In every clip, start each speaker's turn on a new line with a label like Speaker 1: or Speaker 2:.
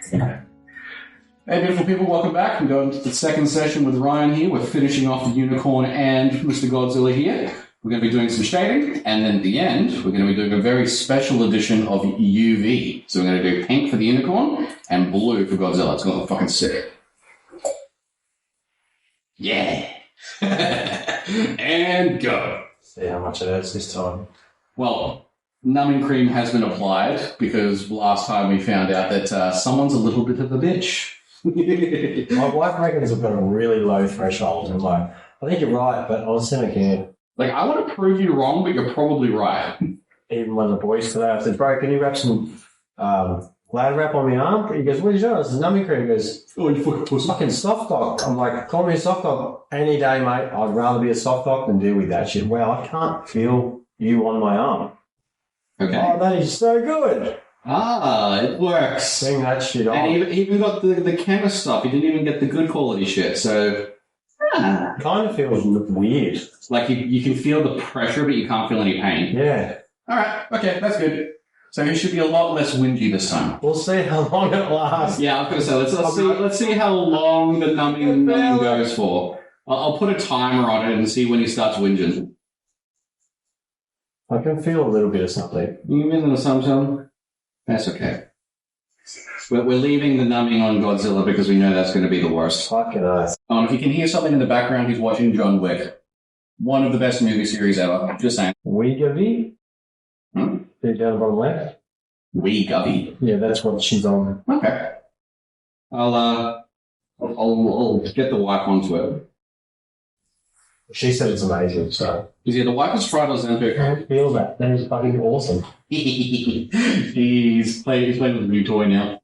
Speaker 1: Hey, beautiful people, welcome back. We're going to the second session with Ryan here. We're finishing off the Unicorn and Mr. Godzilla here. We're going to be doing some shading, and then at the end, we're going to be doing a very special edition of UV. So we're going to do pink for the Unicorn and blue for Godzilla. It's going to look fucking sick. Yeah. And go.
Speaker 2: See how much it is this time.
Speaker 1: Well, numbing cream has been applied because last time we found out that someone's a little bit of a bitch.
Speaker 2: My wife reckons I've got a really low threshold. And I'm like, I think you're right, but I was saying again.
Speaker 1: Like, I want to prove you wrong, but you're probably right.
Speaker 2: Even one of the boys today, I said, bro, can you wrap some glad wrap on my arm? He goes, what are you doing? It's numbing cream. He goes,
Speaker 1: Oh, you fucking pussy.
Speaker 2: fucking soft dog. I'm like, call me a soft dog any day, mate. I'd rather be a soft dog than deal with that shit. Well, I can't feel you on my arm.
Speaker 1: Okay.
Speaker 2: Oh, that is so good.
Speaker 1: Ah, it works.
Speaker 2: Seeing that shit on.
Speaker 1: And he even got the chemist stuff. He didn't even get the good quality shit. So,
Speaker 2: Kind of feels weird.
Speaker 1: like you can feel the pressure, but you can't feel any pain.
Speaker 2: Yeah.
Speaker 1: All right. Okay, that's good. So he should be a lot less whingy this time.
Speaker 2: We'll see how long it lasts.
Speaker 1: Yeah, I was going to say, let's see how long the numbing goes for. I'll put a timer on it and see when he starts whinging.
Speaker 2: I can feel a little bit of something.
Speaker 1: You mean the something? That's okay. We're leaving the numbing on Godzilla because we know that's going to be the worst.
Speaker 2: Fucking ass.
Speaker 1: If you can hear something in the background, he's watching John Wick. One of the best movie series ever. Just saying.
Speaker 2: Weegavi?
Speaker 1: Hmm?
Speaker 2: Down the bottom left?
Speaker 1: Wee Gubby.
Speaker 2: Yeah, that's what she's on.
Speaker 1: Okay. I'll get the wipe onto it.
Speaker 2: She said it's amazing, so.
Speaker 1: Because the wipe is fried on
Speaker 2: I
Speaker 1: Ozempic.
Speaker 2: can't feel that. That is fucking awesome.
Speaker 1: He's playing with a new toy now.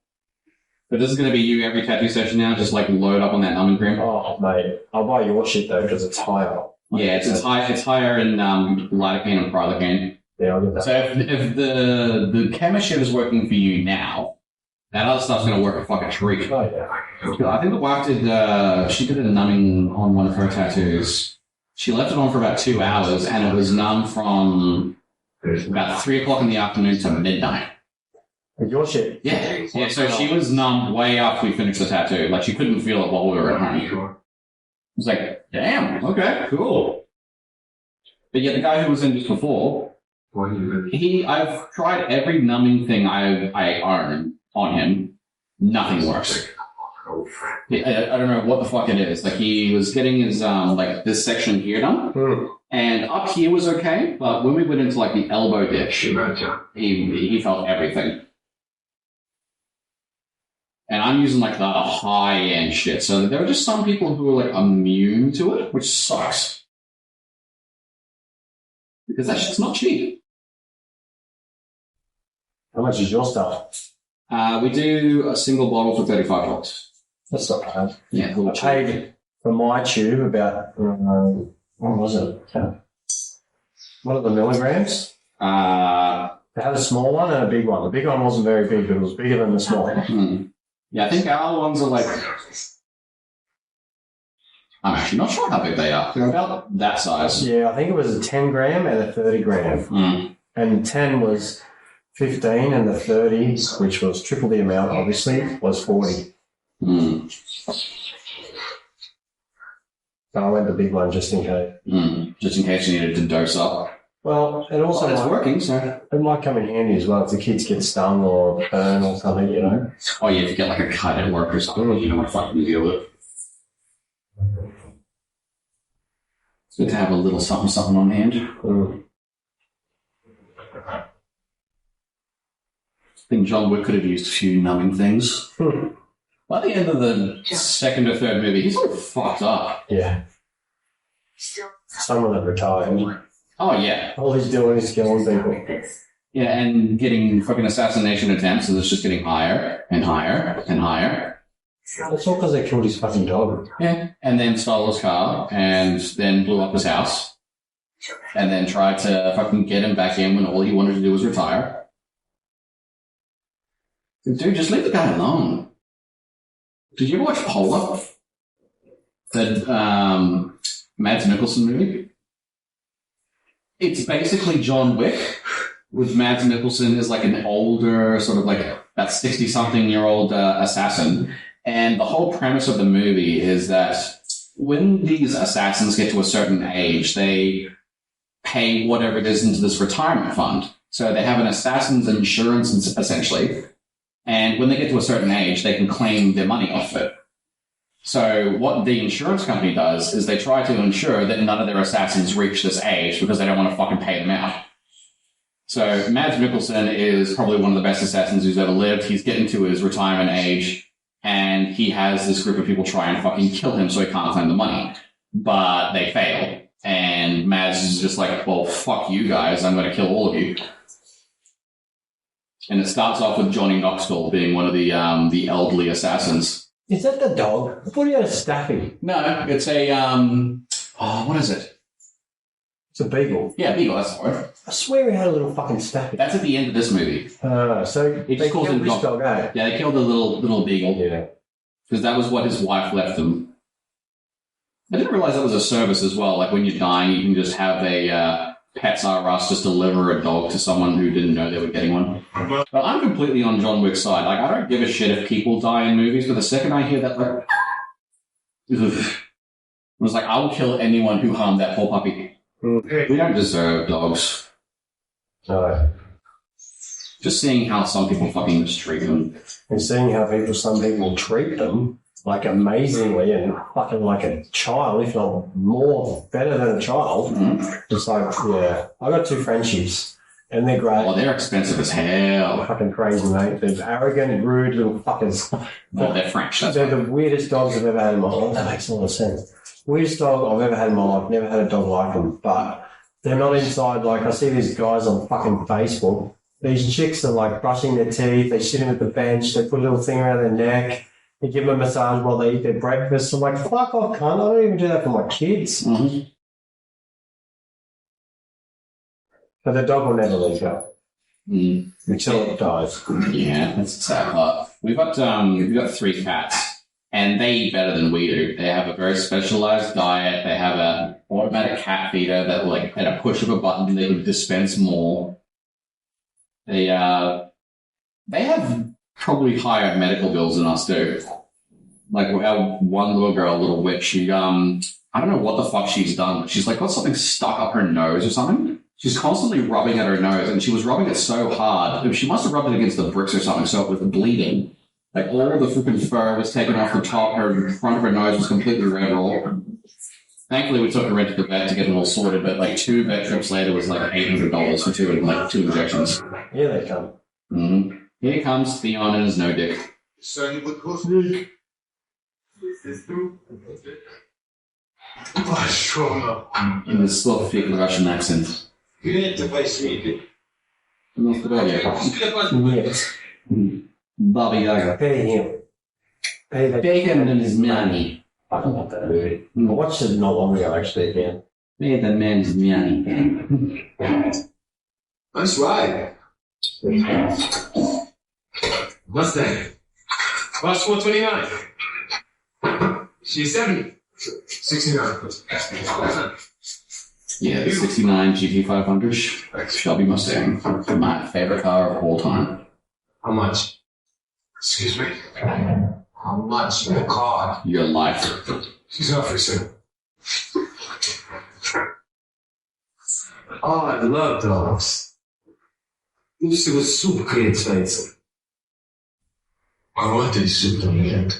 Speaker 1: But this is going to be you every tattoo session now, just like load up on that numbing cream.
Speaker 2: Oh, mate. I'll buy your shit, though, because it's higher.
Speaker 1: Yeah, it's higher in lidocaine and prilocaine.
Speaker 2: Yeah, I'll get that.
Speaker 1: So if the chemist shit is working for you now, that other stuff's going to work a fucking treat.
Speaker 2: Oh, yeah.
Speaker 1: I think the wife did, she did a numbing on one of her tattoos. She left it on for about 2 hours, and it was numb from about 3 o'clock in the afternoon to midnight.
Speaker 2: With your shit?
Speaker 1: Yeah, so she was numb way after we finished the tattoo. Like, she couldn't feel it while we were at home. It was like, damn, okay, cool. But yeah, the guy who was in just before, I've tried every numbing thing I own on him. Nothing works. I don't know what the fuck it is. Like, he was getting his, this section here done. And up here was okay, but when we went into, like, the elbow dip, he felt everything. And I'm using, like, the high-end shit. So there are just some people who are, like, immune to it, which sucks. Because that shit's not cheap.
Speaker 2: How much is your stuff?
Speaker 1: We do a single bottle for $35.
Speaker 2: That's not bad.
Speaker 1: Yeah,
Speaker 2: I paid for my tube about, what was it? What are the milligrams? They had a small one and a big one. The big one wasn't very big, but it was bigger than the small one.
Speaker 1: Yeah, I think our ones are like... I'm actually not sure how big they are. They're about that size.
Speaker 2: Yeah, I think it was a 10 gram and a 30 gram. And the 10 was 15 and the 30, which was triple the amount, obviously, was 40. So I went the big one just in case.
Speaker 1: Just in case you needed to dose up.
Speaker 2: Well, it also
Speaker 1: it's working, so...
Speaker 2: It might come in handy as well if the kids get stung or burn or something, you know.
Speaker 1: Oh, yeah, if you get like a cut at work or something, you know what fucking deal with it. It's good to have a little something on hand. I think John Wick could have used a few numbing things. By the end of the second or third movie, he's all fucked up.
Speaker 2: Yeah. Someone that retired.
Speaker 1: Oh, yeah.
Speaker 2: All he's doing is killing people.
Speaker 1: Yeah, and getting fucking assassination attempts, and it's just getting higher and higher and higher.
Speaker 2: That's all because they killed his fucking dog.
Speaker 1: Yeah, and then stole his car, and then blew up his house, and then tried to fucking get him back in when all he wanted to do was retire. Dude, just leave the guy alone. Did you ever watch Polar? The Mads Mikkelsen movie? It's basically John Wick, with Mads Mikkelsen as like an older, sort of like that 60-something-year-old assassin. And the whole premise of the movie is that when these assassins get to a certain age, they pay whatever it is into this retirement fund. So they have an assassin's insurance, essentially. And when they get to a certain age, they can claim their money off it. So what the insurance company does is they try to ensure that none of their assassins reach this age because they don't want to fucking pay them out. So Mads Mikkelsen is probably one of the best assassins who's ever lived. He's getting to his retirement age, and he has this group of people try and fucking kill him so he can't claim the money. But they fail. And Mads is just like, well, fuck you guys, I'm going to kill all of you. And it starts off with Johnny Knoxville being one of the elderly assassins.
Speaker 2: Is that the dog? I thought he had a staffy.
Speaker 1: No, it's a, what is it?
Speaker 2: It's a beagle.
Speaker 1: Yeah, beagle, that's the word.
Speaker 2: I swear he had a little fucking staffy.
Speaker 1: That's at the end of this movie.
Speaker 2: So
Speaker 1: they
Speaker 2: killed this dog, eh?
Speaker 1: Yeah, they killed the little beagle.
Speaker 2: Yeah.
Speaker 1: Because that was what his wife left him. I didn't realize that was a service as well. Like when you're dying, you can just have a Pets R Us just deliver a dog to someone who didn't know they were getting one. But I'm completely on John Wick's side. Like, I don't give a shit if people die in movies, but the second I hear that, like, I was like, I'll kill anyone who harmed that poor puppy. We don't deserve dogs.
Speaker 2: No.
Speaker 1: Just seeing how some people fucking mistreat them.
Speaker 2: And seeing how some people treat them, like, amazingly and fucking like a child, if not more, better than a child. It's like, yeah. I got two Frenchies, and they're great.
Speaker 1: Oh, they're expensive as hell.
Speaker 2: They're fucking crazy, mate. They're arrogant, rude little fuckers.
Speaker 1: Oh, they're French.
Speaker 2: They're the weirdest dogs I've ever had in my life. That makes a lot of sense. Weirdest dog I've ever had in my life. Never had a dog like them, but they're not inside. Like, I see these guys on fucking Facebook. These chicks are like brushing their teeth. They sit at the bench. They put a little thing around their neck. They give them a massage while they eat their breakfast. I'm like, fuck off, cunt. I don't even do that for my kids.
Speaker 1: Mm-hmm.
Speaker 2: But the dog will never let go. Until it dies.
Speaker 1: Yeah, that's the sad part. We've got 3 cats, and they eat better than we do. They have a very specialized diet. They have an automatic cat feeder that, like, at a push of a button, they can dispense more. They have probably higher medical bills than us do. Like, our one little girl, little witch, she, I don't know what the fuck she's done, but she's, like, got something stuck up her nose or something. She's constantly rubbing at her nose, and she was rubbing it so hard. She must have rubbed it against the bricks or something, so it was bleeding. Like, all the freaking fur was taken off the top. Her front of her nose was completely red raw. Thankfully, we took her into the vet to get it all sorted, but, like, 2 vet trips later was, like, $800 for 2 injections.
Speaker 2: Here they come.
Speaker 1: Mm-hmm. Here comes Theon and his no dick. In this slow, thick Russian accent.
Speaker 2: Yes.
Speaker 1: Baba Yaga.
Speaker 2: Pay him.
Speaker 1: Pay him and his money.
Speaker 2: I watched it not long ago, actually, again.
Speaker 1: Pay the man's money.
Speaker 3: That's right. What's that? Plus 429. She's 70. 69.
Speaker 1: Yeah, the 69 GT500 Shelby Mustang. My favorite car of all time.
Speaker 3: How much? Excuse me? How much for the car?
Speaker 1: Your life.
Speaker 3: She's offering, sir. Oh, I love dogs. This was super expensive. I want this soup on the end.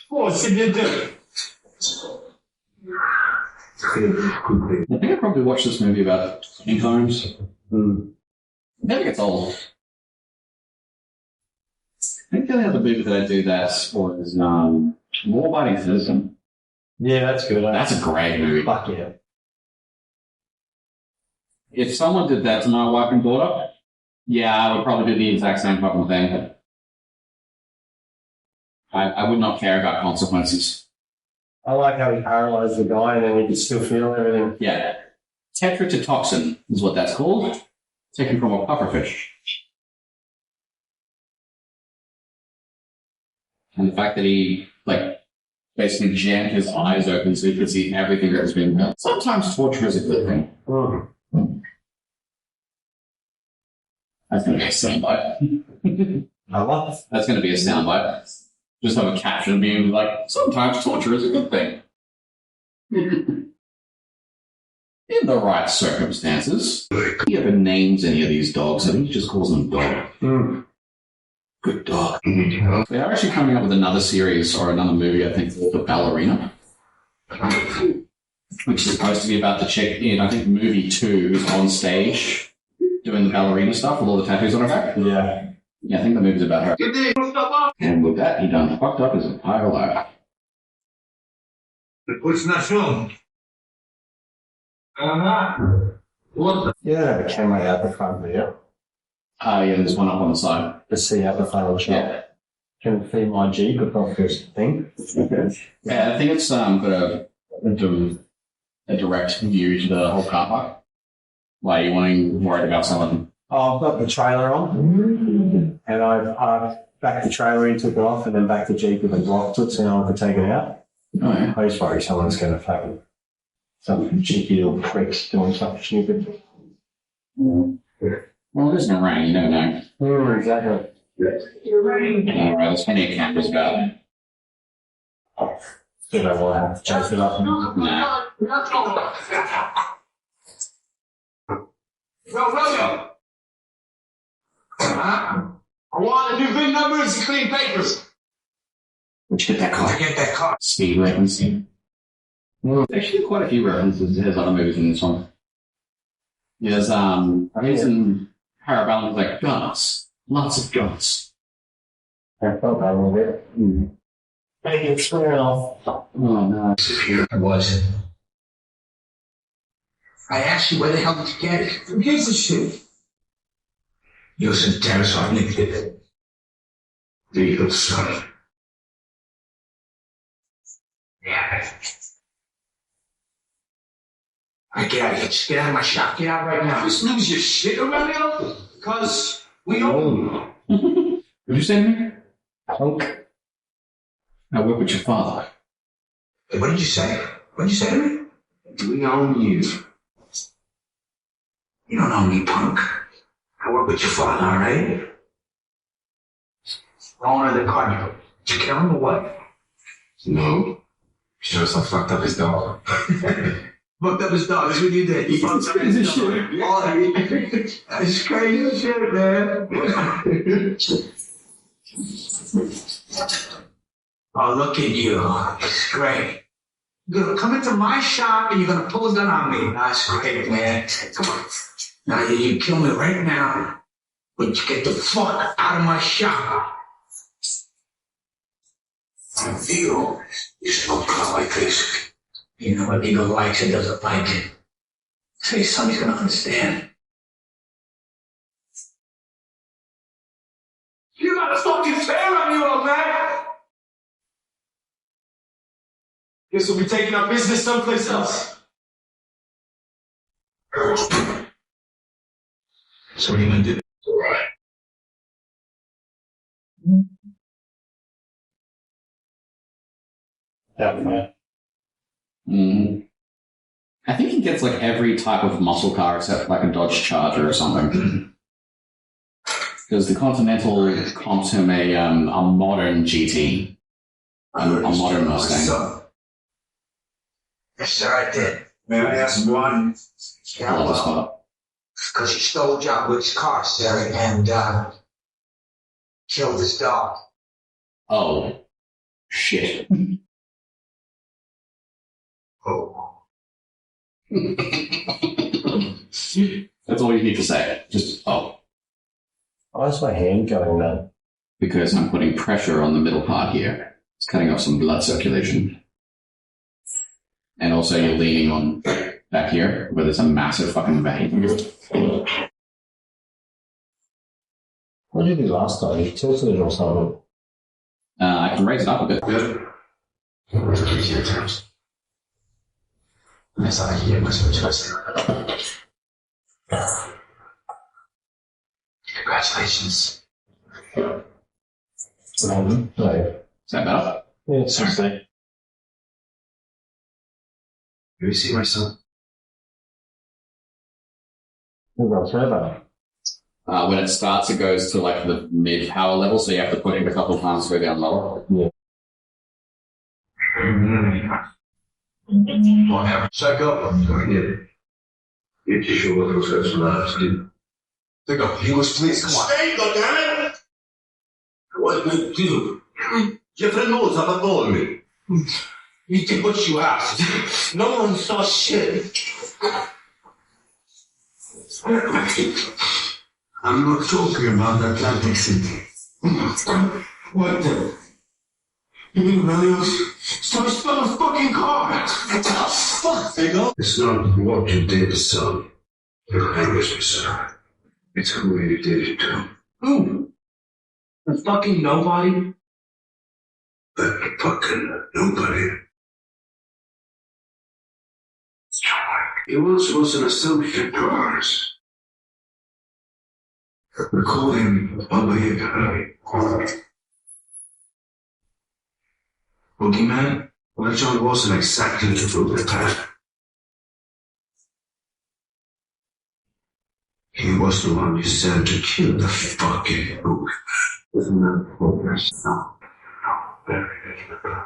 Speaker 3: Oh, c'est bien deux.
Speaker 1: I think I probably watched this movie about 20 times. It never gets old. I think the only other movie that I do that for is Law Abiding Citizen.
Speaker 2: Yeah, that's good.
Speaker 1: That's a great movie.
Speaker 2: Fuck yeah.
Speaker 1: If someone did that to my wife and daughter, yeah, I would probably do the exact same fucking thing. I would not care about consequences.
Speaker 2: I like how he paralyzed the guy and then he can still feel everything.
Speaker 1: Yeah. Tetrodotoxin is what that's called. Taken from a pufferfish. And the fact that he, like, basically jammed his eyes open so he could see everything that was being done. Sometimes torture is a good thing. That's going to be a soundbite.
Speaker 2: What?
Speaker 1: That's going to be a soundbite. Just have a caption being like, sometimes torture is a good thing. In the right circumstances. If he ever names any of these dogs, I think he just calls them dog. Good dog. They are actually coming up with another series or another movie, I think, called The Ballerina, which is supposed to be about the chick in, I think, movie 2 who's on stage doing the ballerina stuff with all the tattoos on her back.
Speaker 2: Yeah.
Speaker 1: Yeah, I think the movie's about her. And with that, he done fucked up his entire life.
Speaker 3: What's not film? What?
Speaker 2: Yeah, I have a camera out the front here.
Speaker 1: Yeah, there's one up on the side.
Speaker 2: To see out the front of the shop.
Speaker 1: Yeah.
Speaker 2: Can it feed my Jeep across this thing? Okay.
Speaker 1: Yeah, I think it's got a direct view to the whole car park. Why are you worried about someone?
Speaker 2: Oh, I've got the trailer on, and I backed the trailer in, took it off, and then backed the Jeep with a block to it so no one could take it out.
Speaker 1: Oh, yeah.
Speaker 2: I just worry someone's going to fucking some cheeky little pricks doing something stupid.
Speaker 1: Well, it isn't a rain, you never know.
Speaker 2: Exactly.
Speaker 1: Alright, there's plenty of cameras about.
Speaker 2: Still don't want to have to chase it up.
Speaker 1: Nah.
Speaker 3: Yo. I want the new VIN numbers and clean papers.
Speaker 1: Where'd you get that car?
Speaker 3: Get that car.
Speaker 1: Speed reference. Well, actually, quite a few references. There's other movies in this one. There's he's in Parabellum, like guns. Lots of guns.
Speaker 2: I felt that a little bit. Hey, it's squaring off.
Speaker 1: Oh, no.
Speaker 3: I was. I asked you where the hell did you get it? Who gives a shit? You're so terrified, Nick. Legal son. Yeah. Alright, get out of here. Just get out of my shop. Get out right now. Just lose your shit around here? Because we own you.
Speaker 1: What'd you say to me?
Speaker 2: Punk.
Speaker 1: I work with your father.
Speaker 3: Hey, what did you say? What did you say to me? We own you. You don't own me, punk. I work with your father, all right? Owner of the car. Did you kill him or what? No. Sure, so fucked up his dog. Fucked up his dog. That's what you did. You fucked up his dog. Shit. That's crazy shit, man. Oh, look at you. It's great. You're going to come into my shop and you're going to pull a gun on me. That's great, man. Come on. Now, you kill me right now, but you get the fuck out of my shop. Eagle, you smoke car like this. You know what Eagle likes and doesn't like it. Say somebody's going to understand. You got a fucking tear on you, old man! Guess we'll be taking our business someplace else. So what are you gonna do? Right.
Speaker 2: Yeah.
Speaker 1: I think he gets like every type of muscle car except like a Dodge Charger or something. Because the Continental comps him a modern GT, a modern Mustang.
Speaker 3: Yes, sir, I did. May I ask why?
Speaker 1: I love this car.
Speaker 3: Because he stole John Wick's car, sir, and killed his dog.
Speaker 1: Oh, shit.
Speaker 3: Oh.
Speaker 1: That's all you need to say. Just, oh.
Speaker 2: Why's my hand going then?
Speaker 1: Because I'm putting pressure on the middle part here. It's cutting off some blood circulation. And also you're leaning on back here, where there's a massive fucking vein.
Speaker 2: What did you do last time? You tilted it or something?
Speaker 1: I can raise it up a bit.
Speaker 3: Good. Easier terms. I thought I could get much of a choice. Congratulations.
Speaker 2: No.
Speaker 1: Is that better?
Speaker 2: Yeah, it's just like,
Speaker 3: Have you seen my son?
Speaker 2: we've got a turbo.
Speaker 1: When it starts, it goes to like the mid power level, so you have to put it a couple of times to go down lower.
Speaker 2: Yeah.
Speaker 3: Whatever. Check up.
Speaker 4: You're too sure those guys last, dude.
Speaker 3: Pick up English, please. Come on.
Speaker 4: There you go, damn it!
Speaker 3: What did you do?
Speaker 4: Your friend knows I'm not me.
Speaker 3: You did what you asked.
Speaker 4: No one saw shit.
Speaker 3: I'm not talking about Atlantic City. What the? You mean Relios? So I stole a fucking car! What the fuck? There you go.
Speaker 4: It's not what you did, son. You're angry, son. It's who you did it to.
Speaker 3: Who? The fucking nobody?
Speaker 4: That fucking nobody. He once was an associate of ours. We call him Baba Yaga.
Speaker 3: Boogeyman?
Speaker 4: Well, John wasn't exactly the boogeyman. He was the one you sent to kill the fucking boogeyman. Isn't that progress? No, very good.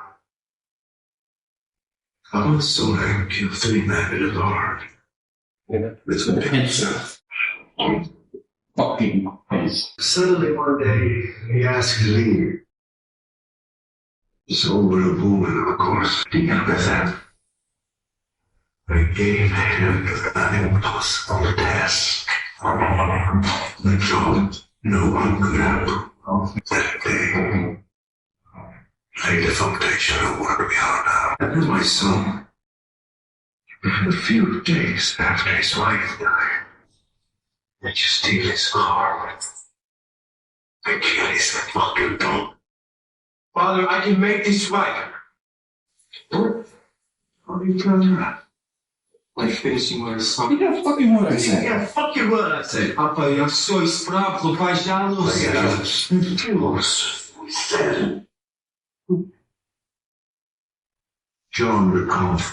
Speaker 4: I was so I could kill 3 men in a guard. With a pincer.
Speaker 1: Fucking face.
Speaker 4: Suddenly one day, he asked to leave. So over a woman, of course, dealing with that. I gave him an impossible task. The job no one could have. That day, laid the foundation of where we are now. And my son, a few days after his wife died, did you steal his car? I kill his fucking dog.
Speaker 3: Father, I can make this right.
Speaker 4: What? How do you tell that?
Speaker 3: Like finishing what I saw.
Speaker 1: Yeah, fucking what I said.
Speaker 4: Yeah, fuck your word, I say.
Speaker 3: Papa, я все исправлю, пожалуйста.
Speaker 4: Said. John recalled.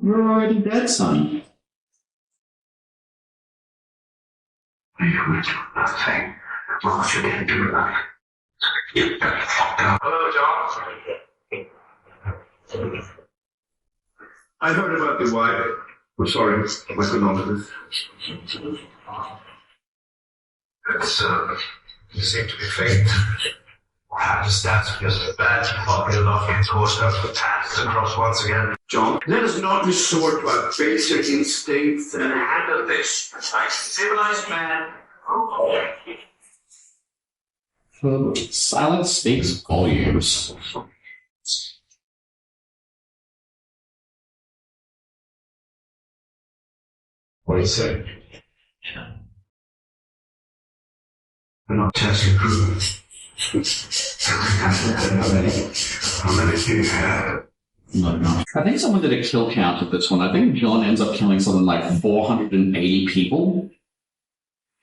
Speaker 1: You're already dead, son.
Speaker 4: You would do nothing. Well, you didn't do that. Get the fuck out.
Speaker 5: Hello, John. I heard about the wife. I'm sorry, my condolences.
Speaker 4: You seem to be faint. Perhaps that's just a bad fucking enough and caused us to pass across once again.
Speaker 5: John, let us not resort to our basic instincts and handle this like civilized man.
Speaker 1: Silence speaks volumes.
Speaker 4: What do you say? We're not testing proof. How many do you have?
Speaker 1: Not enough. I think someone did a kill count of this one. I think John ends up killing something like 480 people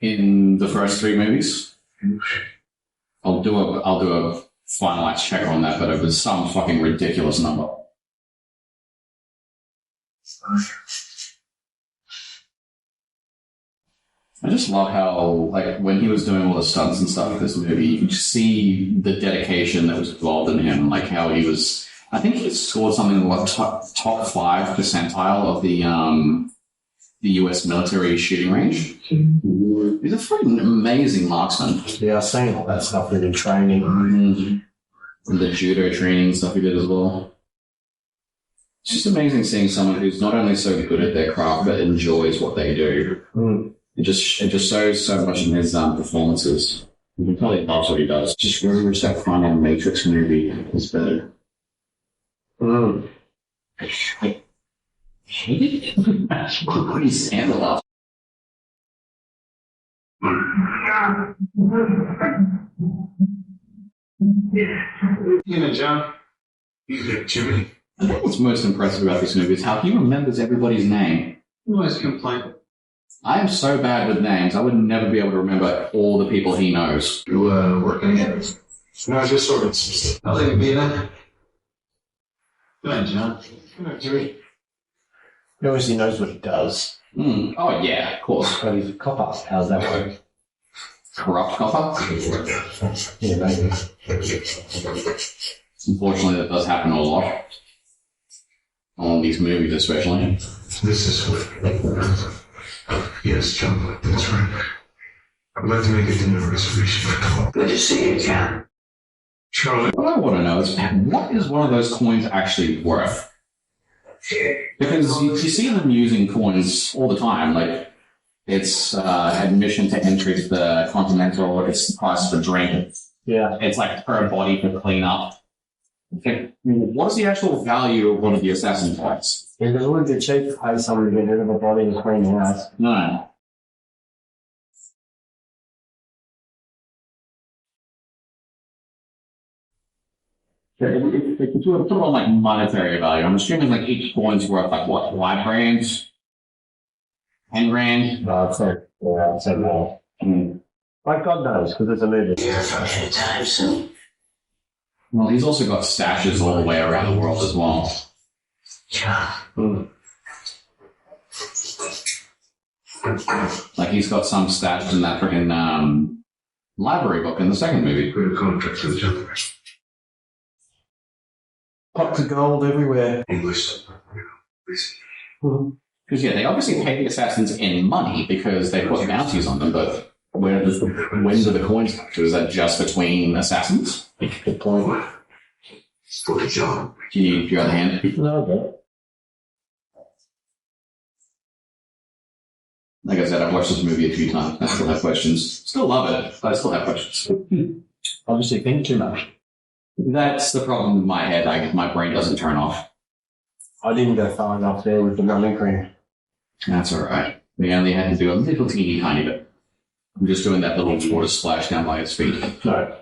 Speaker 1: in the first 3 movies. I'll do a finalized check on that, but it was some fucking ridiculous number. I just love how, like, when he was doing all the stunts and stuff in this movie, you could just see the dedication that was involved in him, like how he was. I think he scored something like top 5 percentile of the U.S. military shooting range. He's a freaking amazing marksman.
Speaker 2: Yeah, I've seen all that stuff in training.
Speaker 1: And the judo training stuff he did as well. It's just amazing seeing someone who's not only so good at their craft, but enjoys what they do. It just shows so much in his performances. You can tell he loves what he does. Just very much that final Matrix movie is better. I hate it. What is Sandal off?
Speaker 5: John.
Speaker 3: You there, Jimmy?
Speaker 1: I think what's most impressive about this movie is how he remembers everybody's name.
Speaker 3: You always complain.
Speaker 1: I am so bad with names, I would never be able to remember all the people he knows.
Speaker 4: You working here?
Speaker 3: No, just sort of. I'll leave it be then. Good night, John. Good night, Jimmy.
Speaker 2: He obviously knows what he does.
Speaker 1: Oh, yeah, of course.
Speaker 2: But he's a copper. How's that work?
Speaker 1: Corrupt copper?
Speaker 2: Yeah, maybe.
Speaker 1: Unfortunately, that does happen a lot. On these movies, especially.
Speaker 4: This is what. Yes, John, that's right. I'd like to make a dinner reservation for 12.
Speaker 3: Good to see you, John.
Speaker 4: Charlie.
Speaker 1: What I want to know is, what is one of those coins actually worth? Because you see them using coins all the time, like it's admission to entry to the Continental, it's the price of a drink,
Speaker 2: Yeah.
Speaker 1: it's like per body for cleanup. Okay. What is the actual value of one of the assassin coins?
Speaker 2: It wouldn't be cheap to pay someone to get rid of a body and clean the house.
Speaker 1: No. If you put it on like monetary value, I'm assuming like each coin's worth like what, 5 grand? 10 grand?
Speaker 2: No, I'd say more. Like God knows, because it's a movie.
Speaker 3: Here for a few times soon.
Speaker 1: Well, he's also got stashes all the way around the world as well.
Speaker 3: John.
Speaker 1: Like he's got some stashed in that freaking library book in the second movie.
Speaker 4: We're contracts with John.
Speaker 2: Pots of gold everywhere.
Speaker 4: English. Please.
Speaker 1: Because yeah, they obviously pay the assassins in money because they put bounties on them, but when do the coins come to? Is that just between assassins?
Speaker 2: Good point.
Speaker 4: For the job.
Speaker 1: Do you have a hand?
Speaker 2: No, but
Speaker 1: Like I said, I've watched this movie a few times. I still have questions. Still love it, but I still have questions.
Speaker 2: obviously think too much.
Speaker 1: That's the problem with my head. My brain doesn't turn off.
Speaker 2: I didn't go far enough there with the numbing cream.
Speaker 1: That's all right. We only had to do a little teeny tiny bit. I'm just doing that little water splash down by his feet.
Speaker 2: No.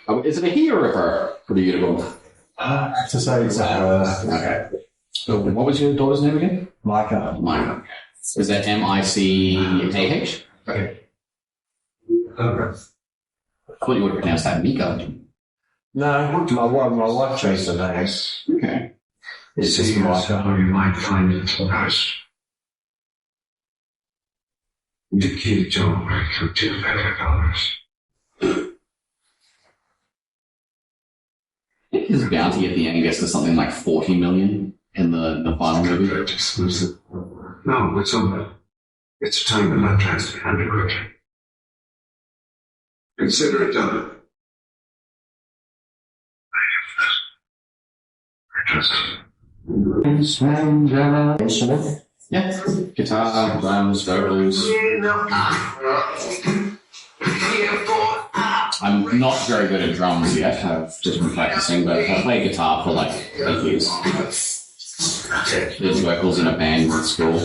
Speaker 1: Oh, is it a he or a her for the unicorn?
Speaker 2: To say it's
Speaker 1: Okay. So what was your daughter's name again?
Speaker 2: Micah.
Speaker 1: Micah. Is that M-I-C-A-H?
Speaker 2: Okay.
Speaker 1: I thought you would have pronounced that Mika.
Speaker 2: No, my wife chose the name.
Speaker 1: Okay.
Speaker 2: It's just Micah.
Speaker 4: How you might find it house. The kid John went for $2
Speaker 1: His bounty at the end gets to something like 40 million in the final movie.
Speaker 4: Exclusive. No, it's over. It's time to let transfer handle quickly. Consider it done.
Speaker 2: Instrument.
Speaker 1: Yeah. Guitar, drums, vocals. I'm not very good at drums yet. I've just been practicing, but I played guitar for like 8 years. Did vocals in a band at school.
Speaker 3: We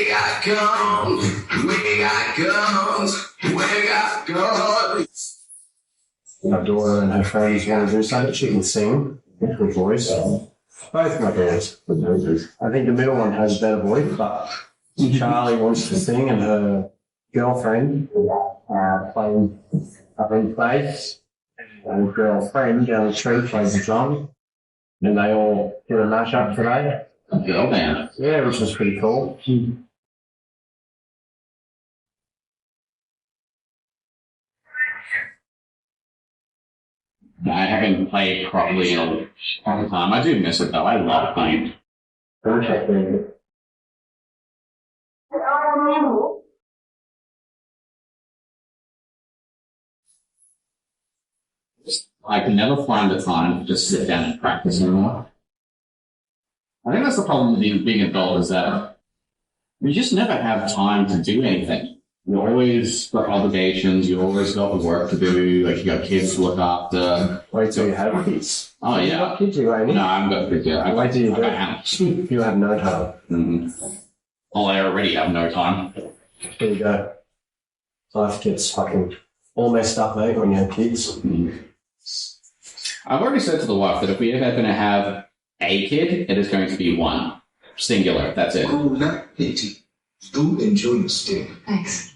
Speaker 3: got guns, we got guns, we got guns.
Speaker 2: My daughter and her friends want to do something. She can sing with her voice. Both my daughters. I think the middle one has a better voice, but Charlie wants to sing and her girlfriend plays bass, and her girlfriend down the street plays the drum. And they all did a mash-up today.
Speaker 1: Girl band.
Speaker 2: Yeah, which was pretty cool.
Speaker 1: I haven't played properly in a long time. I do miss it though. I love playing. I can never find the time to just sit down and practice anymore. I think that's the problem with being an adult is that you just never have time to do anything. You always got obligations, you always got work to do, like you got kids to look after.
Speaker 2: Wait till you have kids.
Speaker 1: Oh
Speaker 2: You
Speaker 1: yeah.
Speaker 2: got kids, you ain't
Speaker 1: No, I haven't got kids yet.
Speaker 2: Wait till you
Speaker 1: I've
Speaker 2: do.
Speaker 1: got animals.
Speaker 2: You have no time.
Speaker 1: Mm-hmm. Well, I already have no time.
Speaker 2: There you go. Life gets fucking all messed up, mate, when you have kids.
Speaker 1: Mm. I've already said to the wife that if we ever going to have a kid, it is going to be one. Singular, that's it.
Speaker 5: Cool, not pity. Do enjoy your stay.
Speaker 6: Thanks.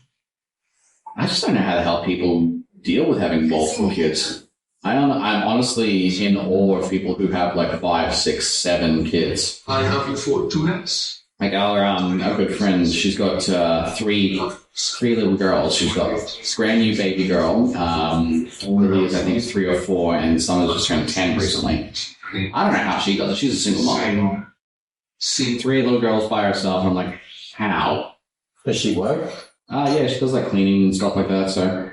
Speaker 1: I just don't know how the hell people deal with having multiple kids. I'm honestly in awe of people who have like 5, 6, 7 kids.
Speaker 5: I have you for 2 nights.
Speaker 1: Like our good friend, she's got three little girls. She's got a brand new baby girl. Lily is, I think, 3 or 4, and Summer's just turned 10 recently. I don't know how she does it. She's a single mom. 3 little girls by herself. I'm like, how?
Speaker 2: Does she work?
Speaker 1: Yeah, she does like cleaning and stuff like that. So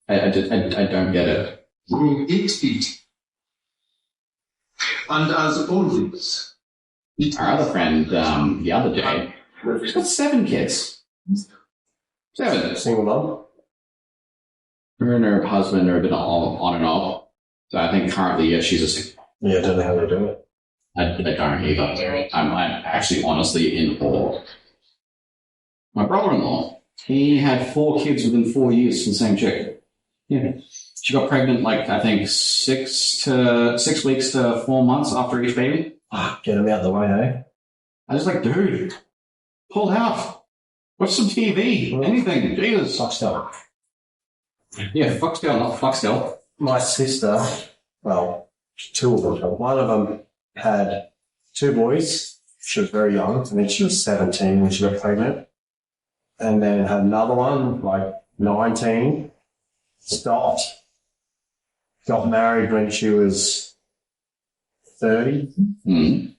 Speaker 1: I don't get it.
Speaker 5: Room 880. And as always,
Speaker 1: Our other friend, the other day, she's got 7 kids. 7.
Speaker 2: Single mom?
Speaker 1: Her and her husband are a bit on and off. So I think currently, yeah, she's a single.
Speaker 2: Yeah, I don't know how they do it.
Speaker 1: I don't either. I'm actually honestly in awe. My brother-in-law, he had 4 kids within 4 years from the same chick. Yeah. She got pregnant, like, I think 6 weeks to 4 months after each baby.
Speaker 2: Get them out of the way, eh?
Speaker 1: I was like, dude, pull out. Watch some TV. Anything. Jesus.
Speaker 2: Foxtel.
Speaker 1: Yeah, Foxtel, not Foxtel.
Speaker 2: My sister, well, 2 of them. One of them had 2 boys. She was very young. I think she was 17 when she got pregnant. And then had another one, like 19, stopped, got married when she was 30.
Speaker 1: Mm.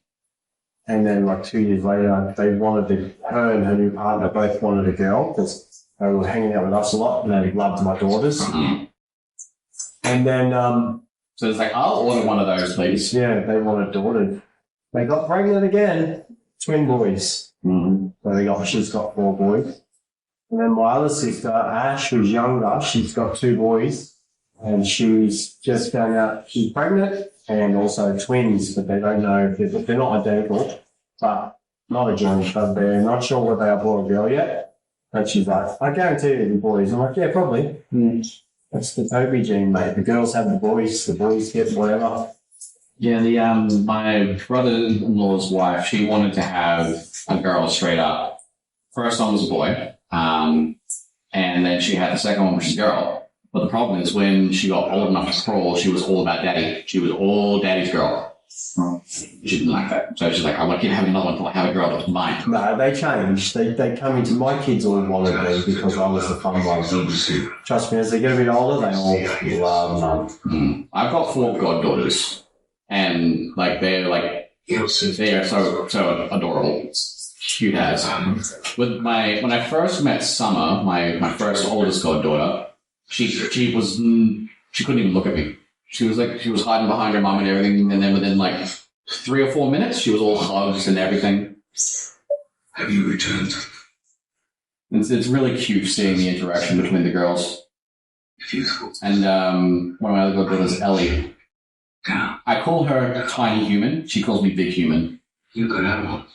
Speaker 2: And then like 2 years later, they wanted her and her new partner both wanted a girl because they were hanging out with us a lot and they loved my daughters.
Speaker 1: Mm.
Speaker 2: And then,
Speaker 1: So it's like, I'll order one of those, please.
Speaker 2: yeah, they wanted daughters. They got pregnant again, twin boys.
Speaker 1: Mm.
Speaker 2: So she's got 4 boys. And then my other sister, Ash, who's younger, she's got 2 boys. And she's just found out she's pregnant and also twins, but they don't know if they're not identical, but not a joint, but they're not sure whether they are boy or girl yet. And she's like, I guarantee you they're boys. I'm like, yeah, probably. That's the Toby gene, mate. The girls have the boys get whatever.
Speaker 1: Yeah, my brother-in-law's wife, she wanted to have a girl straight up. First one was a boy, and then she had the second one, which is a girl. But the problem is when she got old enough to crawl, she was all about daddy. She was all daddy's girl. She didn't like that. So she's like, I want to keep having another one until I have a girl that's mine.
Speaker 2: No, they changed. They come into my kids all wanted me because I was the fun one. Trust me, as they get a bit older, they all love mum.
Speaker 1: I've got 4 goddaughters. And like they are so adorable. Cute as. When I first met Summer, my first oldest goddaughter, she couldn't even look at me. She was hiding behind her mum and everything, and then within like 3 or 4 minutes, she was all hugs and everything.
Speaker 4: Have you returned?
Speaker 1: It's really cute seeing the interaction between the girls.
Speaker 4: Beautiful.
Speaker 1: And one of my other goddaughters, Ellie. I call her tiny human. She calls me big human.
Speaker 4: You could have one.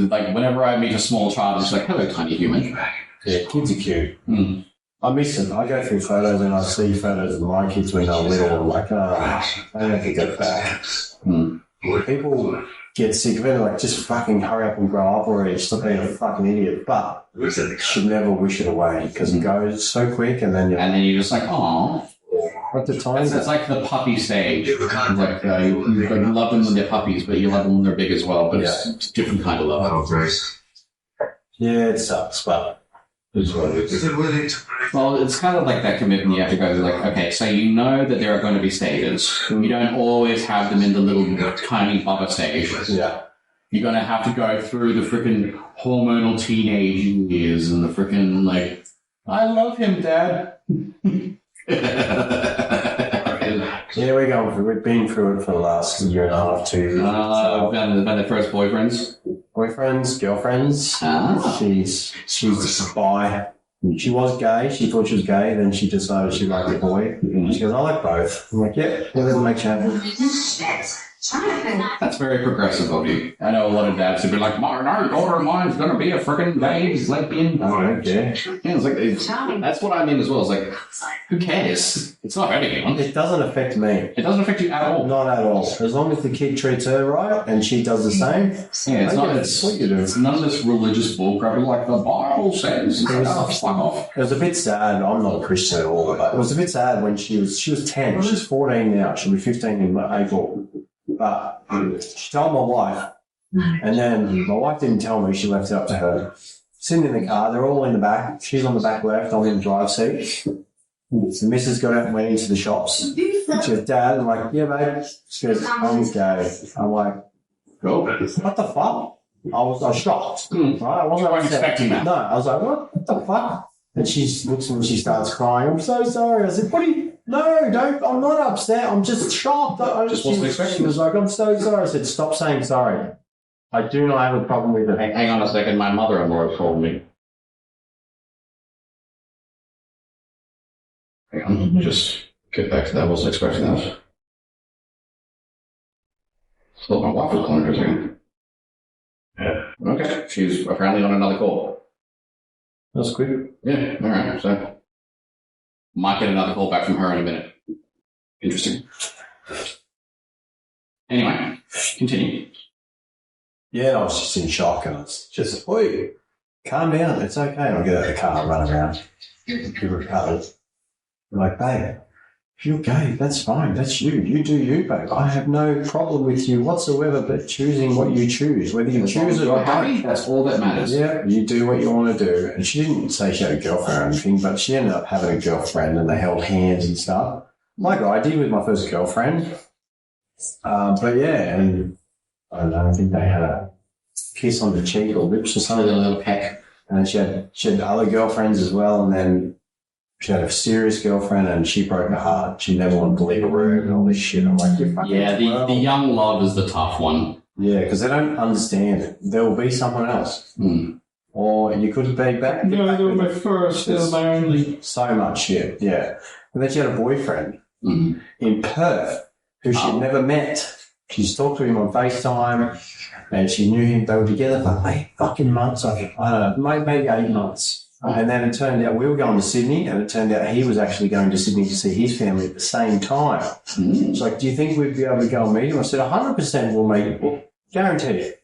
Speaker 1: Like whenever I meet a small child, she's like, "Hello, tiny human."
Speaker 2: Yeah, kids are cute.
Speaker 1: Mm.
Speaker 2: I miss them. I go through photos and I see photos of my kids when they were little. I'm like, I don't have to go back.
Speaker 1: Mm.
Speaker 2: People get sick of it, like, just fucking hurry up and grow up already. Stop being a fucking idiot. But you should never wish it away because it goes so quick and then
Speaker 1: you're just like, "Aw."
Speaker 2: at the time.
Speaker 1: It's like the puppy stage. It's like you love them when they're puppies, but you love them when they're big as well. But it's a different kind of love.
Speaker 4: Oh, Grace.
Speaker 2: Yeah, it sucks, but it's what it is.
Speaker 1: Well, it's kind of like that commitment you have to go through. Like, okay, so you know that there are going to be stages. You don't always have them in the little tiny bubba stage.
Speaker 2: Yeah.
Speaker 1: You're going to have to go through the freaking hormonal teenage years and the freaking, like, I love him, Dad.
Speaker 2: Yeah, we've been through it for the last year and a half, 2 years.
Speaker 1: Been their first boyfriends.
Speaker 2: Boyfriends, girlfriends.
Speaker 1: Ah.
Speaker 2: She's bi. She was gay. She thought she was gay. Then she decided she liked a boy. She goes, I like both. I'm like, yeah, whatever makes you happy.
Speaker 1: That's very progressive of you. I know a lot of dads would be like, my daughter of mine's going to be a freaking gay lesbian.
Speaker 2: I don't care.
Speaker 1: Yeah, that's what I mean as well. It's like, who cares? It's not hurting anyone.
Speaker 2: It doesn't affect me.
Speaker 1: It doesn't affect you at all.
Speaker 2: Not at all. As long as the kid treats her right and she does the same.
Speaker 1: Yeah,
Speaker 2: it's
Speaker 1: none of this religious bullcrap like the Bible says. Fuck off.
Speaker 2: It was a bit sad. I'm not a Christian at all, but it was a bit sad when she was 10. She's 14 now. She'll be 15 in April. But she told my wife, And then my wife didn't tell me. She left it up to her. Sitting in the car, they're all in the back. She's on the back left. I'm in the driver's seat. The missus got out and went into the shops. She goes, Dad, I'm like, yeah, babe. She goes, I'm gay. I'm like,
Speaker 1: Cool.
Speaker 2: what the fuck? I was shocked. Right? I wasn't
Speaker 1: expecting that.
Speaker 2: No, I was like, what the fuck? And she looks and she starts crying. I'm so sorry. I said, no, don't. I'm not upset. I'm just shocked. I
Speaker 1: just wasn't expecting
Speaker 2: She was like, I'm so sorry. I said, stop saying sorry. I do not have a problem with it.
Speaker 1: Hang on a second. My mother-in-law called me. Hang on. Let me just get back to that. I wasn't expecting that. Thought my wife was calling for a second. Yeah. Okay. She's apparently on another call.
Speaker 2: That's quick.
Speaker 1: Yeah. All right. So, might get another call back from her in a minute. Interesting. Anyway, continue.
Speaker 2: Yeah, I was just in shock and it's just, oi, calm down. It's okay. I'll get out of the car and run around. Give her a cuddle. I'm like, babe, if you're gay, that's fine. That's you. You do you, babe. I have no problem with you whatsoever but choosing what you choose. Whether you choose it or not.
Speaker 1: That's all that matters.
Speaker 2: Yeah, you do what you want to do. And she didn't say she had a girlfriend or anything, but she ended up having a girlfriend and they held hands and stuff. Like I did with my first girlfriend. But yeah, and I don't know, I think they had a kiss on the cheek or lips or something, a little peck. And she had other girlfriends as well, and then she had a serious girlfriend and she broke her heart. She never wanted to leave a room and all this shit. I'm like, you're fucking
Speaker 1: the young love is the tough one.
Speaker 2: Yeah, because they don't understand it. There will be someone else.
Speaker 1: Mm.
Speaker 2: Or you could be back.
Speaker 1: No, they were my first, they were my only.
Speaker 2: So much shit, yeah. And then she had a boyfriend in Perth who she'd never met. She's talked to him on FaceTime and she knew him. They were together for 8 fucking months. I don't know, maybe 8 months. And then it turned out we were going to Sydney and it turned out he was actually going to Sydney to see his family at the same time. It's like, do you think we'd be able to go and meet him? I said, 100% we'll meet him. Well, guaranteed it.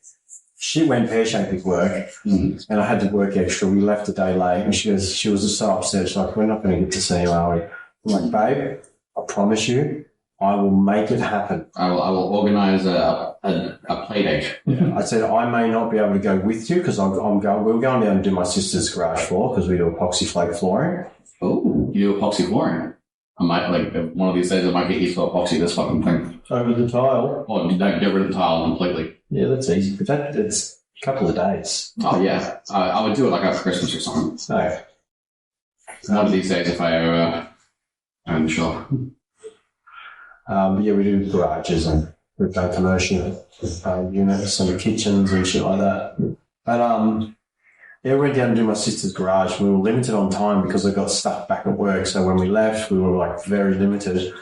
Speaker 2: She went pear-shaped with work and I had to work extra. We left a day late and she was just so upset. She's like, we're not going to get to see him, are we? I'm like, babe, I promise you, I will make it happen.
Speaker 1: I will organise a play date.
Speaker 2: Yeah. I said, I may not be able to go with you because we were going down to do my sister's garage floor because we do epoxy flake flooring.
Speaker 1: Oh, you do epoxy flooring? I might, one of these days I might get used to epoxy this fucking thing.
Speaker 2: Over the tile?
Speaker 1: Or don't get rid of the tile completely.
Speaker 2: Yeah, that's easy. But it's a couple of days.
Speaker 1: Oh, yeah. I would do it like after Christmas or something.
Speaker 2: No.
Speaker 1: One of these days if I'm sure.
Speaker 2: But yeah, we do garages and we've done commercial units and kitchens and shit like that. But yeah, we went down to do my sister's garage. We were limited on time because I got stuck back at work. So when we left, we were like very limited.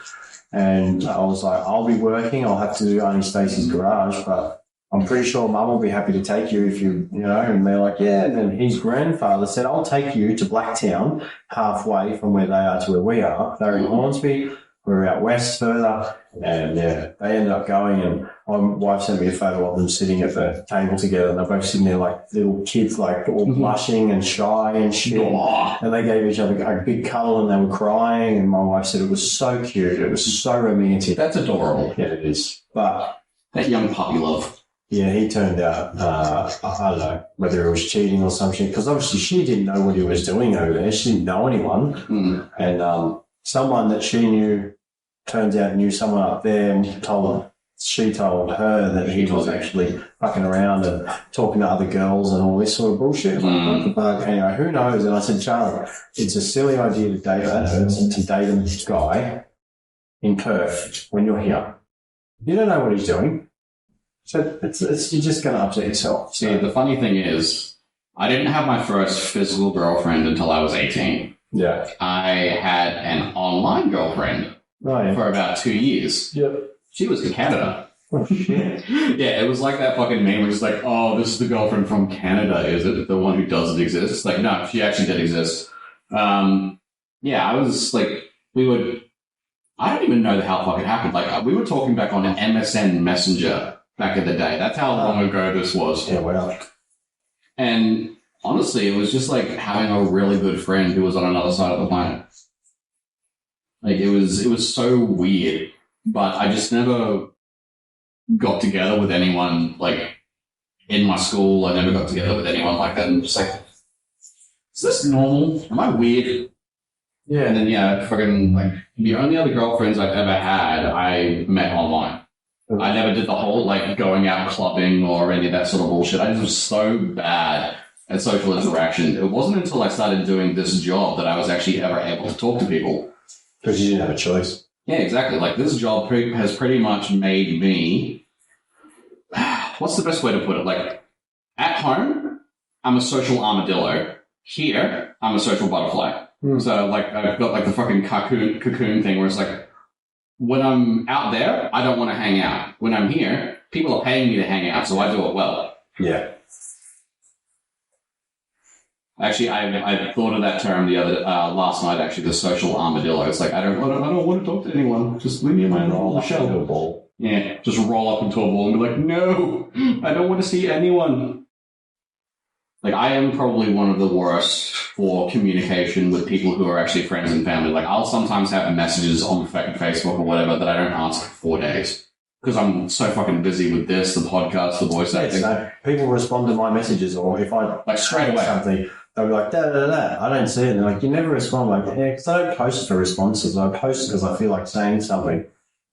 Speaker 2: And I was like, I'll be working. I'll have to do only Stacey's garage, but I'm pretty sure Mum will be happy to take you if you know. And they're like, yeah. And then his grandfather said, I'll take you to Blacktown, halfway from where they are to where we are. They're in Hornsby. We're out west further, and yeah, they ended up going, and my wife sent me a photo of them sitting at the table together, and they're both sitting there like little kids, like all blushing and shy and shit. And they gave each other a big cuddle, and they were crying, and my wife said it was so cute, it was so romantic.
Speaker 1: That's adorable.
Speaker 2: Yeah, it is. But
Speaker 1: that young puppy love.
Speaker 2: Yeah, he turned out, I don't know, whether it was cheating or some shit, because obviously she didn't know what he was doing over there. She didn't know anyone. And someone that she knew, turns out knew someone up there and she told her that he was actually fucking around and talking to other girls and all this sort of bullshit. Like, what the fuck? Anyway, who knows? And I said, Charlie, it's a silly idea to date that person, to date a guy in Perth when you're here. You don't know what he's doing. So you're just going to upset yourself.
Speaker 1: See, the funny thing is, I didn't have my first physical girlfriend until I was 18.
Speaker 2: Yeah.
Speaker 1: I had an online girlfriend for about 2 years.
Speaker 2: Yep.
Speaker 1: She was in Canada.
Speaker 2: Oh, shit.
Speaker 1: Yeah, it was like that fucking meme where it's like, oh, this is the girlfriend from Canada, is it? The one who doesn't exist? It's like, no, she actually did exist. Yeah, I was like, I don't even know how the fuck it happened. Like, we were talking back on an MSN Messenger back in the day. That's how long ago this was.
Speaker 2: Yeah, well.
Speaker 1: And honestly, it was just like having a really good friend who was on another side of the planet. Like, it was so weird, but I just never got together with anyone, like, in my school. I never got together with anyone like that. And I'm just like, is this normal? Am I weird?
Speaker 2: Yeah.
Speaker 1: And then, yeah, fucking, like, the only other girlfriends I've ever had, I met online. I never did the whole, like, going out clubbing or any of that sort of bullshit. I just was so bad at social interaction. It wasn't until I started doing this job that I was actually ever able to talk to people.
Speaker 2: Because you didn't have a choice.
Speaker 1: Yeah, exactly. Like, this job has pretty much made me... What's the best way to put it? Like, at home, I'm a social armadillo. Here, I'm a social butterfly. So, like, I've got, like, the fucking cocoon thing where it's like, when I'm out there, I don't want to hang out. When I'm here, people are paying me to hang out, so I do it well.
Speaker 2: Yeah.
Speaker 1: Actually, I thought of that term the other last night. Actually, the social armadillo. It's like I don't want to talk to anyone. Just leave me in my little shell.
Speaker 2: Ball.
Speaker 1: Yeah, just roll up into a ball and be like, no, I don't want to see anyone. Like, I am probably one of the worst for communication with people who are actually friends and family. Like, I'll sometimes have messages on fucking Facebook or whatever that I don't answer for 4 days. Because I'm so fucking busy with this, the podcast, the voice acting.
Speaker 2: So people respond to my messages, or if I
Speaker 1: like straight away
Speaker 2: something, they'll be like, da da da. I don't see it. And they're like, you never respond. I'm like, yeah, because I don't post for responses. I post because I feel like saying something,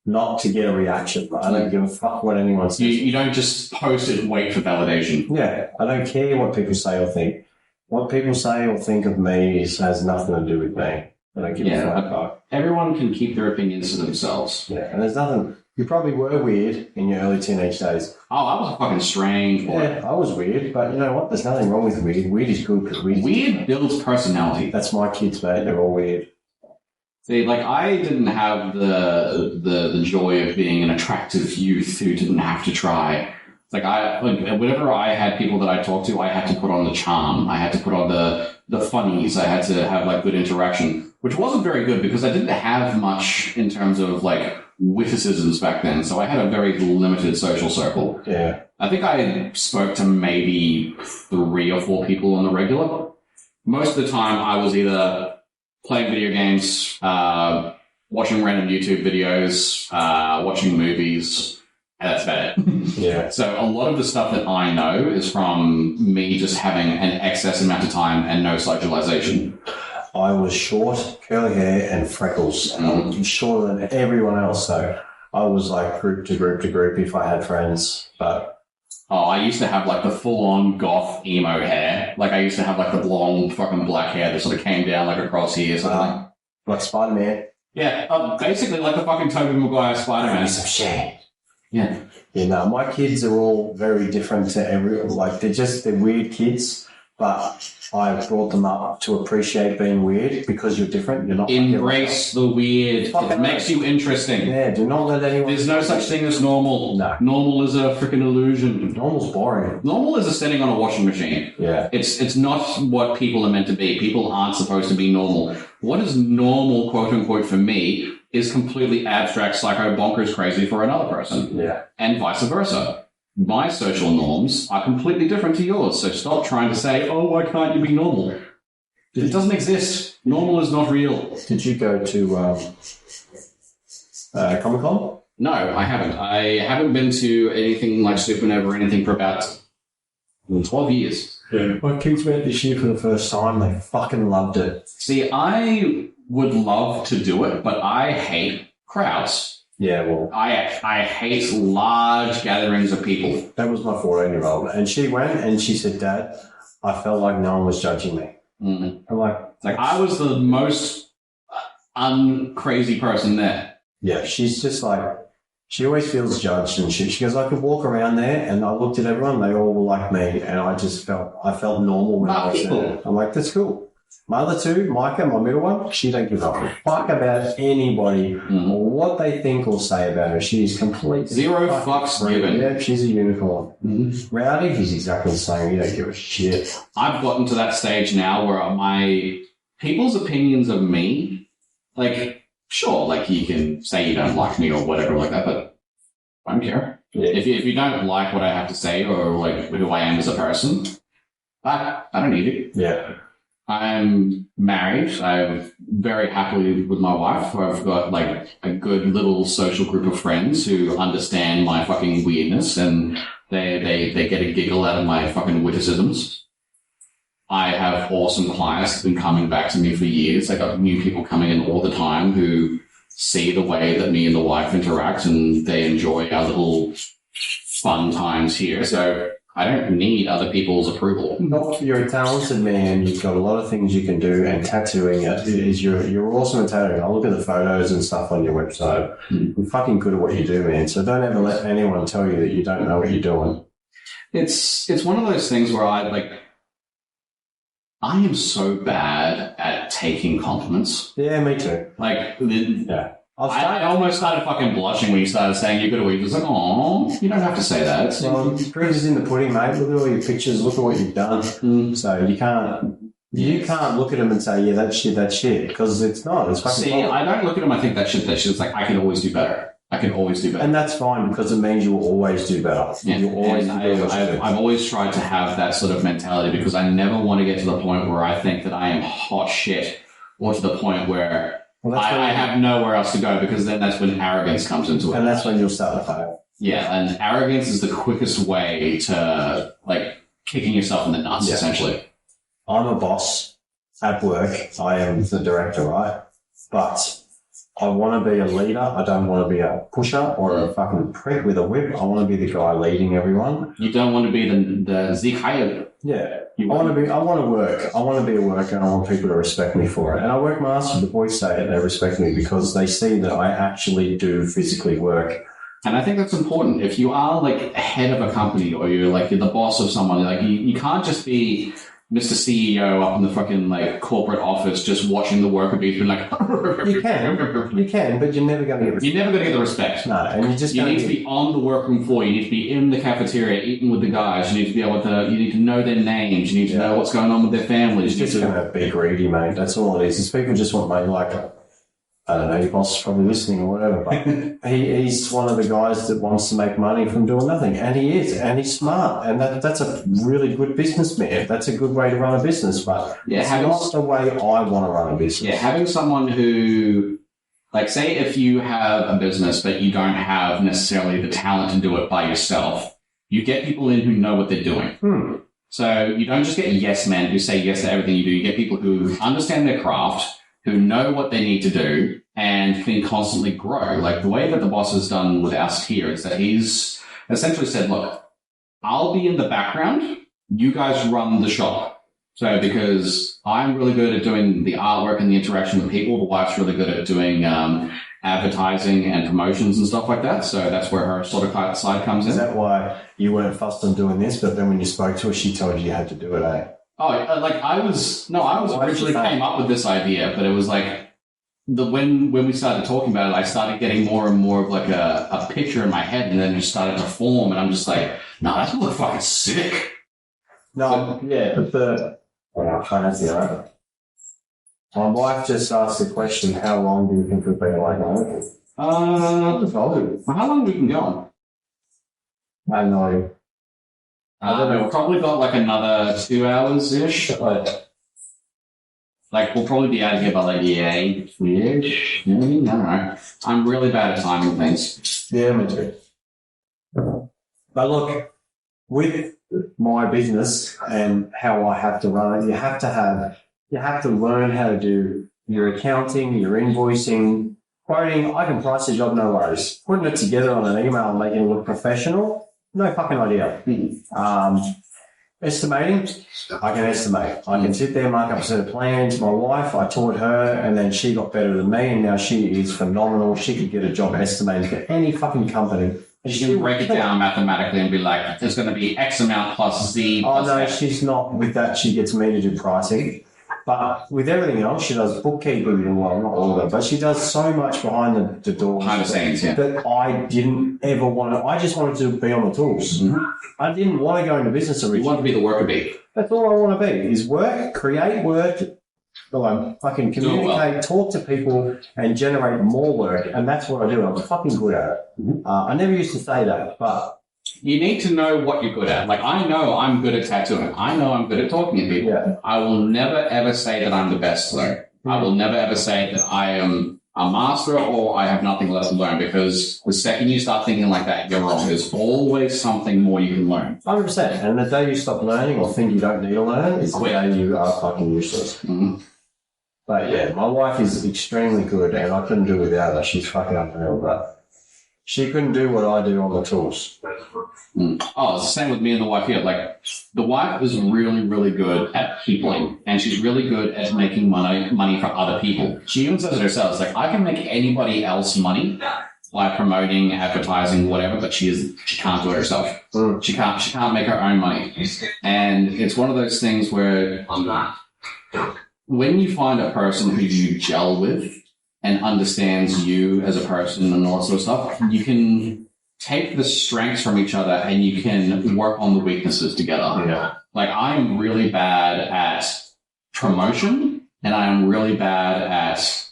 Speaker 2: not to get a reaction. I don't give a fuck what anyone says.
Speaker 1: You don't just post it and wait for validation.
Speaker 2: Yeah, I don't care what people say or think. What people say or think of me has nothing to do with me. I don't give a fuck.
Speaker 1: Everyone can keep their opinions to themselves.
Speaker 2: Yeah, and there's nothing. You probably were weird in your early teenage days.
Speaker 1: Oh, I was a fucking strange boy.
Speaker 2: Yeah, I was weird, but you know what? There's nothing wrong with weird. Weird is good because
Speaker 1: weird builds personality.
Speaker 2: That's my kids, mate. They're all weird.
Speaker 1: See, like, I didn't have the joy of being an attractive youth who didn't have to try. Like, whenever I had people that I talked to, I had to put on the charm. I had to put on the funnies. I had to have, like, good interaction, which wasn't very good because I didn't have much in terms of, like, witticisms back then. So I had a very limited social circle.
Speaker 2: Yeah.
Speaker 1: I think I spoke to maybe 3 or 4 people on the regular. Most of the time, I was either playing video games, watching random YouTube videos, watching movies, and that's about it.
Speaker 2: Yeah.
Speaker 1: So a lot of the stuff that I know is from me just having an excess amount of time and no socialization.
Speaker 2: I was short, curly hair, and freckles. And I was shorter than everyone else, so I was like group to group to group if I had friends. But
Speaker 1: I used to have like the full-on goth emo hair. Like I used to have like the long fucking black hair that sort of came down like across here.
Speaker 2: Like Spider-Man.
Speaker 1: Yeah, basically like the fucking Tobey Maguire Spider-Man.
Speaker 2: Piece of shit.
Speaker 1: Yeah.
Speaker 2: Yeah, no, my kids are all very different to everyone. Like they're weird kids, but I've brought them up to appreciate being weird because you're different. You're not
Speaker 1: embrace the weird. It makes you interesting.
Speaker 2: Yeah, do not let anyone.
Speaker 1: There's no such thing as normal.
Speaker 2: No.
Speaker 1: Normal is a freaking illusion.
Speaker 2: Normal's boring.
Speaker 1: Normal is a setting on a washing machine.
Speaker 2: Yeah.
Speaker 1: It's not what people are meant to be. People aren't supposed to be normal. What is normal, quote unquote, for me is completely abstract, psycho, bonkers crazy for another person.
Speaker 2: Yeah.
Speaker 1: And vice versa. My social norms are completely different to yours, so stop trying to say, oh, why can't you be normal? It doesn't exist. Normal is not real.
Speaker 2: Did you go to Comic-Con?
Speaker 1: No, I haven't. I haven't been to anything like Supernova or anything for about 12 years.
Speaker 2: Yeah. My kids went this year for the first time. They fucking loved it.
Speaker 1: See, I would love to do it, but I hate crowds.
Speaker 2: Yeah, well,
Speaker 1: I hate large gatherings of people.
Speaker 2: that was my 14-year-old, and she went and she said, "Dad, I felt like no one was judging me."
Speaker 1: Mm.
Speaker 2: I'm like,
Speaker 1: I was the most uncrazy person there.
Speaker 2: yeah, she's just like, she always feels judged, and she goes, I could walk around there, and I looked at everyone, they all were like me, and I felt normal when I was there. I'm like, that's cool. My other two, Micah, my middle one, she don't give a fuck about anybody or what they think or say about her. She's completely
Speaker 1: zero fucks given.
Speaker 2: Yeah, she's a unicorn. Mm-hmm. Rowdy, he's exactly the same. He don't give a shit.
Speaker 1: I've gotten to that stage now where my people's opinions of me, like, sure, like you can say you don't like me or whatever like that, but I don't care. Yeah. If you don't like what I have to say or like who I am as a person, I don't need it.
Speaker 2: Yeah.
Speaker 1: I'm married. I'm very happily with my wife. I've got like a good little social group of friends who understand my fucking weirdness and They get a giggle out of my fucking witticisms. I have awesome clients that have been coming back to me for years. I got new people coming in all the time who see the way that me and the wife interact, and they enjoy our little fun times here. So I don't need other people's approval.
Speaker 2: Look, you're a talented man. You've got a lot of things you can do, and tattooing is you're awesome at tattooing. I look at the photos and stuff on your website. You're fucking good at what you do, man. So don't ever let anyone tell you that you don't know what you're doing.
Speaker 1: It's one of those things where I am so bad at taking compliments.
Speaker 2: Yeah, me too.
Speaker 1: Yeah. I almost started fucking blushing when you started saying you're good at what you do. It's like, oh, you don't have to say that.
Speaker 2: Proof is in the pudding, mate. Look at all your pictures. Look at what you've done. So you can't look at them and say, yeah, that's shit, because it's not. It's fucking fun.
Speaker 1: I don't look at them. I think that shit. It's like I can always do better.
Speaker 2: And that's fine, because it means you will always do better.
Speaker 1: Yeah.
Speaker 2: You'll always
Speaker 1: I've always tried to have that sort of mentality, because I never want to get to the point where I think that I am hot shit, or to the point where I have nowhere else to go, because then that's when arrogance comes into it.
Speaker 2: And that's when you'll start to fail.
Speaker 1: Yeah, and arrogance is the quickest way to, kicking yourself in the nuts, essentially.
Speaker 2: I'm a boss at work. I am the director, right? But I want to be a leader. I don't want to be a pusher or a fucking prick with a whip. I want to be the guy leading everyone.
Speaker 1: You don't want to be the Zikaya.
Speaker 2: Yeah. I want to work. I want to be a worker, and I want people to respect me for it. And I work my ass off. The boys say it. They respect me because they see that I actually do physically work.
Speaker 1: And I think that's important. If you are head of a company, or you're the boss of someone, you can't just be Mr. CEO up in the fucking corporate office just watching the worker bees being like
Speaker 2: you can, but you're never going to get respect.
Speaker 1: You're never going to get the respect.
Speaker 2: No, and you
Speaker 1: need to be on the workroom floor. You need to be in the cafeteria eating with the guys. You need to be able to. You need to know their names. You need to know what's going on with their families.
Speaker 2: It's just going to be greedy, mate. That's all it is. It's people just want money. I don't know, your boss is probably listening or whatever, but he's one of the guys that wants to make money from doing nothing. And he is, and he's smart. And that's a really good businessman. That's a good way to run a business, but it's not the way I want to run a business.
Speaker 1: Yeah, having someone who, say if you have a business, but you don't have necessarily the talent to do it by yourself, you get people in who know what they're doing. So you don't just get yes men who say yes to everything you do. You get people who understand their craft, who know what they need to do, and can constantly grow. The way that the boss has done with us here is that he's essentially said, look, I'll be in the background, you guys run the shop. So because I'm really good at doing the artwork and the interaction with people, the wife's really good at doing advertising and promotions and stuff like that. So that's where her sort of side comes in.
Speaker 2: Is that why you weren't fussed on doing this, but then when you spoke to her, she told you had to do it, eh?
Speaker 1: Oh, I was originally came up with this idea, but it was when we started talking about it, I started getting more and more of a picture in my head, and then it started to form, and I'm just like, no, that's gonna look fucking sick.
Speaker 2: No, yeah, but I can't answer that. My wife just asked the question, how long do you think we've been like that?
Speaker 1: How long have we been going?
Speaker 2: I have no idea. I don't know.
Speaker 1: We've probably got another 2 hours-ish. We'll probably be out of here by 8-ish. I don't know. I'm really bad at timing things.
Speaker 2: Yeah, me too. But look, with my business and how I have to run it, you have to learn how to do your accounting, your invoicing, quoting. I can price a job, no worries. Putting it together on an email and making it look professional, no fucking idea. Estimating, I can estimate. I can sit there, mark up a set of plans. My wife, I taught her, and then she got better than me, and now she is phenomenal. She could get a job estimating for any fucking company.
Speaker 1: She can break it down mathematically and be like, there's going to be X amount plus Z.
Speaker 2: Oh, no, she's not with that. She gets me to do pricing. But with everything else, she does bookkeeping, well, not all of it, but she does so much behind the doors.
Speaker 1: Behind the scenes, yeah.
Speaker 2: That I didn't ever want to, I just wanted to be on the tools. Mm-hmm. I didn't want to go into business originally.
Speaker 1: You want to be the worker bee.
Speaker 2: That's all I want to be, is work, create work, fucking communicate, talk to people, and generate more work. And that's what I do. I'm fucking good at it. Mm-hmm. I never used to say that, but...
Speaker 1: You need to know what you're good at. I know I'm good at tattooing. I know I'm good at talking to people.
Speaker 2: Yeah.
Speaker 1: I will never, ever say that I'm the best, though. I will never, ever say that I am a master or I have nothing left to learn, because the second you start thinking like that, you're wrong. There's always something more you can learn.
Speaker 2: 100%. And the day you stop learning or think you don't need to learn is the day you are fucking useless.
Speaker 1: Mm-hmm.
Speaker 2: But yeah, my wife is extremely good and I couldn't do without her. She's fucking unreal, but she couldn't do what I do on the tools.
Speaker 1: Oh, it's the same with me and the wife here. Like, the wife is really, really good at peopling, and she's really good at making money for other people. She even says it herself. It's like, I can make anybody else money by promoting, advertising, whatever, but she can't do it herself. She can't make her own money. And it's one of those things where when you find a person who you gel with and understands you as a person and all that sort of stuff, you can take the strengths from each other and you can work on the weaknesses together.
Speaker 2: Yeah.
Speaker 1: Like, I am really bad at promotion and I am really bad at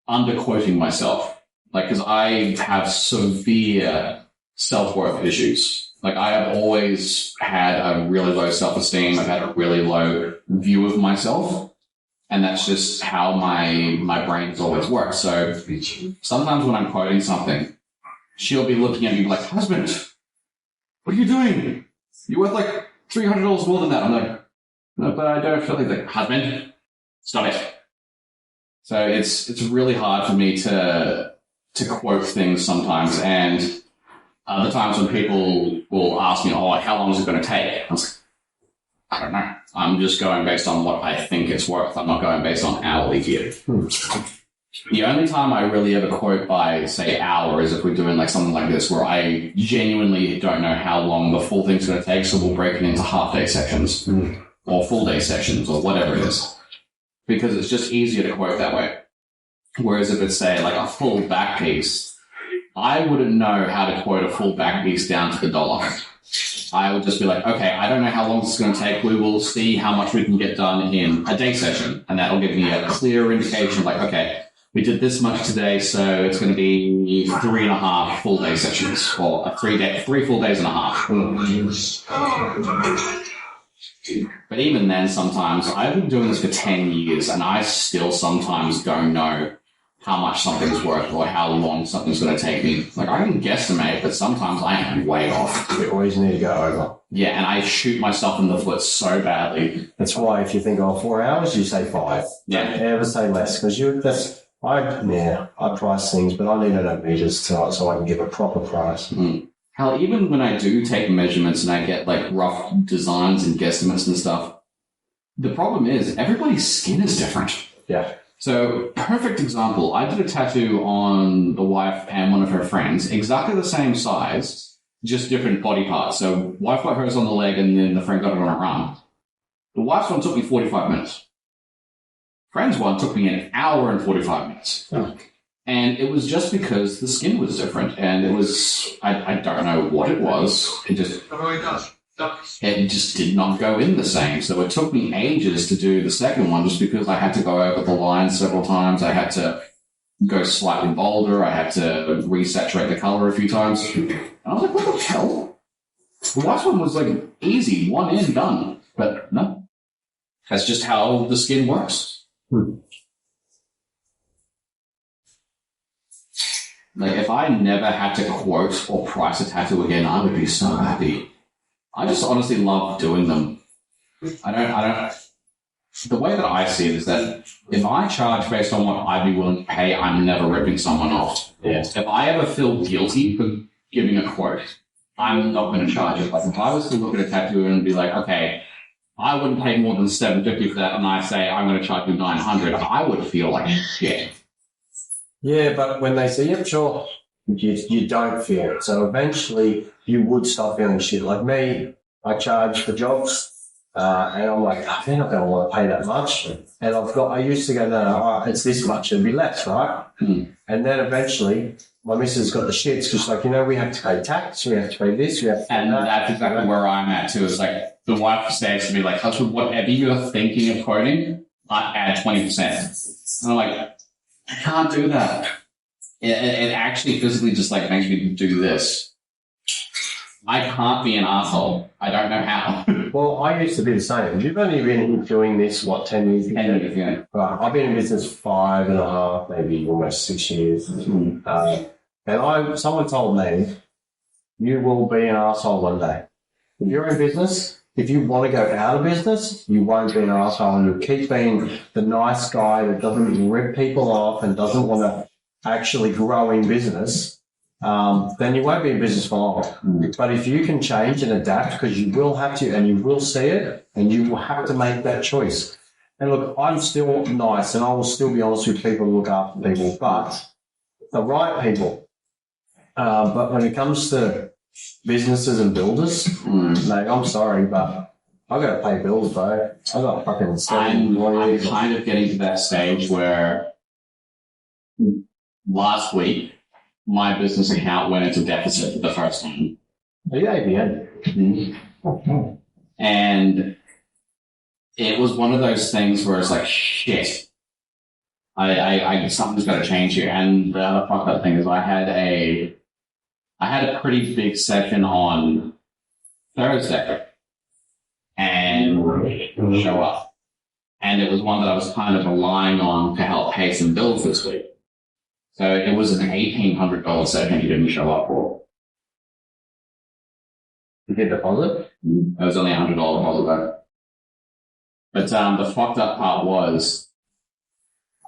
Speaker 1: underquoting myself. Like, because I have severe self-worth issues. Like, I have always had a really low self-esteem. I've had a really low view of myself. And that's just how my brain has always worked. So sometimes when I'm quoting something, she'll be looking at me like, husband, what are you doing? You're worth like $300 more than that. I'm like, no, but I don't feel like, husband, stop it. So it's really hard for me to quote things sometimes. And other times when people will ask me, oh, how long is it going to take? I was like, I don't know. I'm just going based on what I think it's worth. I'm not going based on hourly here. The only time I really ever quote by, say, hour is if we're doing like something like this where I genuinely don't know how long the full thing's going to take, so we'll break it into half-day sections or full-day sections or whatever it is, because it's just easier to quote that way. Whereas if it's, say, like a full back piece, I wouldn't know how to quote a full back piece down to the dollar. I would just be like, okay, I don't know how long this is going to take. We will see how much we can get done in a day session. And that'll give me a clear indication, like, okay, we did this much today, so it's going to be 3.5 full day sessions, or 3 full days and a half. But even then, sometimes, I've been doing this for 10 years, and I still sometimes don't know how much something's worth or how long something's going to take me. Like, I can guesstimate, but sometimes I am way off.
Speaker 2: You always need to go over.
Speaker 1: Yeah, and I shoot myself in the foot so badly.
Speaker 2: That's why if you think, 4 hours, you say 5.
Speaker 1: Yeah.
Speaker 2: Don't ever say less, because I price things, but I need to know meters so I can give a proper price.
Speaker 1: Hell, even when I do take measurements and I get like rough designs and guesstimates and stuff, the problem is everybody's skin is different.
Speaker 2: Yeah.
Speaker 1: So, perfect example, I did a tattoo on the wife and one of her friends, exactly the same size, just different body parts. So, wife got hers on the leg and then the friend got it on her arm. The wife's one took me 45 minutes. Friend's one took me an hour and 45 minutes.
Speaker 2: Oh.
Speaker 1: And it was just because the skin was different. And it was, I don't know what it was. It just did not go in the same. So it took me ages to do the second one just because I had to go over the line several times. I had to go slightly bolder. I had to resaturate the color a few times. And I was like, what the hell? The last one was like easy, one in, done. But no, that's just how the skin works. Like, if I never had to quote or price a tattoo again, I would be so happy. I just honestly love doing them. I don't, the way that I see it is that if I charge based on what I'd be willing to pay, I'm never ripping someone off.
Speaker 2: Yeah.
Speaker 1: If I ever feel guilty for giving a quote, I'm not going to charge it. Like, if I was to look at a tattoo and be like, okay, I wouldn't pay more than $750 for that, and I say I'm going to charge you $900, I would feel like shit.
Speaker 2: Yeah, but when they say, yep, sure, you don't feel it. So eventually you would stop feeling shit. Like me, I charge for jobs, and I'm like, they're not going to want to pay that much. And I used to go, no, it's this much, it'd be less, right? And then eventually my missus got the shits because she's like, we have to pay tax, we have to pay this, we have to pay
Speaker 1: and
Speaker 2: that.
Speaker 1: That's exactly where I'm at too. It's like the wife says to me, like, husband, whatever you're thinking of quoting, I add 20%. And I'm like, I can't do that. It actually physically just like makes me do this. I can't be an asshole. I don't know how.
Speaker 2: Well, I used to be the same. You've only been doing this, 10 years?
Speaker 1: 10 years, yeah.
Speaker 2: Right. I've been in business 5.5, maybe almost 6 years. And someone told me, you will be an arsehole one day. If you're in business, if you want to go out of business, you won't be an arsehole, and you'll keep being the nice guy that doesn't rip people off and doesn't want to actually grow in business. Then you won't be in business for long. But if you can change and adapt, because you will have to, and you will see it, and you will have to make that choice. And look, I'm still nice, and I will still be honest with people and look after people, but the right people. But when it comes to businesses and builders, mate, I'm sorry, but I've got to pay bills, bro. I've got fucking
Speaker 1: I'm kind of getting to that stage where last week my business account went into deficit for the first time.
Speaker 2: Are you ABN?
Speaker 1: Mm-hmm. And it was one of those things where it's like, shit, I something's got to change here. And the other fucked up thing is I had a pretty big session on Thursday and didn't show up. And it was one that I was kind of relying on to help pay some bills this week. So it was an $1,800 session he didn't show up for.
Speaker 2: You get deposit?
Speaker 1: It was only $100 deposit though. But the fucked up part was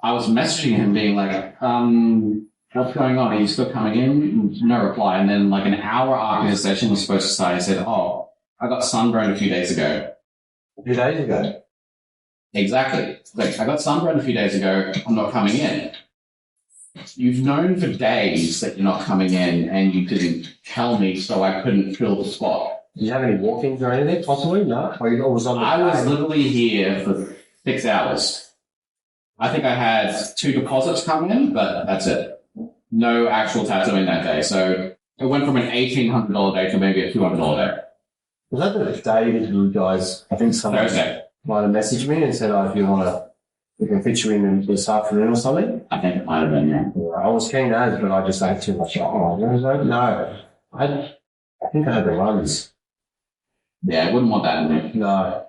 Speaker 1: I was messaging him being like, what's going on? Are you still coming in? No reply. And then like an hour after his session was supposed to start, he said, oh, I got sunburned a few days ago.
Speaker 2: A few days ago?
Speaker 1: Exactly. Like, I got sunburned a few days ago. I'm not coming in. You've known for days that you're not coming in and you didn't tell me, so I couldn't fill the spot.
Speaker 2: Did you have any walk-ins or anything, possibly? No? Or you was on the
Speaker 1: I was literally here for 6 hours. I think I had 2 deposits come in, but that's it. No actual tattooing that day. So it went from an $1,800 day to maybe a $200 day.
Speaker 2: Was that the day that you guys, I think someone
Speaker 1: Thursday.
Speaker 2: might have messaged me and said, oh, if you want to, we can fit you in this afternoon or something?
Speaker 1: I think it might have been, yeah.
Speaker 2: I was keen as, but I just had too much. No. I think I had the runs.
Speaker 1: Yeah, I wouldn't want that in there.
Speaker 2: No.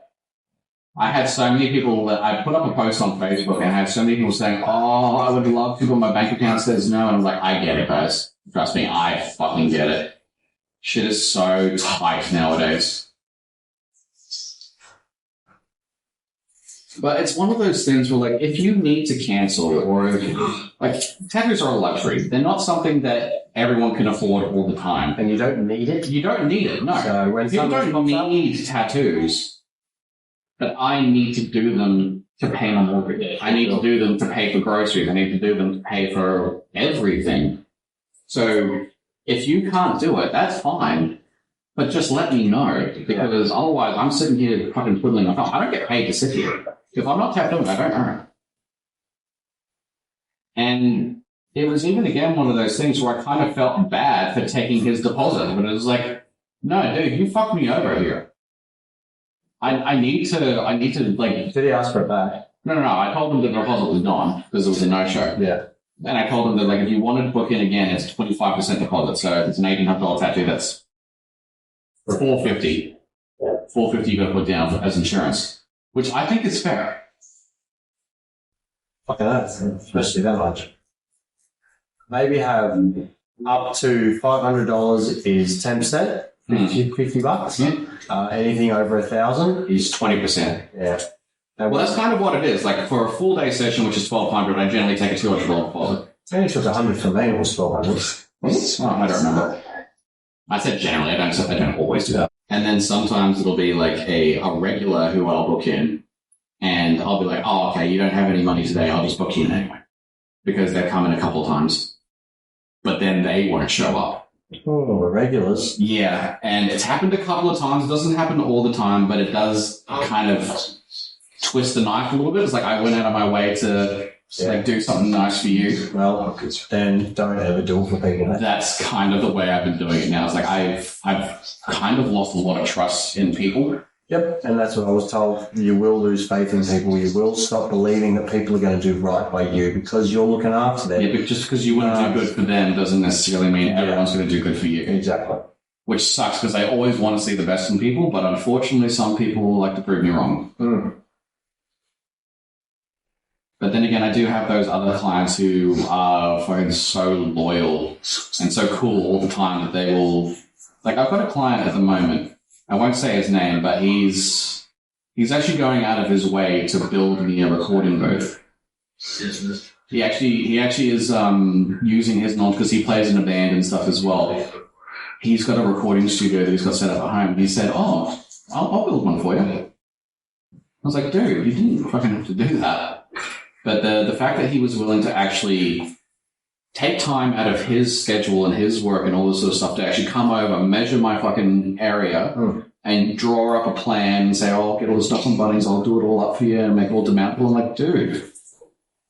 Speaker 1: I had so many people that I put up a post on Facebook and I had so many people saying, oh, I would love to, but my bank account says no. And I'm like, I get it, guys. Trust me, I fucking get it. Shit is so tight nowadays. But it's one of those things where, like, if you need to cancel or, like, tattoos are a luxury. They're not something that everyone can afford all the time.
Speaker 2: And you don't need it?
Speaker 1: You don't need it, no.
Speaker 2: So when
Speaker 1: people don't need tattoos, but I need to do them to pay my mortgage. I need to do them to pay for groceries. I need to do them to pay for everything. So if you can't do it, that's fine. But just let me know, because otherwise I'm sitting here fucking twiddling my thumb. I don't get paid to sit here. If I'm not tapped on, I don't earn. And it was even again one of those things where I kind of felt bad for taking his deposit, but it was like, no, dude, you fucked me over here. I need to like.
Speaker 2: Did he ask for it back?
Speaker 1: No. I told him the deposit was gone because it was a no-show.
Speaker 2: Yeah.
Speaker 1: And I told him that like if you wanted to book in again, it's 25% deposit. So if it's an $1,800 tattoo, that's $450. $450 you got to put down as insurance, which I think is fair.
Speaker 2: Fucking that's especially that much. Maybe have up to $500 is 10%, 50 bucks.
Speaker 1: Yeah.
Speaker 2: Anything over 1,000 is
Speaker 1: 20%.
Speaker 2: Yeah.
Speaker 1: Well, that's kind of what it is. Like for a full day session, which is $1,200, I generally take a $200 deposit.
Speaker 2: I only took 100 for me. It was 1,200.
Speaker 1: Oh, I don't remember. I said generally. I don't always do that. And then sometimes it'll be like a regular who I'll book in, and I'll be like, oh, okay, you don't have any money today. I'll just book you in anyway, because they've come in a couple of times, but then they won't show up.
Speaker 2: Oh, regulars.
Speaker 1: Yeah, and it's happened a couple of times. It doesn't happen all the time, but it does kind of twist the knife a little bit. It's like I went out of my way to like do something nice for you.
Speaker 2: Well, then don't ever do it for people.
Speaker 1: That's kind of the way I've been doing it now. It's like I've kind of lost a lot of trust in people.
Speaker 2: Yep, and that's what I was told. You will lose faith in people. You will stop believing that people are going to do right by you because you're looking after them.
Speaker 1: Yeah, but just because you want to do good for them doesn't necessarily mean everyone's going to do good for you.
Speaker 2: Exactly.
Speaker 1: which sucks because I always want to see the best in people, but unfortunately some people like to prove me wrong. But then again, I do have those other clients who are fucking so loyal and so cool all the time that they will... Like, I've got a client at the moment, I won't say his name, but he's actually going out of his way to build me a recording booth. He actually is using his knowledge because he plays in a band and stuff as well. He's got a recording studio that he's got set up at home. He said, "Oh, I'll build one for you." I was like, "Dude, you didn't fucking have to do that." But the fact that he was willing to actually take time out of his schedule and his work and all this sort of stuff to actually come over, measure my fucking area, and draw up a plan and say, "Oh, I'll get all the stuff from Bunnings, I'll do it all up for you and make it all demountable." I'm like, dude,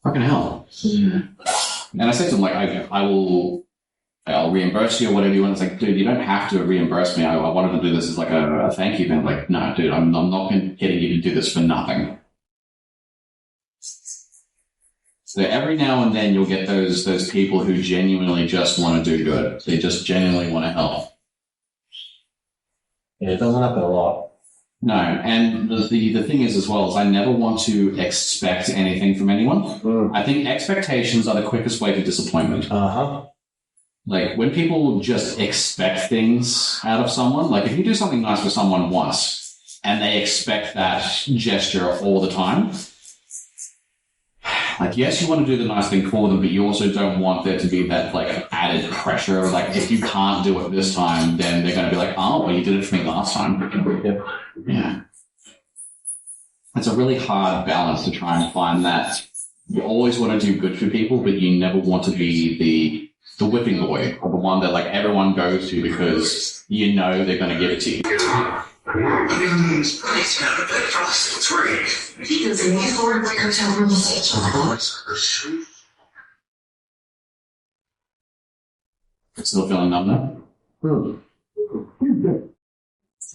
Speaker 1: fucking hell. And I said to him, like, I'll reimburse you or whatever you want. It's like, dude, you don't have to reimburse me. I wanted to do this as like a thank you thing. Like, no, dude, I'm not getting you to do this for nothing. So every now and then you'll get those people who genuinely just want to do good. They just genuinely want to help.
Speaker 2: Yeah, it doesn't happen a lot.
Speaker 1: No, and the thing is as well is I never want to expect anything from anyone. I think expectations are the quickest way to disappointment. Like, when people just expect things out of someone, like if you do something nice for someone once and they expect that gesture all the time, like, yes, you want to do the nice thing for them, but you also don't want there to be that, like, added pressure. Like, if you can't do it this time, then they're going to be like, "Oh, well, you did it for me last time."
Speaker 2: Yep.
Speaker 1: Yeah. It's a really hard balance to try and find that. You always want to do good for people, but you never want to be the whipping boy or the one that, like, everyone goes to because you know they're going to give it to you.
Speaker 5: It's not a bed for us. It's free.
Speaker 6: He goes in these four like hotel rooms.
Speaker 1: Still feeling numb now?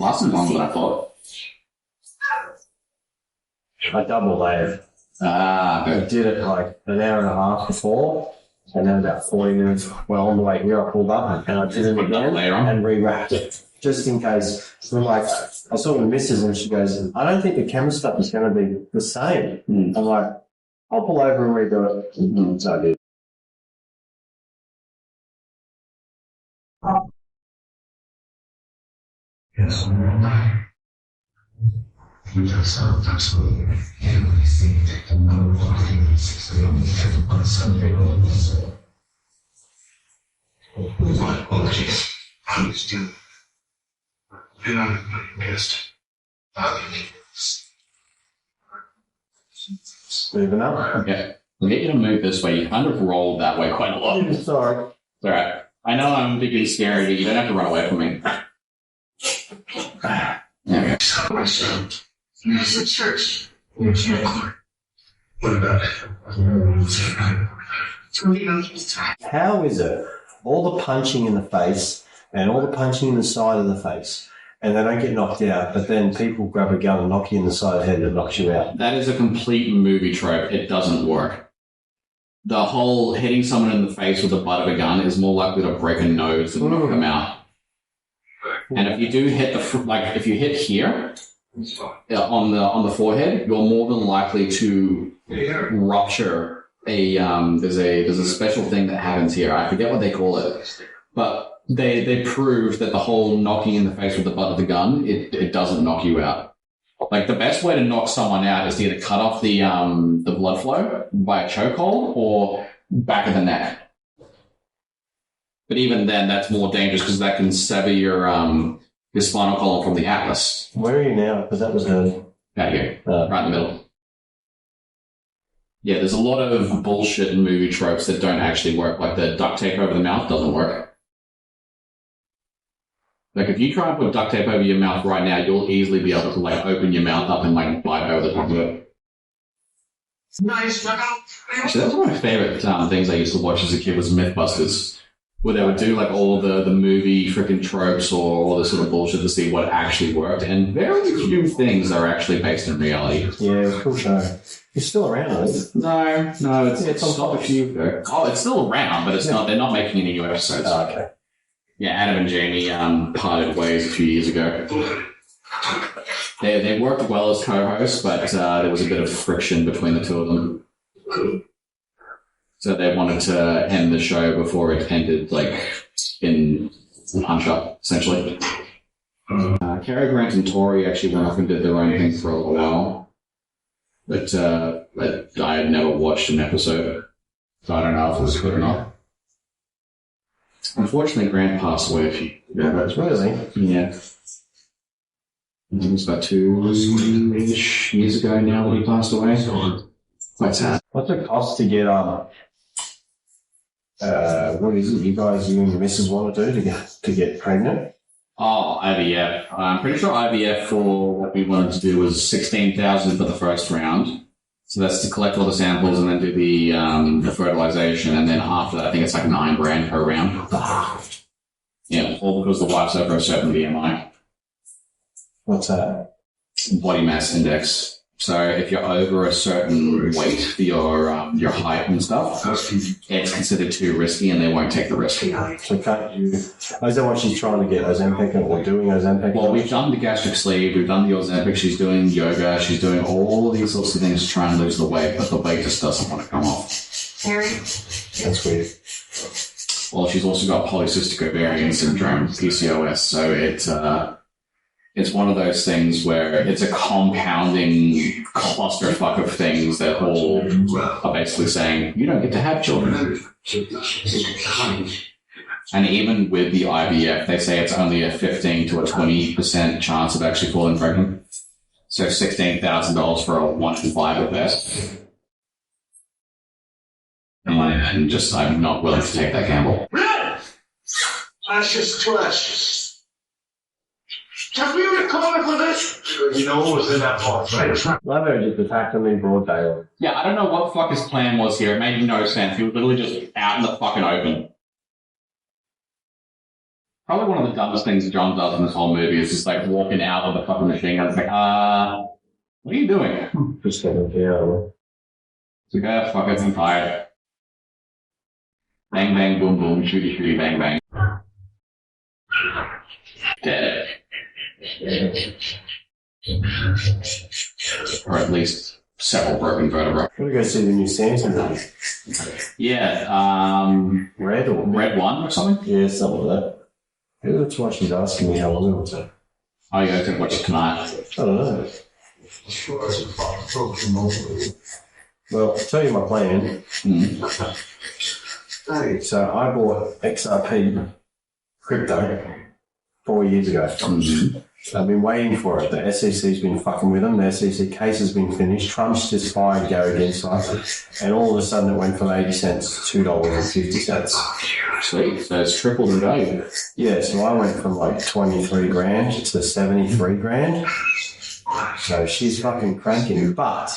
Speaker 1: Lasted longer than I thought.
Speaker 2: I double layered.
Speaker 1: Ah,
Speaker 2: I
Speaker 1: good.
Speaker 2: did it like an hour and a half before, and then about 40 minutes. Well, on the way here, I pulled up and I did it again and re-wrapped it. Just in case. So like, I saw the missus and she goes, "I don't think the camera stuff is going to be the same." I'm like, "I'll pull over and redo it." So I did.
Speaker 4: Yes. We just absolutely everything that no one is on Sunday. My apologies. I was doing. And I'm pissed.
Speaker 2: Moving up.
Speaker 1: Okay. We'll get you to move this way. You kind of rolled that way quite a lot.
Speaker 2: Sorry.
Speaker 1: It's all right. I know I'm big and scary, but you don't have to run away from me. Okay.
Speaker 6: There's a church.
Speaker 4: What about it?
Speaker 2: How is it all the punching in the face and all the punching in the side of the face, and they don't get knocked out, but then people grab a gun and knock you in the side of the head and it knocks you out?
Speaker 1: That is a complete movie trope. It doesn't work. The whole hitting someone in the face with the butt of a gun is more likely to break a nose than knock them out. And if you do hit if you hit here on the forehead, you're more than likely to rupture there's a special thing that happens here. I forget what they call it, but they prove that the whole knocking in the face with the butt of the gun, it doesn't knock you out. Like, the best way to knock someone out is to either cut off the blood flow by a chokehold or back of the neck. But even then, that's more dangerous because that can sever your spinal column from the atlas.
Speaker 2: Where are you now? Because that was early.
Speaker 1: Out here, right in the middle. Yeah, there's a lot of bullshit in movie tropes that don't actually work. Like the duct tape over the mouth doesn't work. Like, if you try and put duct tape over your mouth right now, you'll easily be able to, like, open your mouth up and, like, bite over the top of it.
Speaker 3: Nice.
Speaker 1: Actually, that was one of my favorite things I used to watch as a kid was Mythbusters, where they would do, like, all the movie freaking tropes or all this sort of bullshit to see what actually worked. And very few things are actually based in reality.
Speaker 2: Yeah, cool show. It's still around, isn't it?
Speaker 1: No, it's stopped a few ago. Oh, it's still around, but it's not. They're not making any new episodes.
Speaker 2: Oh, okay.
Speaker 1: Yeah, Adam and Jamie parted ways a few years ago. They worked well as co-hosts, but there was a bit of friction between the two of them. So they wanted to end the show before it ended, like, in punch-up, essentially. Cary Grant and Tori actually went off and did their own thing for a little while. But I had never watched an episode, so I don't know if it was good or not. Unfortunately, Grant passed away a few years ago.
Speaker 2: Really?
Speaker 1: Yeah. I think it was about 2-ish years ago now that he passed away. Quite sad.
Speaker 2: What's it cost to get what is it you guys, you and your missus want to do to get pregnant?
Speaker 1: Oh, IVF. I'm pretty sure IVF for what we wanted to do was $16,000 for the first round. So that's to collect all the samples and then do the fertilization, and then after that, I think it's like $9,000 per round. Yeah, all because the wife's over a certain BMI.
Speaker 2: What's that?
Speaker 1: Body mass index. So if you're over a certain weight for your height and stuff, it's considered too risky, and they won't take the risk.
Speaker 2: So can't you? Is that what she's trying to get Ozempic or doing Ozempic?
Speaker 1: Well, we've done the gastric sleeve, we've done the Ozempic, she's doing yoga, she's doing all these sorts of things to try and lose the weight, but the weight just doesn't want to come off.
Speaker 6: Harry?
Speaker 2: That's weird.
Speaker 1: Well, she's also got polycystic ovarian syndrome, PCOS, so it's one of those things where it's a compounding clusterfuck of things that all are basically saying, you don't get to have children. And even with the IVF, they say it's only a 15 to a 20% chance of actually falling pregnant. So $16,000 for a 1 in 5 at best. And just, I'm not willing to take that gamble.
Speaker 5: Ashes to ashes. Have we recorded for this? You know what was in that box, right?
Speaker 2: Love her just attacked me broad daylight.
Speaker 1: Yeah, I don't know what the fuck his plan was here. It made no sense. He was literally just out in the fucking open. Probably one of the dumbest things John does in this whole movie is just like walking out of the fucking machine gun. It's like, what are you doing?
Speaker 2: Just getting yeah.
Speaker 1: It's like, fuck it, I'm tired. Bang, bang, boom, boom, shooty, shooty, bang, bang. Dead. Or at least several broken vertebrae.
Speaker 2: I'm gonna go see the new Santa movie.
Speaker 1: Yeah,
Speaker 2: Red or
Speaker 1: Red One or something?
Speaker 2: Yeah, something like that. Yeah, that's why she's asking me how long it will take.
Speaker 1: Oh, you guys can watch it tonight.
Speaker 2: I don't know. Well, I'll tell you my plan. So I bought XRP crypto 4 years ago. I've been waiting for it. The SEC's been fucking with them. The SEC case has been finished. Trump's just fired Gary Gensler. And all of a sudden it went from 80 cents to $2.50.
Speaker 1: Sweet. So it's tripled in value.
Speaker 2: Yeah, so I went from like 23 grand to 73 grand. So she's fucking cranking. But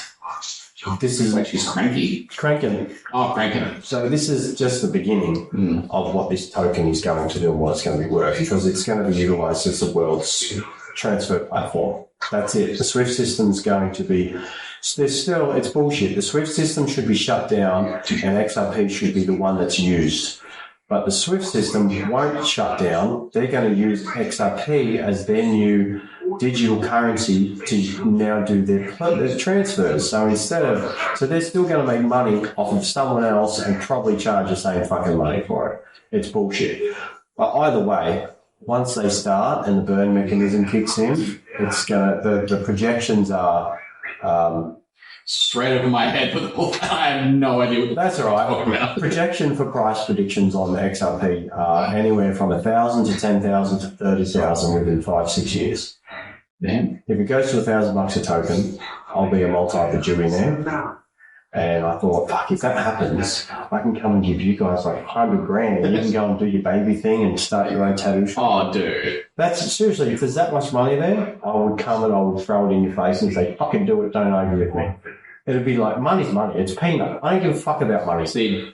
Speaker 2: this is...
Speaker 1: Wait, she's cranky?
Speaker 2: Cranking.
Speaker 1: Oh, cranking.
Speaker 2: So this is just the beginning of what this token is going to do and what it's going to be worth, because it's going to be utilised as the world's transfer platform. That's it. The SWIFT system's going to be... it's bullshit. The SWIFT system should be shut down and XRP should be the one that's used. But the SWIFT system won't shut down. They're going to use XRP as their new digital currency to now do their transfers. So they're still going to make money off of someone else and probably charge the same fucking money for it. It's bullshit. But either way, once they start and the burn mechanism kicks in, it's gonna the projections are
Speaker 1: straight over my head, but I have no idea what
Speaker 2: that's all right.
Speaker 1: About.
Speaker 2: Projection for price predictions on the XRP are anywhere from 1,000 to 10,000 to 30,000 within 5-6 years.
Speaker 1: Damn.
Speaker 2: If it goes to $1,000 a token, I'll be a multi-bajillionaire. And I thought, fuck, if that happens, I can come and give you guys like $100,000 and you can go and do your baby thing and start your own tattoo shop.
Speaker 1: Oh, dude.
Speaker 2: That's seriously, if there's that much money there, I would come and I would throw it in your face and say, fucking do it, don't argue with me. It'd be like, money's money, it's peanut. I don't give a fuck about money.
Speaker 1: See,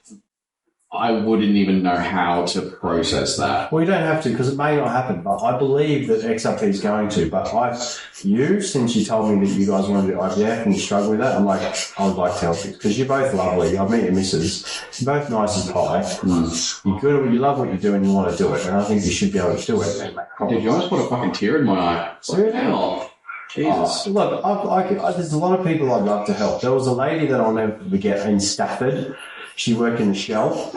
Speaker 1: I wouldn't even know how to process that.
Speaker 2: Well, you don't have to because it may not happen, but I believe that XRP is going to. But since you told me that you guys want to do IVF and you struggle with that, I'm like, I would like to help you because you're both lovely. I've met your missus. You're both nice as pie. You're good. You love what you do and you want to do it. And I think you should be able to do it.
Speaker 1: Dude, you almost put a fucking tear in my eye.
Speaker 2: Seriously?
Speaker 1: Hell. Jesus.
Speaker 2: Look, there's a lot of people I'd love to help. There was a lady that I'll never forget in Stafford. She worked in the Shell,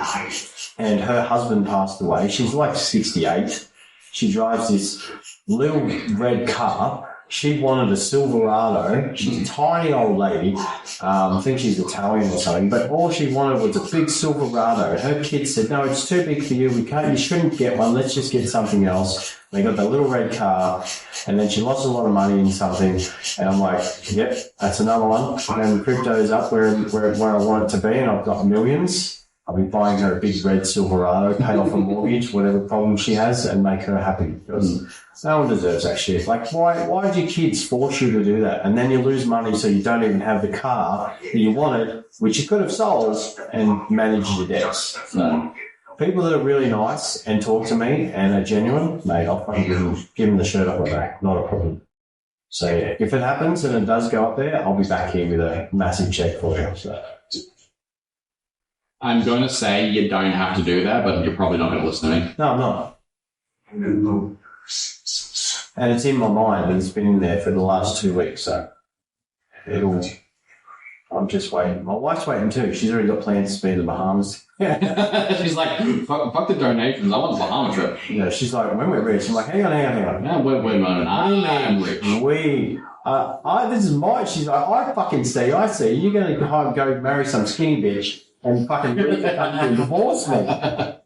Speaker 2: and her husband passed away. She's like 68. She drives this little red car. She wanted a Silverado. She's a tiny old lady. I think she's Italian or something. But all she wanted was a big Silverado. And her kids said, "No, it's too big for you. You shouldn't get one. Let's just get something else." They got that little red car, and then she lost a lot of money in something. And I'm like, "Yep, that's another one." And then crypto's up where I want it to be, and I've got millions. I'll be buying her a big red Silverado, pay off a mortgage, whatever problem she has, and make her happy. Because no one deserves that shit. Like, why did your kids force you to do that? And then you lose money so you don't even have the car that you wanted, which you could have sold and managed your debts. So, people that are really nice and talk to me and are genuine, mate, I'll fucking give them the shirt off my back. Not a problem. So, yeah, if it happens and it does go up there, I'll be back here with a massive check for you. So.
Speaker 1: I'm going to say you don't have to do that, but you're probably not going to listen to me.
Speaker 2: No, I'm not. And it's in my mind, and it's been in there for the last 2 weeks, so I'm just waiting. My wife's waiting too. She's already got plans to be in the Bahamas.
Speaker 1: She's like, fuck the donations. I want the Bahama trip.
Speaker 2: Yeah, she's like, when we're rich. I'm like, hang on.
Speaker 1: No, wait a moment. I am rich.
Speaker 2: This is my, she's like, I see. You're going to go marry some skinny bitch and fucking divorce me.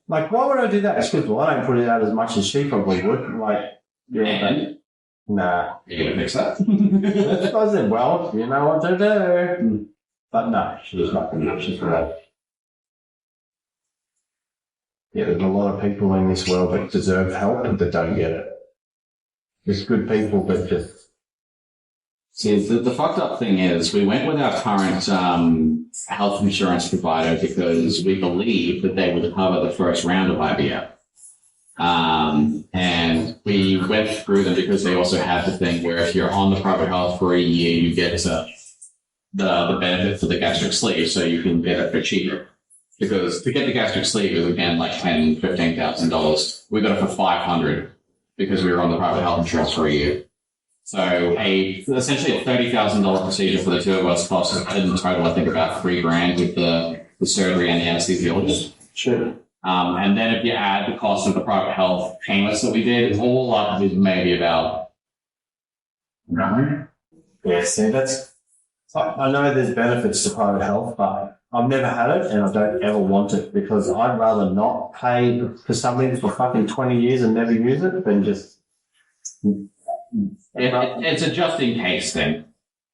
Speaker 2: Like, why would I do that? It's because, well, I don't put it out as much as she probably would. Like, yeah, but nah.
Speaker 1: You're going to fix that?
Speaker 2: That's what I said, well, you know what to do. But no, she's not going to. She's right. Yeah, there's a lot of people in this world that deserve help that don't get it. There's good people that just...
Speaker 1: See, the fucked up thing is we went with our current health insurance provider because we believed that they would cover the first round of IVF. And we went through them because they also have the thing where if you're on the private health for a year, you get the benefit for the gastric sleeve, so you can get it for cheaper. Because to get the gastric sleeve is again like $10,000, $15,000. We got it for $500 because we were on the private health insurance for a year. So essentially a $30,000 procedure for the two of us costs in total, I think, about $3,000 with the surgery and the anesthesiologist.
Speaker 2: Sure.
Speaker 1: And then if you add the cost of the private health payments that we did, all up is maybe about...
Speaker 2: Yeah, see, I know there's benefits to private health, but I've never had it and I don't ever want it because I'd rather not pay for something for fucking 20 years and never use it than just...
Speaker 1: It's a just-in-case thing.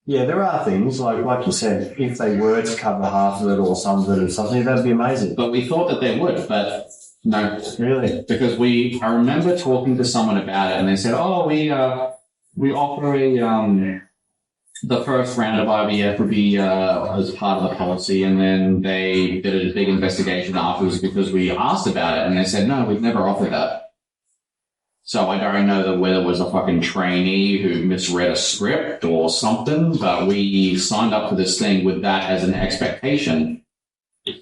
Speaker 2: Yeah, there are things, like you said, if they were to cover half of it or some of it or something, that'd be amazing.
Speaker 1: But we thought that they would, but no.
Speaker 2: Really?
Speaker 1: Because I remember talking to someone about it and they said, oh, we offer the first round of IVF would be as part of the policy, and then they did a big investigation afterwards because we asked about it and they said, no, we've never offered that. So I don't know whether it was a fucking trainee who misread a script or something, but we signed up for this thing with that as an expectation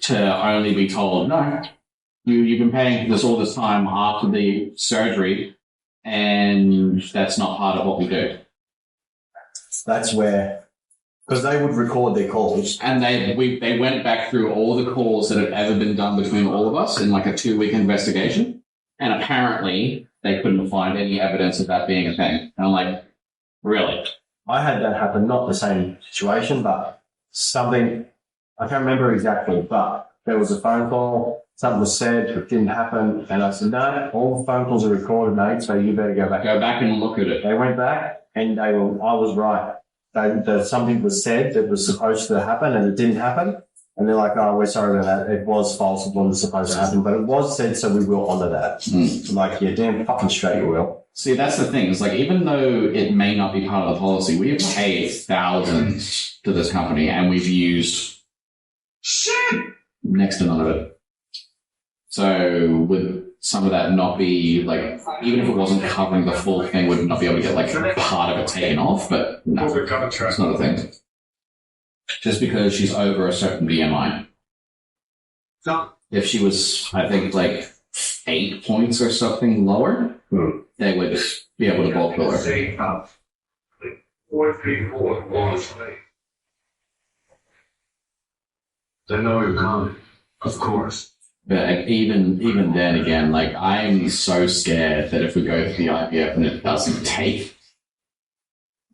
Speaker 1: to only be told, no, you've been paying for this all this time after the surgery, and that's not part of what we do.
Speaker 2: That's where, because they would record their calls.
Speaker 1: And they went back through all the calls that have ever been done between all of us in like a 2-week investigation, and apparently they couldn't find any evidence of that being a thing. And I'm like, really?
Speaker 2: I had that happen, not the same situation, but something, I can't remember exactly, but there was a phone call, something was said, it didn't happen, and I said, no, all the phone calls are recorded, mate, so you better go back.
Speaker 1: Go back and look at it.
Speaker 2: They went back, and I was right. Something was said that was supposed to happen, and it didn't happen. And they're like, oh, we're sorry about that. It was false. It wasn't supposed to happen. But it was said, so we will honour that. I'm like, yeah, damn fucking straight you will.
Speaker 1: See, that's the thing. It's like, even though it may not be part of the policy, we have paid thousands to this company, and we've used next to none of it. So would some of that not be like, even if it wasn't covering the full thing, would not be able to get like part of it taken off? But no, it's not a thing. Just because she's over a certain BMI. If she was, I think, like 8 points or something lower, they would be able to bulk bill her.
Speaker 4: 434 Wallace Way. They know you're coming. Of course.
Speaker 1: But even then again, like, I'm so scared that if we go through the IVF and it doesn't take,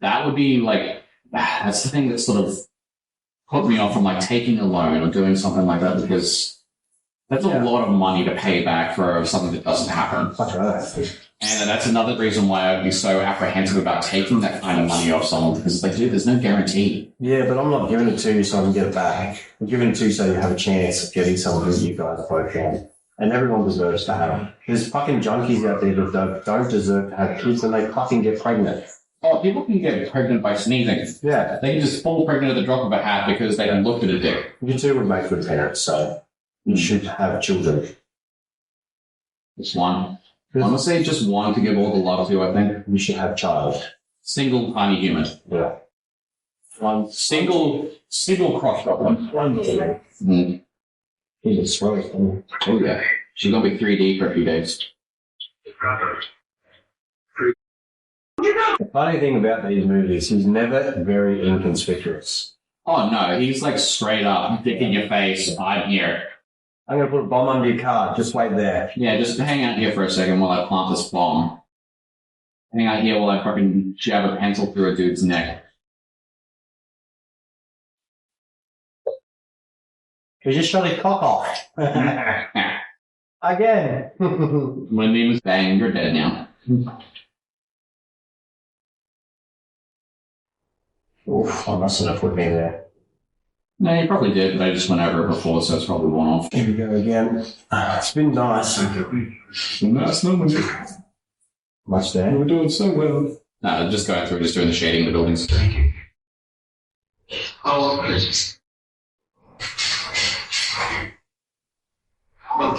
Speaker 1: that would be like, that's the thing that sort of put me off from like taking a loan or doing something like that, because that's a lot of money to pay back for something that doesn't happen.
Speaker 2: That's right.
Speaker 1: And that's another reason why I'd be so apprehensive about taking that kind of money off someone, because it's like, dude, there's no guarantee.
Speaker 2: Yeah, but I'm not giving it to you so I can get it back. I'm giving it to you so you have a chance of getting something that you guys are both on. And everyone deserves to have them. There's fucking junkies out there that don't deserve to have kids and they fucking get pregnant.
Speaker 1: Oh, people can get pregnant by sneezing.
Speaker 2: Yeah.
Speaker 1: They can just fall pregnant at the drop of a hat because they looked at a dick.
Speaker 2: You two would make good parents, so you should have children.
Speaker 1: Just one. Honestly, just one to give all the love to, I think.
Speaker 2: You should have a child.
Speaker 1: Single tiny human.
Speaker 2: Yeah. One
Speaker 1: Single cross one.
Speaker 2: One little.
Speaker 1: Mm.
Speaker 2: He's a swell.
Speaker 1: Oh yeah. She's gonna be 3D for a few days.
Speaker 2: The funny thing about these movies, he's never very inconspicuous.
Speaker 1: Oh no, he's like straight up, dick in your face, I'm here.
Speaker 2: I'm going to put a bomb under your car. Just wait there.
Speaker 1: Yeah, just hang out here for a second while I plant this bomb. Hang out here while I fucking jab a pencil through a dude's neck.
Speaker 2: He just shot his cock off. Again.
Speaker 1: My name is Bang, you're dead now.
Speaker 2: Oof, I mustn't have put me there.
Speaker 1: No, you probably did, but I just went over it before, so it's probably one off.
Speaker 2: Here we go again. It's been nice.
Speaker 1: Nice numbers.
Speaker 2: Much there.
Speaker 1: We're doing so well. No, just going through, just doing the shading of the buildings.
Speaker 4: Thank you. Oh, please. Well,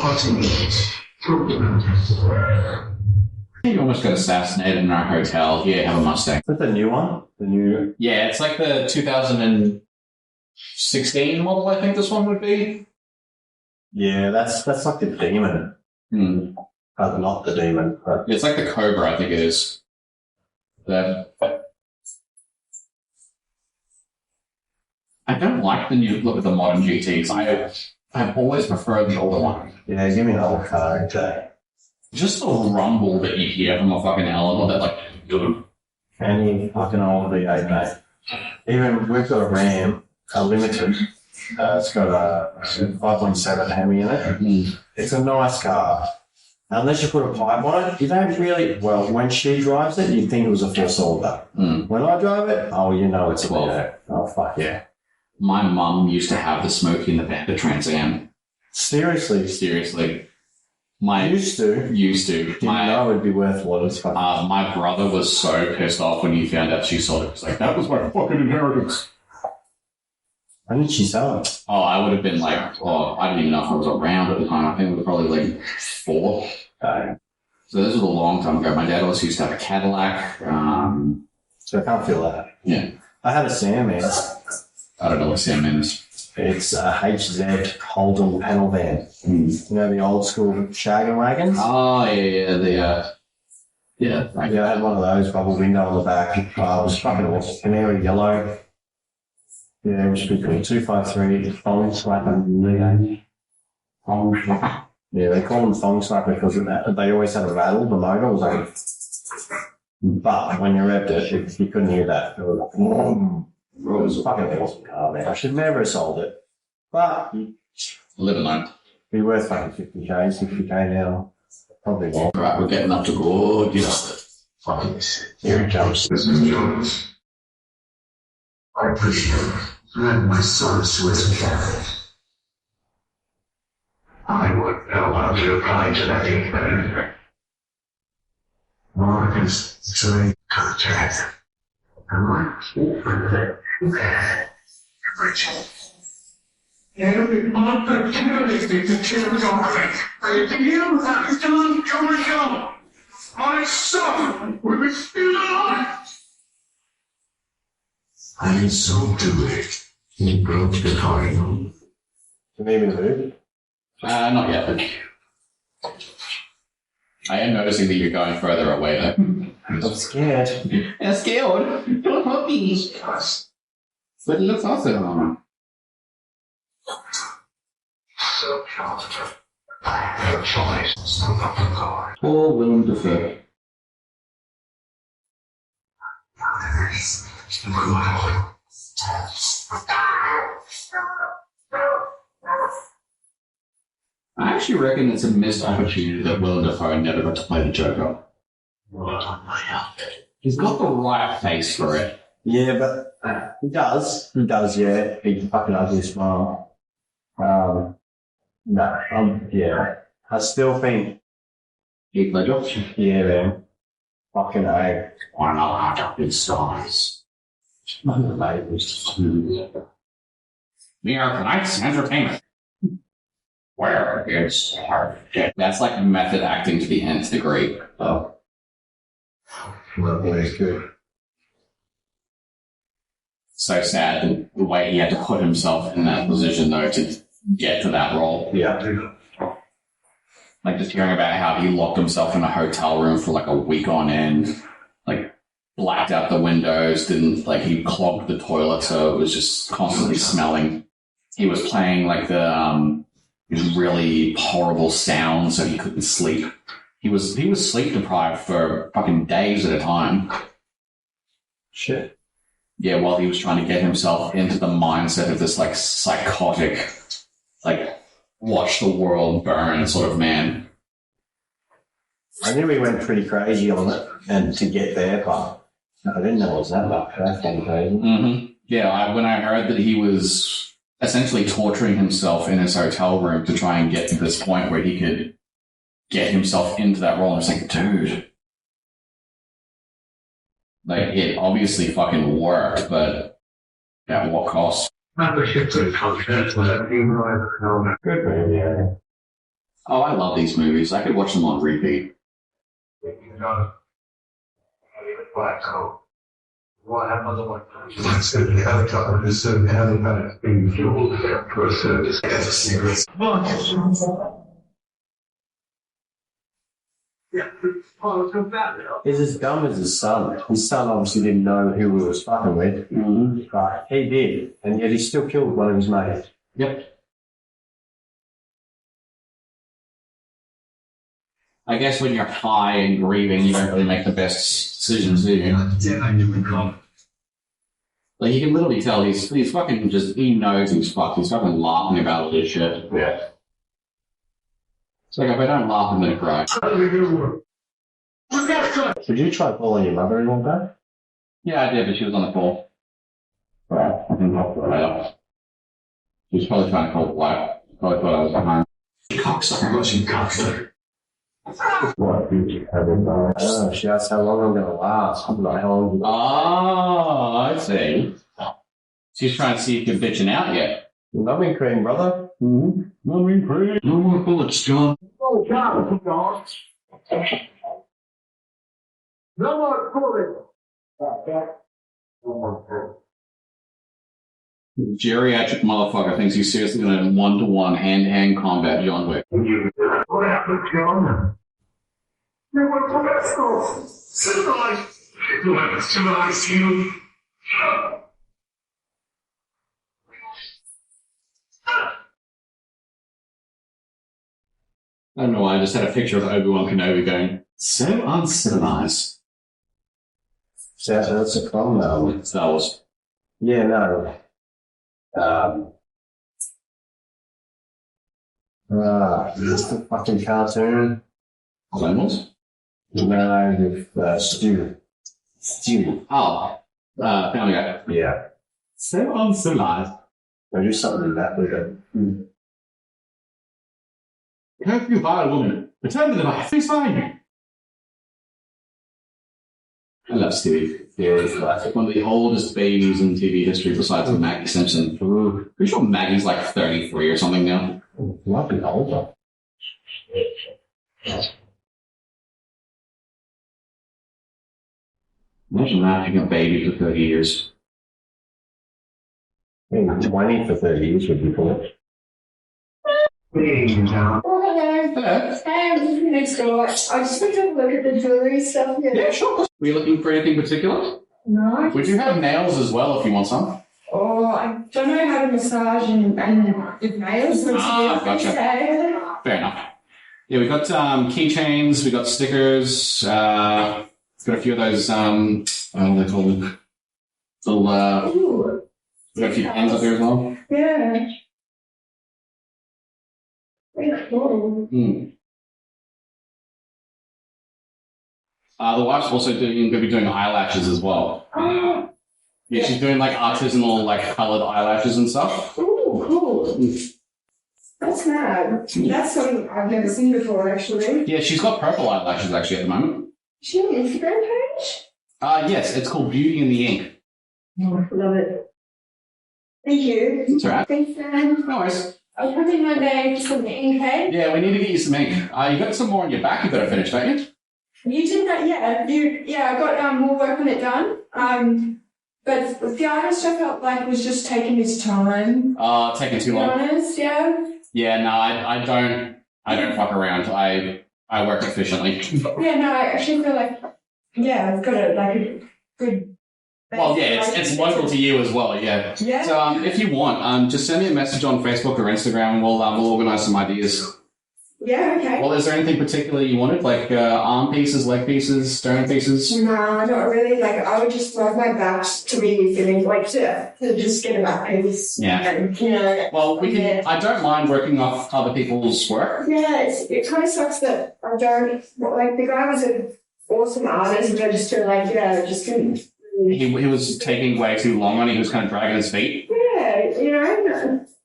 Speaker 1: You almost got assassinated in our hotel. Here, have a Mustang.
Speaker 2: Is that the new one? The new...
Speaker 1: Yeah, it's like the 2016 model, I think this one would be.
Speaker 2: Yeah, that's like the demon. Not the demon, but...
Speaker 1: It's like the Cobra, I think it is. I don't like the new look of the modern GTs. I've always preferred the older one.
Speaker 2: Yeah, give me an old car, okay.
Speaker 1: Just the rumble that you hear from a fucking elevator, that like, dude.
Speaker 2: Any fucking old V8, mate. Even, we've got a Ram, a Limited. It's got a 5.7 Hemi in it. It's a nice car. Unless you put a pipe on it, you don't really... Well, when she drives it, you'd think it was a four-cylinder. When I drive it, oh, you know it's a 12. Oh, fuck yeah.
Speaker 1: My mum used to have the Smokey in the back of the Trans Am.
Speaker 2: Seriously?
Speaker 1: Seriously.
Speaker 2: Used to? Didn't know it'd be worth what it's fucking...
Speaker 1: my brother was so pissed off when he found out she sold it. He was like, that was my fucking inheritance.
Speaker 2: When did she sell it?
Speaker 1: Oh, I would have been like, I didn't even know if I was around at the time. I think it was probably like 4. So this was a long time ago. My dad also used to have a Cadillac.
Speaker 2: So I can't feel that.
Speaker 1: Yeah.
Speaker 2: I had a Sandman.
Speaker 1: I don't know what Sandman is.
Speaker 2: It's a HZ Holden panel van. You know the old school shaggin' wagons?
Speaker 1: Oh, yeah. Yeah,
Speaker 2: I had one of those, bubble window on the back. It was fucking awesome. Canary yellow. Yeah, it was pretty cool. 253 thong slapper. Yeah, they call them thong slapper because they always had a rattle. The motor was like... But when you revved it, you couldn't hear that. It was like... It was a fucking awesome car, man. I should never have sold it. But...
Speaker 1: Live and learn.
Speaker 2: Be worth fucking 60k now. Probably more.
Speaker 1: Right, we're getting up to gorgeous.
Speaker 2: Here it comes.
Speaker 4: Mrs. Jones. I appreciate it. And my son swears me out. I would know how to reply to that email. Marcus, trade contract. Am I?
Speaker 5: Every opportunity to kill Dorothy. You have done your job. My son will be still alive.
Speaker 4: And so doing, he broke the cardinal.
Speaker 2: Can we even move?
Speaker 1: Not yet. I am noticing that you're going further away, though.
Speaker 2: I'm scared.
Speaker 1: I'm scared. Don't hurt me. But it looks awesome.
Speaker 4: So, Charles, I have a choice. Stop the guard.
Speaker 1: Poor Willem Dafoe. I actually reckon it's a missed opportunity that Willem Dafoe never got to play the Joker. He's got the right face for it.
Speaker 2: Yeah, but he does. He does, yeah. Big fucking ugly smile. Yeah. I still think,
Speaker 1: Heath Ledger.
Speaker 2: yeah, man. Fucking A.
Speaker 1: One out of his stars. The American Night's Entertainment. Where is her? That's like method acting to the nth degree.
Speaker 2: Oh. Well, yeah, it's good.
Speaker 1: So sad the way he had to put himself in that position, though, to get to that role.
Speaker 2: Yeah.
Speaker 1: Like, just hearing about how he locked himself in a hotel room for like a week on end, like, blacked out the windows, he clogged the toilet so it was just constantly smelling. He was playing, like, these really horrible sounds so he couldn't sleep. He was sleep deprived for fucking days at a time.
Speaker 2: Shit.
Speaker 1: Yeah, while he was trying to get himself into the mindset of this, like, psychotic, like, watch the world burn sort of man.
Speaker 2: I knew he went pretty crazy on it, and to get there, but I didn't know it was that much. That's crazy.
Speaker 1: Mm-hmm. Yeah, when I heard that he was essentially torturing himself in his hotel room to try and get to this point where he could get himself into that role, I was like, dude. Like, it obviously fucking worked, but at what cost?
Speaker 4: Membership to the conference was even though
Speaker 2: Good man, yeah.
Speaker 1: Oh, I love these movies. I could watch them on repeat.
Speaker 4: black coat. What happened to I said the helicopter is so heavy being fueled for a service. That's a serious.
Speaker 5: Yeah, come back.
Speaker 2: He's as dumb as his son. His son obviously didn't know who he was fucking with.
Speaker 1: Mm-hmm.
Speaker 2: But he did, and yet he still killed one of his mates.
Speaker 1: Yep. I guess when you're high and grieving, you don't really make the best decisions, do you? Like, you can literally tell he's fucking just, he knows he's fucked. He's fucking laughing about all this shit.
Speaker 2: Yeah.
Speaker 1: It's like, if I don't laugh, I'm gonna cry.
Speaker 2: Did you try calling your mother in one day?
Speaker 1: Yeah, I did, but she was on the call. Right, I can talk to her later. She was probably trying to call the wife. Probably thought I was at home.
Speaker 4: Cocksucker, Russian cocksucker.
Speaker 2: What? Oh, she asked how long I'm gonna last. I'm like, how long?
Speaker 1: Oh, I see. She's trying to see if you're bitching out yet.
Speaker 2: Numbing cream, brother.
Speaker 1: Mm-hmm. Numbing cream.
Speaker 4: No more bullets, John.
Speaker 5: Oh, God, John. No more fooling.
Speaker 1: Geriatric motherfucker thinks he's seriously gonna one-to-one hand-to-hand combat John Wick.
Speaker 4: What happened, John?
Speaker 5: No more professionals. Civilized.
Speaker 4: You haven't civilized you.
Speaker 1: I don't know why, I just had a picture of Obi-Wan Kenobi going, so uncivilized.
Speaker 2: So that's a problem now.
Speaker 1: Star Wars.
Speaker 2: Yeah, no. That's the fucking cartoon.
Speaker 1: Clone Wars?
Speaker 2: No, with Stu. Stu.
Speaker 1: Oh, Family Guy.
Speaker 2: Yeah.
Speaker 1: So uncivilized.
Speaker 2: I'll do something in that with it.
Speaker 1: If you buy a woman, return the device, please find you. I love Stevie.
Speaker 2: series classic.
Speaker 1: One of the oldest babies in TV history besides Maggie Simpson. Pretty sure Maggie's like 33 or something now.
Speaker 2: Might be older.
Speaker 1: Imagine that, having a baby for 30 years.
Speaker 2: I think 20 for 30 years would be cool.
Speaker 6: Oh, hello.
Speaker 1: Hello.
Speaker 6: Hey, I'm just next door. I just want to have a look at the jewelry stuff here.
Speaker 1: Yeah, sure. Were you looking for anything particular?
Speaker 6: No.
Speaker 1: We do have nails as well if you want some.
Speaker 6: Oh, I don't know how to massage and with nails.
Speaker 1: Gotcha. Fair enough. Yeah, we got keychains, we got stickers, got a few of those, what are they called? Little,
Speaker 6: Ooh.
Speaker 1: we got a few pens up here as well.
Speaker 6: Yeah. Very cool.
Speaker 1: The wife's also going to be doing eyelashes as well.
Speaker 6: Oh.
Speaker 1: Yeah, she's doing like artisanal, like coloured eyelashes and stuff.
Speaker 6: Ooh, cool. That's mad. That's something I've never seen before, actually.
Speaker 1: Yeah, she's got purple eyelashes actually at the moment.
Speaker 6: She has an Instagram page?
Speaker 1: Yes, it's called Beauty in the Ink.
Speaker 6: Oh, love it. Thank you.
Speaker 1: That's alright.
Speaker 6: Thanks, Sam.
Speaker 1: No worries.
Speaker 6: I'll come in one day for some ink, hey?
Speaker 1: Yeah, we need to get you some ink. You got some more on your back you've got to finish, don't you?
Speaker 6: You did that, yeah. I got more work on it done. But the artist stuff felt like was just taking its time.
Speaker 1: Taking too
Speaker 6: To be
Speaker 1: long.
Speaker 6: honest, yeah.
Speaker 1: Yeah, no, I don't fuck around. I work efficiently.
Speaker 6: Yeah, no, I actually feel like, yeah, I've got a good.
Speaker 1: Well, yeah, it's local to you as well, yeah.
Speaker 6: Yeah.
Speaker 1: So, if you want, just send me a message on Facebook or Instagram, and we'll organise some ideas.
Speaker 6: Yeah, okay.
Speaker 1: Well, is there anything particular you wanted, like arm pieces, leg pieces, sternum pieces?
Speaker 6: No, not really. Like, I would just love my back to be feeling like to just get a back piece.
Speaker 1: Yeah.
Speaker 6: And, you know.
Speaker 1: Well, we can.
Speaker 6: Yeah.
Speaker 1: I don't mind working off other people's work.
Speaker 6: Yeah, it kind of sucks that I don't. Like, the guy was an awesome artist, but I just feel like, just didn't.
Speaker 1: He was taking way too long on it. He was kind of dragging his feet.
Speaker 6: Yeah,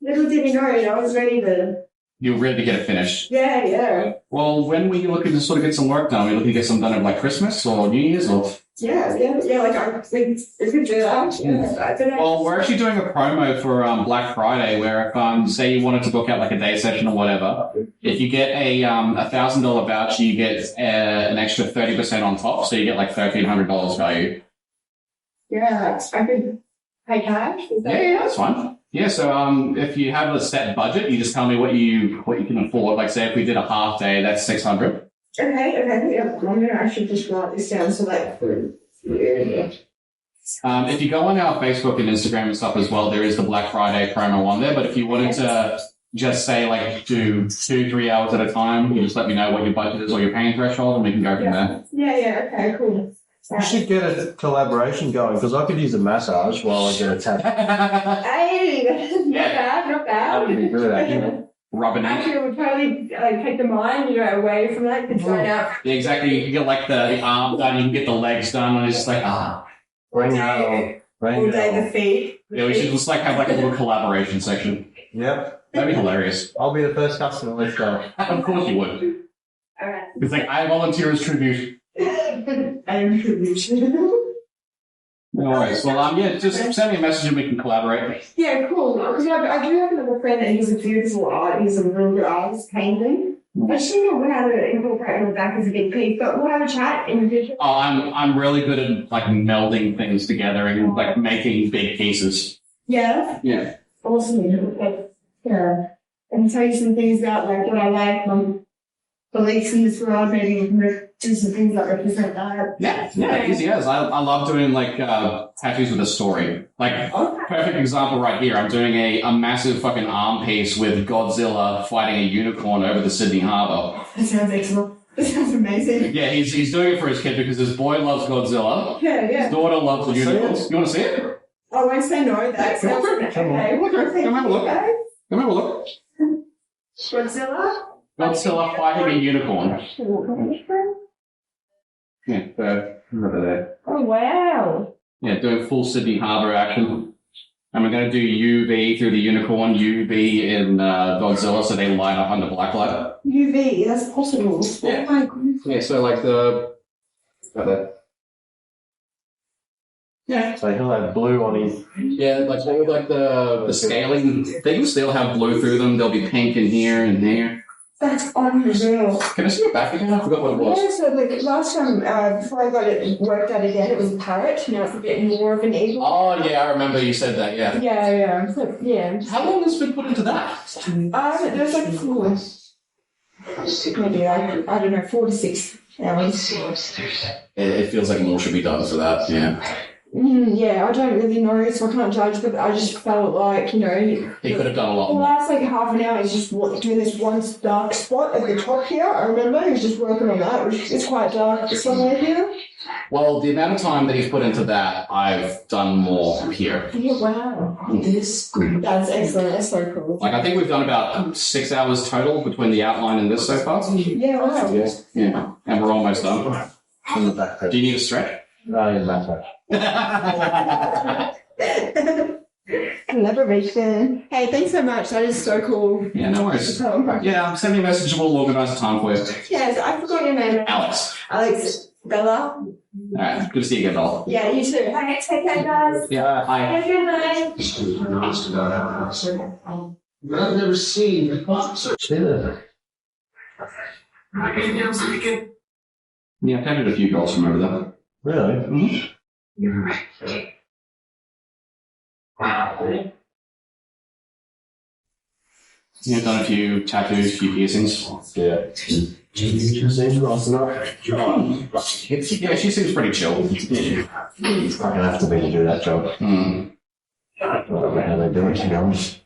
Speaker 6: little did he know, I was ready to.
Speaker 1: You were ready to get it finished.
Speaker 6: Yeah.
Speaker 1: Well, when were you looking to sort of get some work done? Are you looking to get some done at like Christmas or New Year's or?
Speaker 6: Yeah, like we could do that. Yeah, I don't know.
Speaker 1: Well, we're actually doing a promo for Black Friday where if say you wanted to book out like a day session or whatever, if you get a $1,000 voucher, you get an extra 30% on top, so you get like $1,300 value.
Speaker 6: Yeah, I could pay cash. Is that
Speaker 1: Yeah, that's fine. Yeah, so if you have a set budget, you just tell me what you can afford. Like say if we did a half day, that's $600.
Speaker 6: Okay. Yeah, I'm gonna actually just write this down so that. Yeah.
Speaker 1: If you go on our Facebook and Instagram and stuff as well, there is the Black Friday promo on there. But if you wanted to just say like do 2-3 hours at a time, you just let me know what your budget is or your paying threshold, and we can go from there.
Speaker 6: Yeah. Okay. Cool.
Speaker 2: We should get a collaboration going because I could use a massage while I get a tap.
Speaker 6: Hey, not bad.
Speaker 2: That would be good, actually.
Speaker 1: Rubbing it.
Speaker 6: Actually, it would totally take the mind, away from that. It's going out.
Speaker 1: Yeah, exactly. You can get like the arm done, you can get the legs done, and it's just like
Speaker 2: Bring it on.
Speaker 6: All day the feet.
Speaker 1: Yeah, we should just like have like a little collaboration section.
Speaker 2: Yep.
Speaker 1: That'd be hilarious.
Speaker 2: I'll be the first customer. Let's go.
Speaker 1: Of course you would.
Speaker 6: All right.
Speaker 1: It's like I volunteer as tribute.
Speaker 6: I am tribute.
Speaker 1: No worries. Well, just send me a message and we can collaborate.
Speaker 6: Yeah, cool. Because I do have another friend that he's a beautiful art. He's a really good artist, painting. I just don't know how to incorporate on the back as a big piece, but we'll have a chat in the future.
Speaker 1: Oh, I'm really good at like melding things together and like making big pieces.
Speaker 6: Yeah.
Speaker 1: Yeah.
Speaker 6: Awesome. Yeah. And tell you some things about like what I like, my beliefs in this world, maybe do some things that represent that.
Speaker 1: Yeah, easy as. I love doing like tattoos with a story. Like perfect example right here. I'm doing a massive fucking arm piece with Godzilla fighting a unicorn over the Sydney Harbour.
Speaker 6: That sounds excellent. That sounds amazing.
Speaker 1: Yeah, he's doing it for his kid because his boy loves Godzilla.
Speaker 6: Yeah.
Speaker 1: His daughter loves the unicorns. You want to see it?
Speaker 6: I won't say no. That sounds okay.
Speaker 1: Come have a look. Come have a look.
Speaker 6: Godzilla?
Speaker 1: Godzilla fighting a unicorn. Yeah, over there.
Speaker 6: Oh, wow.
Speaker 1: Yeah, doing full Sydney Harbour action. And we're going to do UV through the unicorn, UV in Godzilla, so they light up under blacklight.
Speaker 6: UV, that's possible.
Speaker 1: Yeah.
Speaker 6: Oh my goodness.
Speaker 1: Yeah, so like right there. Yeah.
Speaker 2: So he'll have blue on his.
Speaker 1: Yeah, like all like the scaling things, they'll have blue through them. There'll be pink in here and there.
Speaker 6: That's unreal.
Speaker 1: Can I see your back again? I forgot what it was.
Speaker 6: Yeah, so like last time, before I got it worked out again, it was a parrot. Now it's a bit more of an eagle.
Speaker 1: Oh, yeah, I remember you said that, yeah.
Speaker 6: Yeah. So, yeah.
Speaker 1: How long has been put into that?
Speaker 6: There's like 4. Maybe, I don't know, 4 to 6 hours.
Speaker 1: It feels like more should be done for that, yeah.
Speaker 6: Yeah, I don't really know, so I can't judge, but I just felt like,
Speaker 1: He could have done a lot
Speaker 6: the
Speaker 1: more.
Speaker 6: last like half an hour, he's just doing this one dark spot at the top here. I remember he was just working on that. It's quite dark somewhere here.
Speaker 1: Well, the amount of time that he's put into that, I've done more here.
Speaker 6: Yeah, wow. That's excellent. That's so cool.
Speaker 1: Like, I think we've done about 6 hours total between the outline and this so far.
Speaker 6: Yeah, wow.
Speaker 1: Yeah. And we're almost done.
Speaker 2: In the back.
Speaker 1: Do you need a stretch?
Speaker 2: No, in the back.
Speaker 6: Collaboration. Hey, thanks so much. That is so cool.
Speaker 1: Yeah, no worries. Yeah, send me a message and we'll organise a time for you.
Speaker 6: Yes, I forgot your name.
Speaker 1: Alex.
Speaker 6: Alex Bella.
Speaker 1: Alright, good to see you again, Bella.
Speaker 6: Yeah, you too. Hey, take care, guys.
Speaker 1: Yeah, hi.
Speaker 6: Have a good night.
Speaker 3: But I've never seen a concert.
Speaker 2: Chill.
Speaker 1: Yeah, I've dated a few girls from over there.
Speaker 2: Really?
Speaker 1: Mm-hmm. Yeah, I've done a few tattoos, a few piercings.
Speaker 2: Yeah. Seems nice enough.
Speaker 1: Yeah, she seems pretty chill.
Speaker 2: It's fucking have to be to do that job.
Speaker 1: Mm.
Speaker 2: I don't know how they do it, to be honest.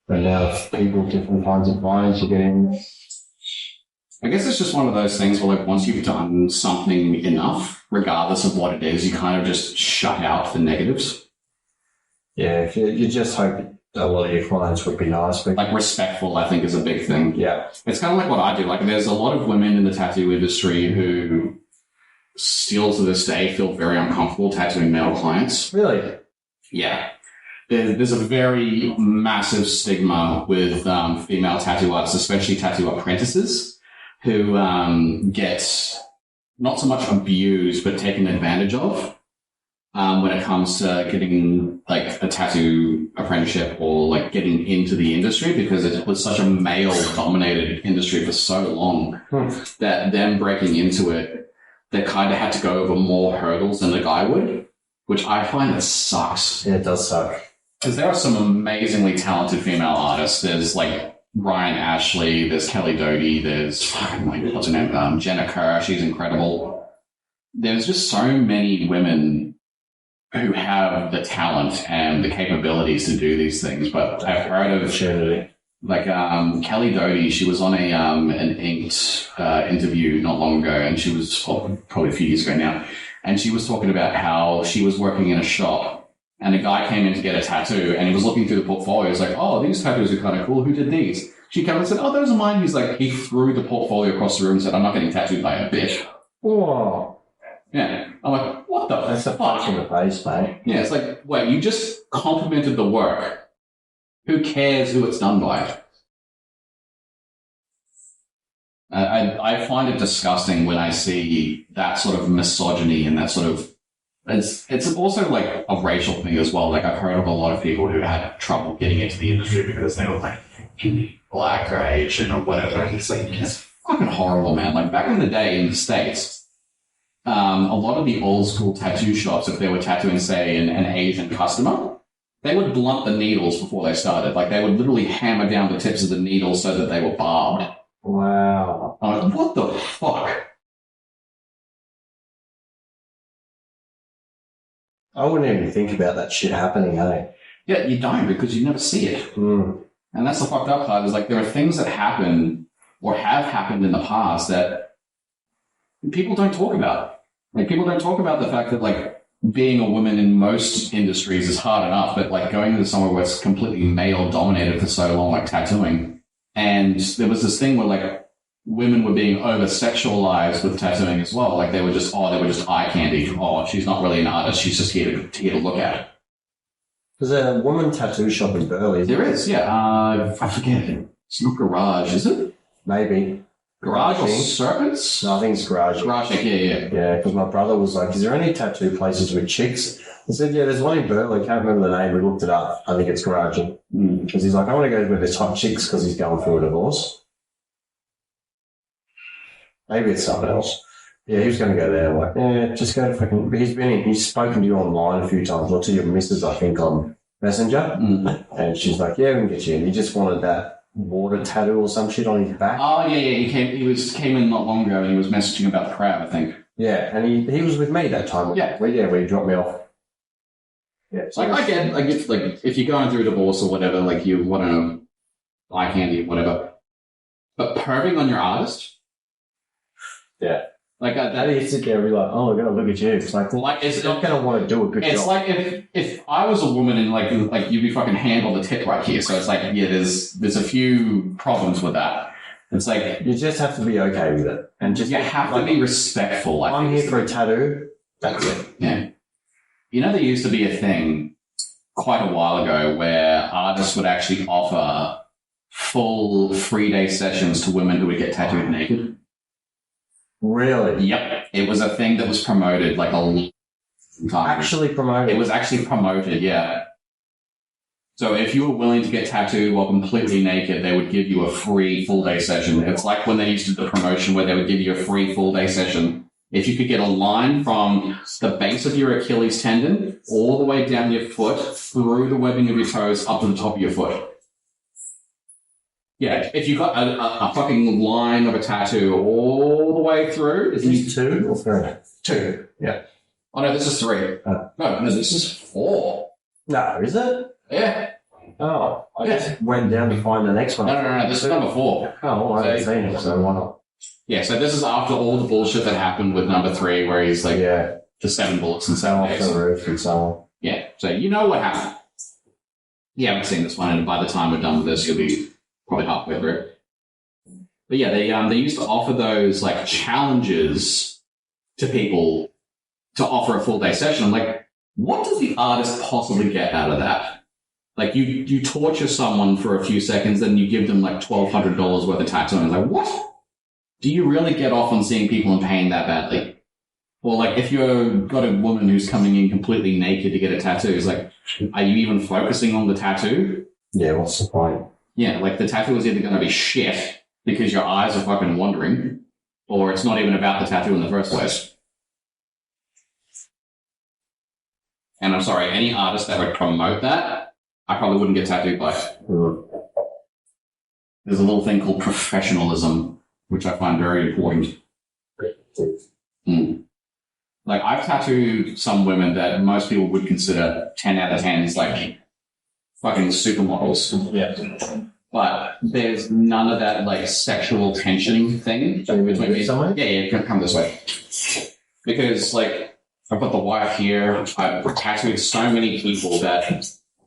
Speaker 2: But now people, different kinds of clients you get in.
Speaker 1: I guess it's just one of those things where, like, once you've done something enough, regardless of what it is, you kind of just shut out the negatives.
Speaker 2: Yeah, if you just hope a lot of your clients would be nice. But
Speaker 1: Like, respectful, I think, is a big thing.
Speaker 2: yeah.
Speaker 1: It's kind of like what I do. Like, there's a lot of women in the tattoo industry who still to this day feel very uncomfortable tattooing male clients.
Speaker 2: Really?
Speaker 1: Yeah. There's a very massive stigma with female tattoo artists, especially tattoo apprentices, who get not so much abused, but taken advantage of when it comes to getting like a tattoo apprenticeship or like getting into the industry, because it was such a male-dominated industry for so long that them breaking into it, they kind of had to go over more hurdles than a guy would, which I find that sucks.
Speaker 2: Yeah, it does suck.
Speaker 1: Because there are some amazingly talented female artists. There's like Ryan Ashley, there's Kelly Doty, there's what's her name? Jenna Kerr, she's incredible. There's just so many women who have the talent and the capabilities to do these things. But I've heard of like Kelly Doty. She was on an Inked interview not long ago, and she was probably a few years ago now, and she was talking about how she was working in a shop. And a guy came in to get a tattoo, and he was looking through the portfolio. He's like, "Oh, these tattoos are kind of cool. Who did these?" She came and said, "Oh, those are mine." He's like, he threw the portfolio across the room and said, "I'm not getting tattooed by a bitch."
Speaker 2: Oh,
Speaker 1: Yeah. I'm like, what the
Speaker 2: that's a punch in the face, mate.
Speaker 1: Yeah, it's like, wait, you just complimented the work. Who cares who it's done by? I find it disgusting when I see that sort of misogyny and that sort of... It's also like a racial thing as well. Like, I've heard of a lot of people who had trouble getting into the industry because they were like black or Asian or whatever. It's like, it's fucking horrible, man. Like, back in the day in the States, a lot of the old school tattoo shops, if they were tattooing, say, an Asian customer, they would blunt the needles before they started. Like, they would literally hammer down the tips of the needles so that they were barbed.
Speaker 2: Wow.
Speaker 1: I'm like, what the fuck?
Speaker 2: I wouldn't even think about that shit happening, eh?
Speaker 1: Yeah, you don't, because you never see it.
Speaker 2: Mm.
Speaker 1: And that's the fucked up part, is like, there are things that happen or have happened in the past that people don't talk about. Like, people don't talk about the fact that, like, being a woman in most industries is hard enough, but, like, going into somewhere where it's completely male-dominated for so long, like tattooing, and there was this thing where, like, women were being over-sexualized with tattooing as well. Like, they were just eye candy. Oh, she's not really an artist. She's just here to look at it.
Speaker 2: There's a woman tattoo shop in Burley.
Speaker 1: There is, yeah. I forget. It's not Garage, is it?
Speaker 2: Maybe.
Speaker 1: Garage or
Speaker 2: thing.
Speaker 1: serpents?
Speaker 2: No, I think it's garage.
Speaker 1: Garage, yeah.
Speaker 2: Yeah, because my brother was like, is there any tattoo places with chicks? I said, yeah, there's one in Burley. Can't remember the name. We looked it up. I think it's garage. Because he's like, I want to go where there's hot chicks because he's going through a divorce. Maybe it's something else. Yeah, he was going to go there. I'm like, yeah, just go to fucking... He's spoken to you online a few times, or to your missus, I think, on Messenger. And she's like, yeah, we can get you in. He just wanted that water tattoo or some shit on his back.
Speaker 1: Oh, yeah. He came in not long ago and he was messaging about the crab, I think.
Speaker 2: Yeah, and he was with me that time.
Speaker 1: Yeah.
Speaker 2: Where he dropped me off. Yeah, so
Speaker 1: I get, like, if you're going through a divorce or whatever, like, you want to eye candy or whatever. But perving on your artist?
Speaker 2: Yeah.
Speaker 1: Like,
Speaker 2: that you sit there and be like, oh, I'm going to look at you. It's like it's not going to want to do a good job.
Speaker 1: It's like if I was a woman and, like you'd be fucking hand on the tip right here. So it's like, yeah, there's a few problems with that. It's like...
Speaker 2: You just have to be okay with it. And just
Speaker 1: you have to be respectful.
Speaker 2: I'm here for a tattoo. That's it.
Speaker 1: Yeah. You know, there used to be a thing quite a while ago where artists would actually offer full 3-day sessions to women who would get tattooed naked.
Speaker 2: Really?
Speaker 1: Yep. It was a thing that was promoted like a long time.
Speaker 2: Actually promoted?
Speaker 1: It was actually promoted, yeah. So if you were willing to get tattooed while completely naked, they would give you a free full-day session. It's like when they used to do the promotion where they would give you a free full-day session. If you could get a line from the base of your Achilles tendon all the way down your foot, through the webbing of your toes, up to the top of your foot. Yeah, if you got a fucking line of a tattoo all the way through...
Speaker 2: Is this 2 or 3?
Speaker 1: 2.
Speaker 2: Yeah.
Speaker 1: Oh, no, this is 3. No, this is 4.
Speaker 2: No, is it?
Speaker 1: Yeah.
Speaker 2: Oh, I just went down to find the next one.
Speaker 1: No, this is number 4.
Speaker 2: Oh, well, I haven't seen it, so why not?
Speaker 1: Yeah, so this is after all the bullshit that happened with number 3, where he's like,
Speaker 2: yeah,
Speaker 1: the 7 bullets and 7
Speaker 2: off
Speaker 1: days.
Speaker 2: the roof and so on.
Speaker 1: Yeah, so you know what happened. You haven't seen this one, and by the time we're done with this, you'll be probably halfway through. But yeah, they used to offer those like challenges to people to offer a full day session. I'm like, what does the artist possibly get out of that? Like you torture someone for a few seconds, then you give them like $1,200 worth of tattooing. Like, what? Do you really get off on seeing people in pain that badly? Or like if you've got a woman who's coming in completely naked to get a tattoo, it's like, are you even focusing on the tattoo?
Speaker 2: Yeah, what's the point?
Speaker 1: Yeah, like the tattoo is either going to be shit because your eyes are fucking wandering, or it's not even about the tattoo in the first place. And I'm sorry, any artist that would promote that, I probably wouldn't get tattooed by. There's a little thing called professionalism, which I find very important. Like, I've tattooed some women that most people would consider 10 out of 10 is like fucking supermodels.
Speaker 2: Yeah.
Speaker 1: But there's none of that like sexual tension thing between me. Yeah, come this way. Because like I've got the wife here, I've tattooed so many people that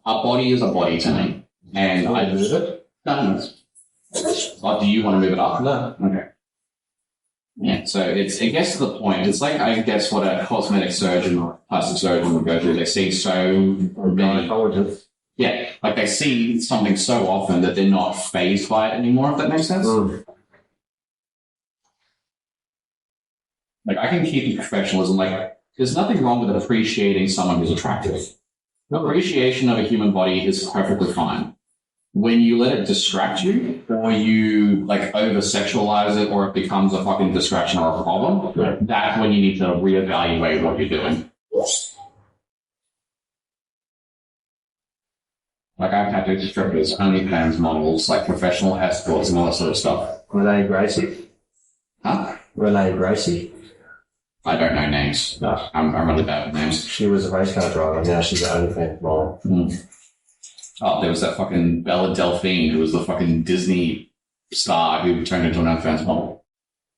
Speaker 1: a body is a body to me. And I move it. No. Oh, do you want to move it up?
Speaker 2: No.
Speaker 1: Okay. Yeah, so it gets to the point. It's like, I guess, what a cosmetic surgeon or plastic surgeon would go through. They see so many. Yeah, like they see something so often that they're not fazed by it anymore, if that makes sense. Like, I can keep the professionalism. Like, there's nothing wrong with appreciating someone who's attractive. Appreciation of a human body is perfectly fine. When you let it distract you, or you like over-sexualize it, or it becomes a fucking distraction or a problem, that's when you need to reevaluate what you're doing. Like, I've tattooed strippers, OnlyFans models, like professional escorts and all that sort of stuff.
Speaker 2: Renee Gracie?
Speaker 1: Huh?
Speaker 2: Renee Gracie?
Speaker 1: I don't know names.
Speaker 2: No.
Speaker 1: I'm really bad with names.
Speaker 2: She was a race car driver, now she's an OnlyFans model.
Speaker 1: Oh, there was that fucking Bella Delphine, who was the fucking Disney star who turned into an OnlyFans model.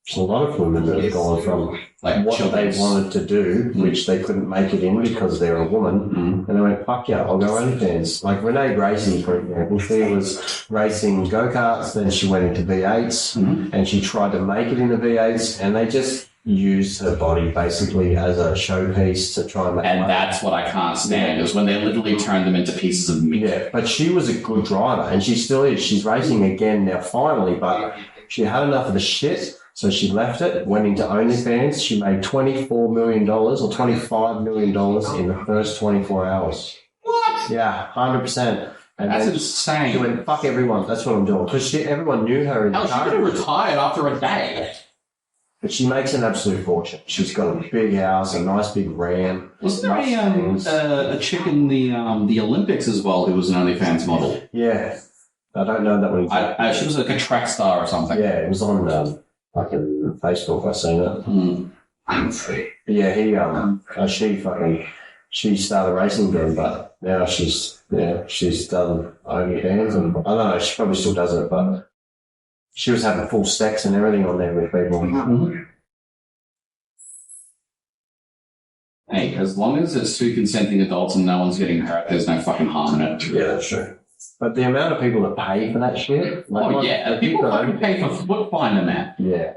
Speaker 2: There's a lot of women that have gone from like what they wanted to do, which they couldn't make it in because they're a woman, and they went, fuck yeah, I'll go OnlyFans. Like Renee Gracie, for example, she was racing go-karts, then she went into V8s, and she tried to make it into V8s, and they just used her body basically as a showpiece to try and make money.
Speaker 1: That's what I can't stand, is when they literally turn them into pieces of meat.
Speaker 2: Yeah, but she was a good driver, and she still is. She's racing again now, finally, but she had enough of the shit, so she left it, went into OnlyFans. She made $24 million or $25 million in the first 24 hours.
Speaker 1: What?
Speaker 2: Yeah, 100%. And
Speaker 1: That's
Speaker 2: then
Speaker 1: insane.
Speaker 2: she went, fuck everyone, that's what I'm doing. Because everyone knew her in the
Speaker 1: Hell, she could have
Speaker 2: country.
Speaker 1: retired after a day.
Speaker 2: But she makes an absolute fortune. She's got a big house, a nice big ram.
Speaker 1: Wasn't there a chick in the Olympics as well who was an OnlyFans model?
Speaker 2: Yeah. I don't know that one.
Speaker 1: She was like a track star or something.
Speaker 2: Yeah, it was on fucking Facebook. I seen it.
Speaker 3: I'm free.
Speaker 2: But yeah, she started racing again, but now she's done OnlyFans, and I don't know, she probably still does it, but she was having full sex and everything on there with people.
Speaker 1: Hey, as long as it's two consenting adults and no one's getting hurt, there's no fucking harm in it.
Speaker 2: Yeah, that's true. But the amount of people that pay for that shit.
Speaker 1: People fucking pay for foot finder, man.
Speaker 2: Yeah.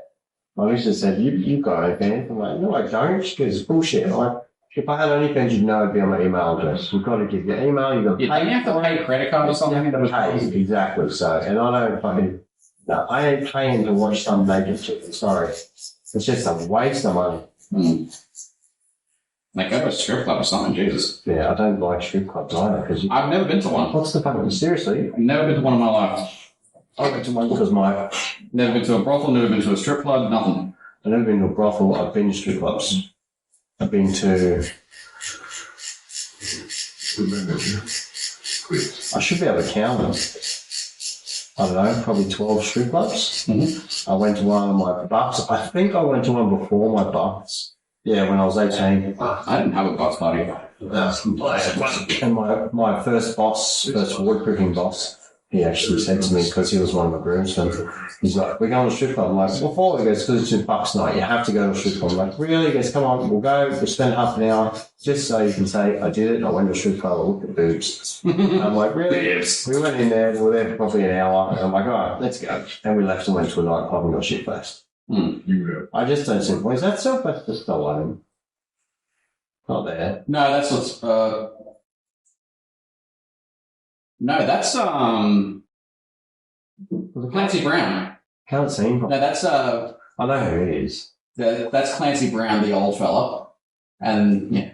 Speaker 2: My missus said, you got OnlyFans. I'm like, no, I don't. She goes, bullshit. Like, if I had OnlyFans, you'd know it'd be on my email address. You've got to give your email, you've got to pay.
Speaker 1: Don't you have to pay a credit card or something?
Speaker 2: You have to pay, exactly. So, and I don't fucking, no, I ain't paying to watch some naked chick. Sorry. It's just a waste of money.
Speaker 1: Like, go to a strip club or something, Jesus.
Speaker 2: Yeah, I don't like strip clubs either.
Speaker 1: I've never been to one.
Speaker 2: What's the fucking, seriously?
Speaker 1: I've never been to one in my life.
Speaker 2: I went to one because
Speaker 1: Never been to a brothel, never been to a strip club, nothing.
Speaker 2: I've never been to a brothel, I've been to strip clubs. I've been to, I should be able to count them. I don't know, probably 12 strip clubs. I went to one of my bucks. I think I went to one before my bucks. Yeah, when I was 18.
Speaker 1: I didn't have a box party.
Speaker 2: And my first waterproofing boss, he actually said to me, because he was one of my groomsmen, he's like, we're going to a strip club. I'm like, what for? He goes, because it's $2 night. You have to go to a strip club. I'm like, really? He goes, come on, we'll go. We'll spend half an hour just so you can say, I did it. I went to a strip club. I looked at boobs. I'm like, really?
Speaker 1: Boobs.
Speaker 2: We went in there. We were there for probably an hour. And I'm like, all right, let's go. And we left and went to a nightclub and got shit-faced. I just don't see, well, is that Sylvester Stallone? Not there.
Speaker 1: No, that's what's, Clancy Brown.
Speaker 2: Can't see him.
Speaker 1: No, that's,
Speaker 2: I know who he is.
Speaker 1: that's Clancy Brown, the old fella. And, yeah.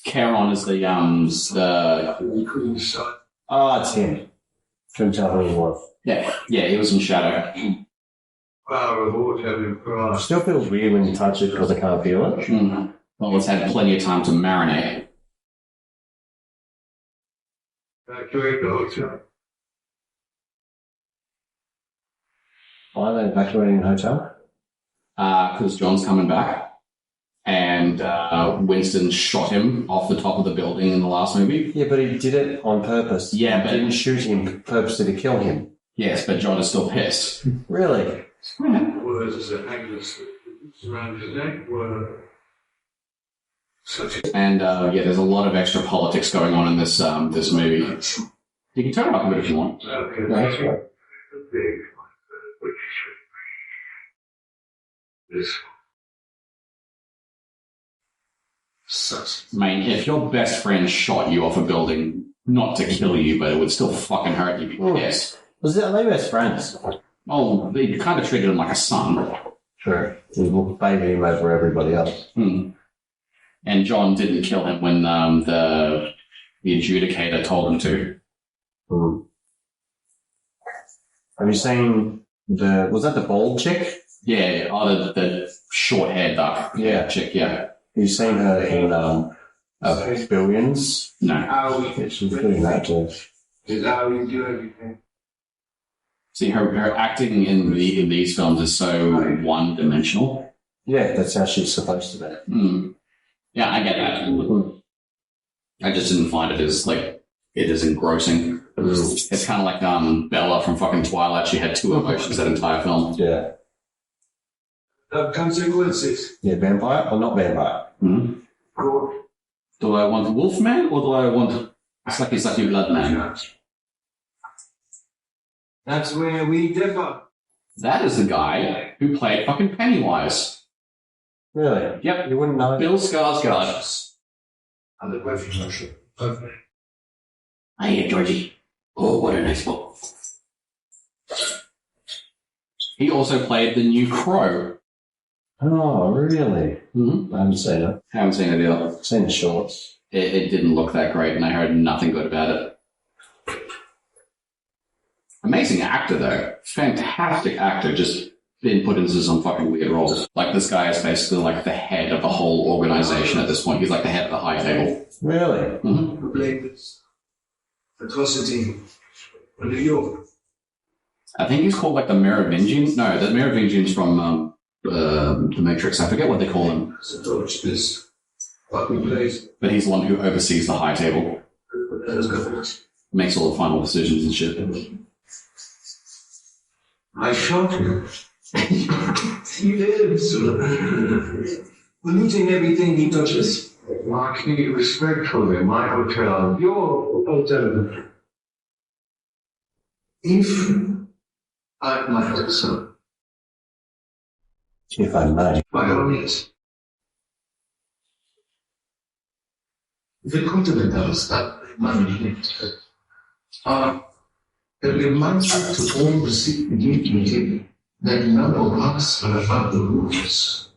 Speaker 1: Caron is the
Speaker 2: Oh, it's him. Couldn't tell who he was.
Speaker 1: yeah, he was in Shadow.
Speaker 2: Still feels weird when you touch it because I can't feel it.
Speaker 1: Well, it's had plenty of time to marinate.
Speaker 2: Why are they evacuating the hotel?
Speaker 1: Because John's coming back. And Winston shot him off the top of the building in the last movie.
Speaker 2: Yeah, but he did it on purpose.
Speaker 1: Yeah,
Speaker 2: he didn't shoot him purposely to kill him.
Speaker 1: Yes, but John is still pissed.
Speaker 2: Really?
Speaker 4: Words as Agnes around his neck were such a
Speaker 1: And there's a lot of extra politics going on in this this movie. You can turn it up a bit if you want.
Speaker 2: That's right.
Speaker 4: big this such.
Speaker 1: I mean, if your best friend shot you off a building, not to kill you, but it would still fucking hurt you, yes.
Speaker 2: Are they best friends?
Speaker 1: Oh, they kind of treated him like a son.
Speaker 2: Sure. He will favor him over everybody else.
Speaker 1: And John didn't kill him when the adjudicator told him to.
Speaker 2: Have you seen was that the bald chick?
Speaker 1: Yeah, the short-haired duck.
Speaker 2: Yeah.
Speaker 1: Chick, yeah.
Speaker 2: Have you seen her in Billions?
Speaker 1: No.
Speaker 2: Yeah, she's doing that too.
Speaker 4: Is that how you do everything?
Speaker 1: See, her acting in these films is so one-dimensional.
Speaker 2: Yeah, that's how she's supposed to be.
Speaker 1: Yeah, I get that. I just didn't find it as, it is engrossing. It's kind of like Bella from fucking Twilight. She had two emotions that entire film.
Speaker 2: Yeah.
Speaker 4: Consequences.
Speaker 2: Yeah, vampire or not vampire?
Speaker 4: Good.
Speaker 1: Do I want Wolfman or do I want Sucky Blood Man?
Speaker 4: That's where we differ.
Speaker 1: That is the guy who played fucking Pennywise.
Speaker 2: Really?
Speaker 1: Yep.
Speaker 2: You wouldn't know.
Speaker 1: Bill Skarsgård.
Speaker 4: And the refuge. Perfect.
Speaker 1: Hiya, Georgie. Oh, what a nice book. He also played the new Crow.
Speaker 2: Oh, really?
Speaker 1: Mm-hmm.
Speaker 2: I haven't seen it.
Speaker 1: Haven't seen it either.
Speaker 2: I've seen the shorts.
Speaker 1: It didn't look that great, and I heard nothing good about it. Amazing actor, though. Fantastic actor, just been put into some fucking weird roles. Like, this guy is basically like the head of the whole organization at this point. He's like the head of the high table.
Speaker 2: Really?
Speaker 1: Mm-hmm.
Speaker 3: Blame this atrocity in New York.
Speaker 1: I think he's called like the Merovingian. No, the Merovingians from the Matrix. I forget what they call him.
Speaker 3: Approach this fucking place.
Speaker 1: But he's the one who oversees the high table. Makes all the final decisions and shit.
Speaker 3: I shot him. He lives. Looting everything he touches.
Speaker 4: Marquis, respectfully, my hotel.
Speaker 3: Your hotel. If I might, sir,
Speaker 2: If I may.
Speaker 3: by all means. The Continentals that management are a reminder to all the secret meeting that none of us are above the rules.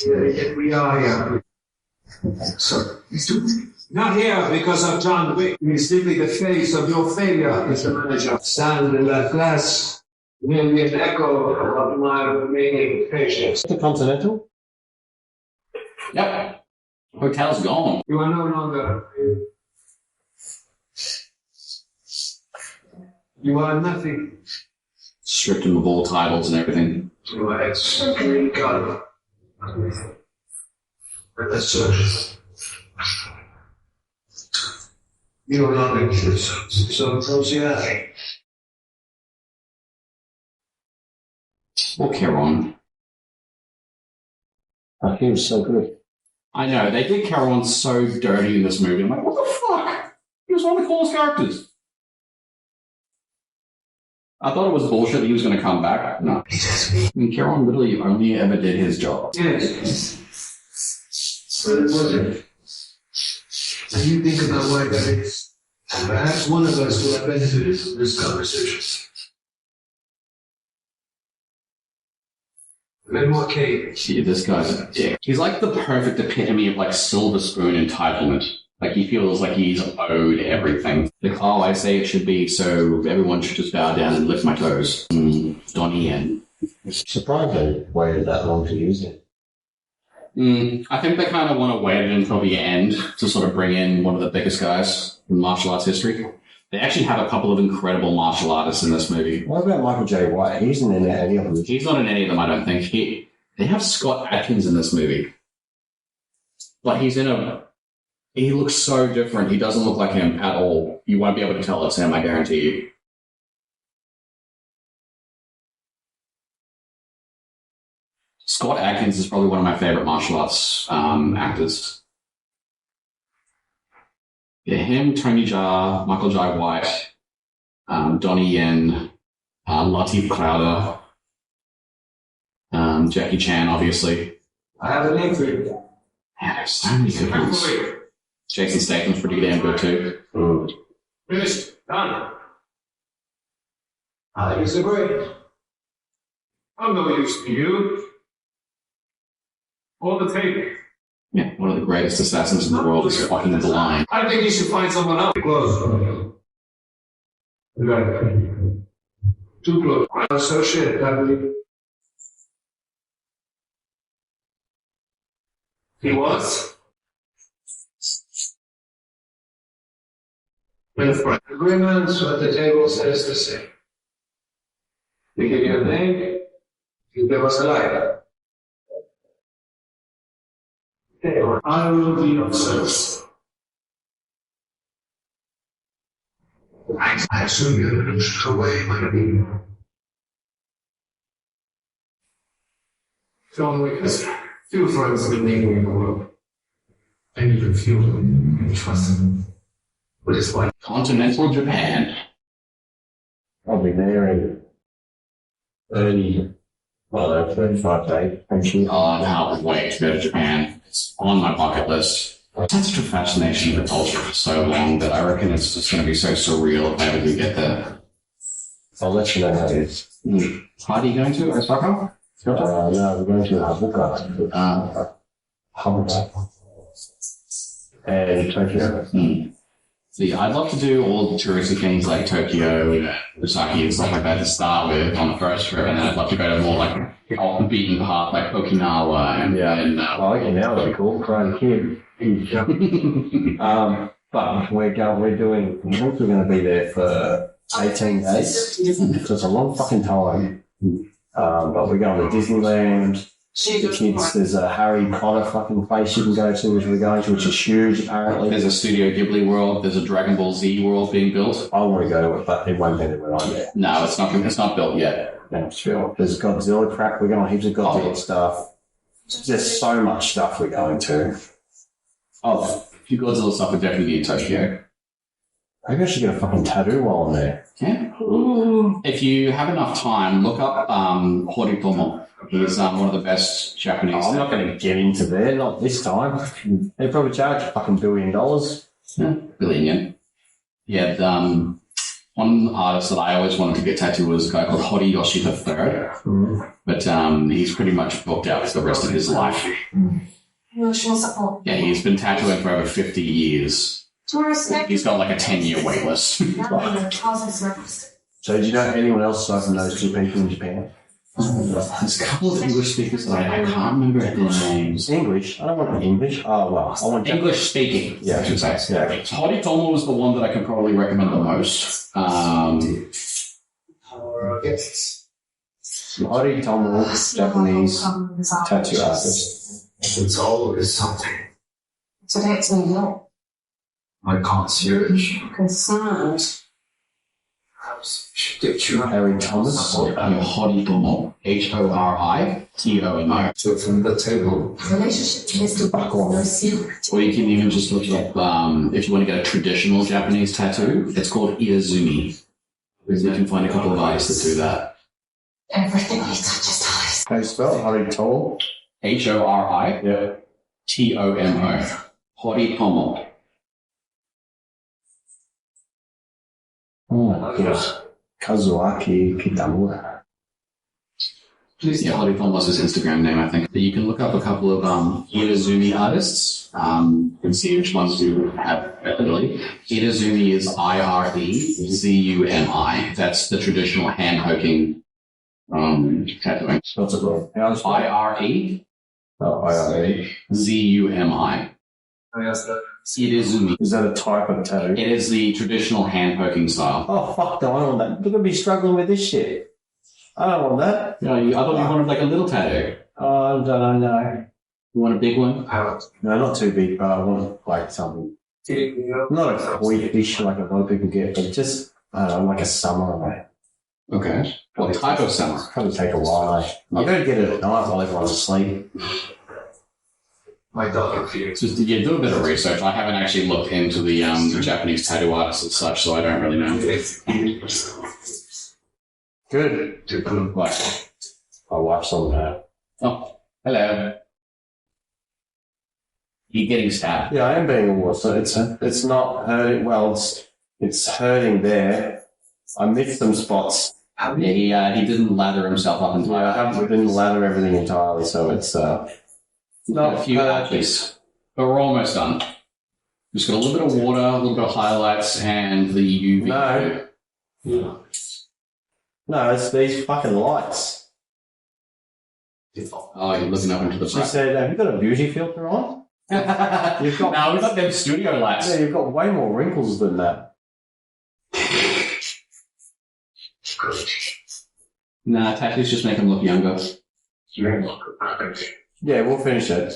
Speaker 3: Yet we are here. So, not here because of John Wick. He is simply the face of your failure, Mr. Manager. Stand in that glass, merely an echo of my remaining patience.
Speaker 2: The Continental?
Speaker 1: Yep. Hotel's gone.
Speaker 3: You are no longer. You are nothing.
Speaker 1: Stripped him of all titles and everything.
Speaker 3: You are simply gone. That's it. You are not anxious, so enthusiastic.
Speaker 1: Or Charon.
Speaker 2: Oh, he was so good.
Speaker 1: I know, they did Charon so dirty in this movie. I'm like, what the fuck? He was one of the coolest characters. I thought it was bullshit that he was going to come back. No. I mean, Charon literally only ever did his job.
Speaker 3: Yes. But it wasn't. And you think about why that is. And perhaps one of us will have benefited from this conversation. Memoir Cave.
Speaker 1: See, this guy's a dick. He's like the perfect epitome of like silver spoon entitlement. Like he feels like he's owed everything. Like, oh, I say it should be, so everyone should just bow down and lick my toes. Donnie Yen.
Speaker 2: Surprised they waited that long to use it.
Speaker 1: I think they kind of want to wait until the end to sort of bring in one of the biggest guys in martial arts history. They actually have a couple of incredible martial artists in this movie.
Speaker 2: What about Michael J. White? He's in any of them.
Speaker 1: He's not in any of them, I don't think. They have Scott Adkins in this movie. But he's in a... He looks so different. He doesn't look like him at all. You won't be able to tell it's him, I guarantee you. Scott Adkins is probably one of my favorite martial arts actors. Yeah, him, Tony Jaa, Michael J. White, Donnie Yen, Lateef Crowder, Jackie Chan, obviously.
Speaker 3: I have a name for you.
Speaker 1: Man, there's so many good ones. Jason Statham's pretty damn good too.
Speaker 3: Finished. Done. I disagree. I'm no use to you. Or the tape.
Speaker 1: Yeah, one of the greatest assassins in the world is fucking blind.
Speaker 3: I think you should find someone else. Close. Too close. Associate, I believe. He was? With agreements, what the table says the same. We give you a name, you give us a light. I will be your service.
Speaker 4: I assume you're looking away, my amigo.
Speaker 3: John Wick has few friends in the world. And even few and trust him. But it's like
Speaker 1: Continental Japan.
Speaker 2: Probably there in early, 35 days. Actually.
Speaker 1: Oh, I can't wait to go to Japan. It's on my bucket list. I've had such a fascination with the culture for so long that I reckon it's just going to be so surreal if I ever do get there.
Speaker 2: I'll let you know how it is.
Speaker 1: Party you going to, Osaka?
Speaker 2: No, we're going to Habuka. Habuka. And Tokyo.
Speaker 1: See, I'd love to do all the touristy things like Tokyo, Osaka, and stuff like that to start with on the first trip, and then I'd love to go to more like off the beaten path, like Okinawa and
Speaker 2: Okinawa would be cool. Karate Kid. But we're going to be there for 18 days. So it's a long fucking time. But we're going to Disneyland. The kids, there's a Harry Potter fucking place you can go to, which we're going to, which is huge apparently.
Speaker 1: There's a Studio Ghibli world. There's a Dragon Ball Z world being built.
Speaker 2: I want to go to it, but it won't be there when I'm there.
Speaker 1: No, it's not built yet.
Speaker 2: No, sure. There's Godzilla crap. We're going to heaps of Godzilla stuff. There's so much stuff we're going to.
Speaker 1: Oh, a few Godzilla stuff would definitely be in Tokyo.
Speaker 2: Maybe I should get a fucking tattoo while I'm there.
Speaker 1: Yeah. If you have enough time, look up Horitomo. He's one of the best Japanese.
Speaker 2: I'm not going to get into there, not this time. They probably charge fucking $1 billion.
Speaker 1: Yeah, billion. Yeah, one artist that I always wanted to get tattooed was a guy called Horiyoshi III. But he's pretty much booked out for the rest of his life. Yeah, he's been tattooing for over 50 years. He's got like a 10-year wait list.
Speaker 2: So do you know anyone else aside from those two people in Japan?
Speaker 1: There's a couple of English speakers that I can't remember their names.
Speaker 2: English? I don't want English. Oh, well. I want
Speaker 1: English speaking.
Speaker 2: Yeah, I should say. Yeah.
Speaker 1: So Horitomo was the one that I can probably recommend the most.
Speaker 2: Horitomo, Japanese tattoo artist.
Speaker 4: It's always something.
Speaker 7: Today it's New York.
Speaker 4: My concierge.
Speaker 7: Concerned.
Speaker 2: Harry Thomas.
Speaker 1: Horitomo. Horitomo.
Speaker 4: So from the table.
Speaker 7: Relationship is no secret.
Speaker 1: Or you can even just look up, if you want to get a traditional Japanese tattoo, it's called Iazumi. You can find a couple of artists that do that.
Speaker 7: Everything he touches dies.
Speaker 2: How do you spell it? Horitomo?
Speaker 1: Horitomo.
Speaker 2: Yeah.
Speaker 1: Horitomo.
Speaker 2: Oh, yes. Kazuaki Kitamura.
Speaker 1: Yeah, Horitomo's his Instagram name, I think. But you can look up a couple of Iazumi artists. You can see which ones you have ability. Irazumi is Irezumi. That's the traditional hand-poking tattooing.
Speaker 2: What's it called?
Speaker 1: Irezumi.
Speaker 2: Oh, IRE.
Speaker 1: Irazumi.
Speaker 2: Is that a type of tattoo?
Speaker 1: It is the traditional hand-poking style.
Speaker 2: Oh, fuck no, I don't want that. Look at me struggling with this shit. I don't want that.
Speaker 1: No, I thought you wanted like a little tattoo.
Speaker 2: Oh, I don't know.
Speaker 1: You want a big one?
Speaker 2: No, not too big, but I want like something. Not a koi fish like a lot of people get, but just, I don't know, like a samurai.
Speaker 1: Okay. What type of samurai?
Speaker 2: Probably take a while. I'm going to get it at night while everyone's asleep.
Speaker 4: My daughter fears.
Speaker 1: Just do a bit of research. I haven't actually looked into the Japanese tattoo artists and such, so I don't really know.
Speaker 2: Good.
Speaker 1: What?
Speaker 2: My wife's on that.
Speaker 1: Oh, hello. You're getting stabbed.
Speaker 2: Yeah, I am being a war, so it's not hurting. Well, it's hurting there. I missed some spots.
Speaker 1: Yeah, he didn't lather himself up entirely.
Speaker 2: Yeah, I didn't lather everything entirely, so it's
Speaker 1: not a few patches. But we're almost done. Just got a little bit of water, a little bit of highlights, and the UV.
Speaker 2: No, it's these fucking lights.
Speaker 1: Oh, you're looking up into the
Speaker 2: She said, have you got a beauty filter on?
Speaker 1: You've got, no, we've got them studio lights.
Speaker 2: Yeah, you've got way more wrinkles than that.
Speaker 1: Nah, tattoos just make them look younger.
Speaker 2: Yeah, we'll finish it.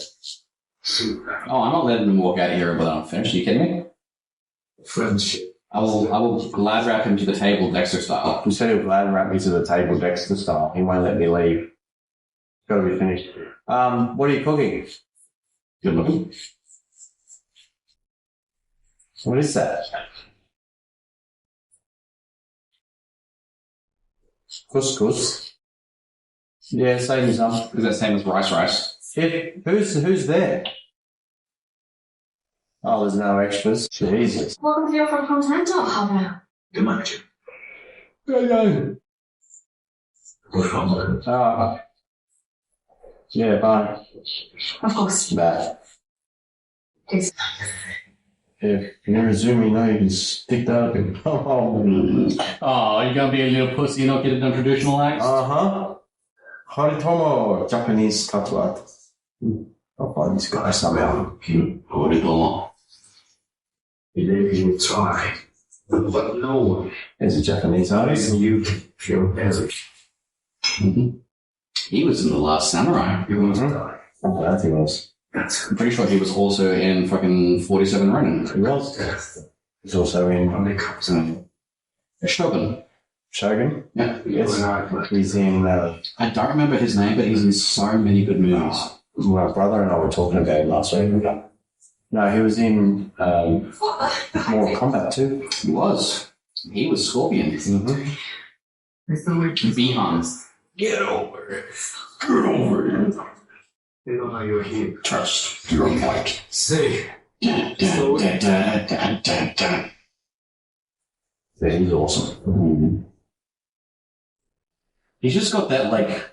Speaker 1: Oh, I'm not letting them walk out of here without I'm finished. Are you kidding me?
Speaker 4: Friendship.
Speaker 1: I will glad wrap him to the table Dexter style.
Speaker 2: He said he'll glad wrap me to the table Dexter style. He won't let me leave. Got to be finished. What are you cooking?
Speaker 1: Good looking.
Speaker 2: What is that? Couscous. Yeah, same as
Speaker 1: Is that same as rice?
Speaker 2: Who's there? Oh, there's no extras. Jesus.
Speaker 7: Welcome to your from Continental, how now?
Speaker 4: The manager.
Speaker 2: Yeah, bye.
Speaker 7: Of course.
Speaker 2: Bye.
Speaker 7: Please.
Speaker 2: If you're a Zoom, you know you can stick that up in.
Speaker 1: Oh, you're gonna be a little pussy, not get it done traditional acts?
Speaker 2: Uh-huh. Haritomo, Japanese tattoo artist. I'll find this guy somehow.
Speaker 1: Horitomo.
Speaker 4: Maybe you try, but no one
Speaker 2: There's a Japanese artist.
Speaker 4: reason you feel better.
Speaker 1: He was in The Last Samurai.
Speaker 4: You want to die.
Speaker 2: Oh, that he was.
Speaker 1: I'm pretty sure he was also in fucking 47 Ronin.
Speaker 2: He was. He's also in
Speaker 4: Only comes in.
Speaker 1: Shogun.
Speaker 2: Shogun.
Speaker 1: Yeah.
Speaker 2: Yes. He's in,
Speaker 1: I don't remember his name, but he's in so many good movies.
Speaker 2: my brother and I were talking about him last week. No, he was in Mortal Kombat too.
Speaker 1: He was. He was Scorpion.
Speaker 2: Mm-hmm.
Speaker 1: Bihan.
Speaker 4: Get over it.
Speaker 1: Get over it.
Speaker 4: They don't know you're here.
Speaker 1: Trust your might.
Speaker 4: Say,
Speaker 1: Da, da, da, da, da, da, da.
Speaker 2: Yeah, he's awesome.
Speaker 1: He's just got that, like,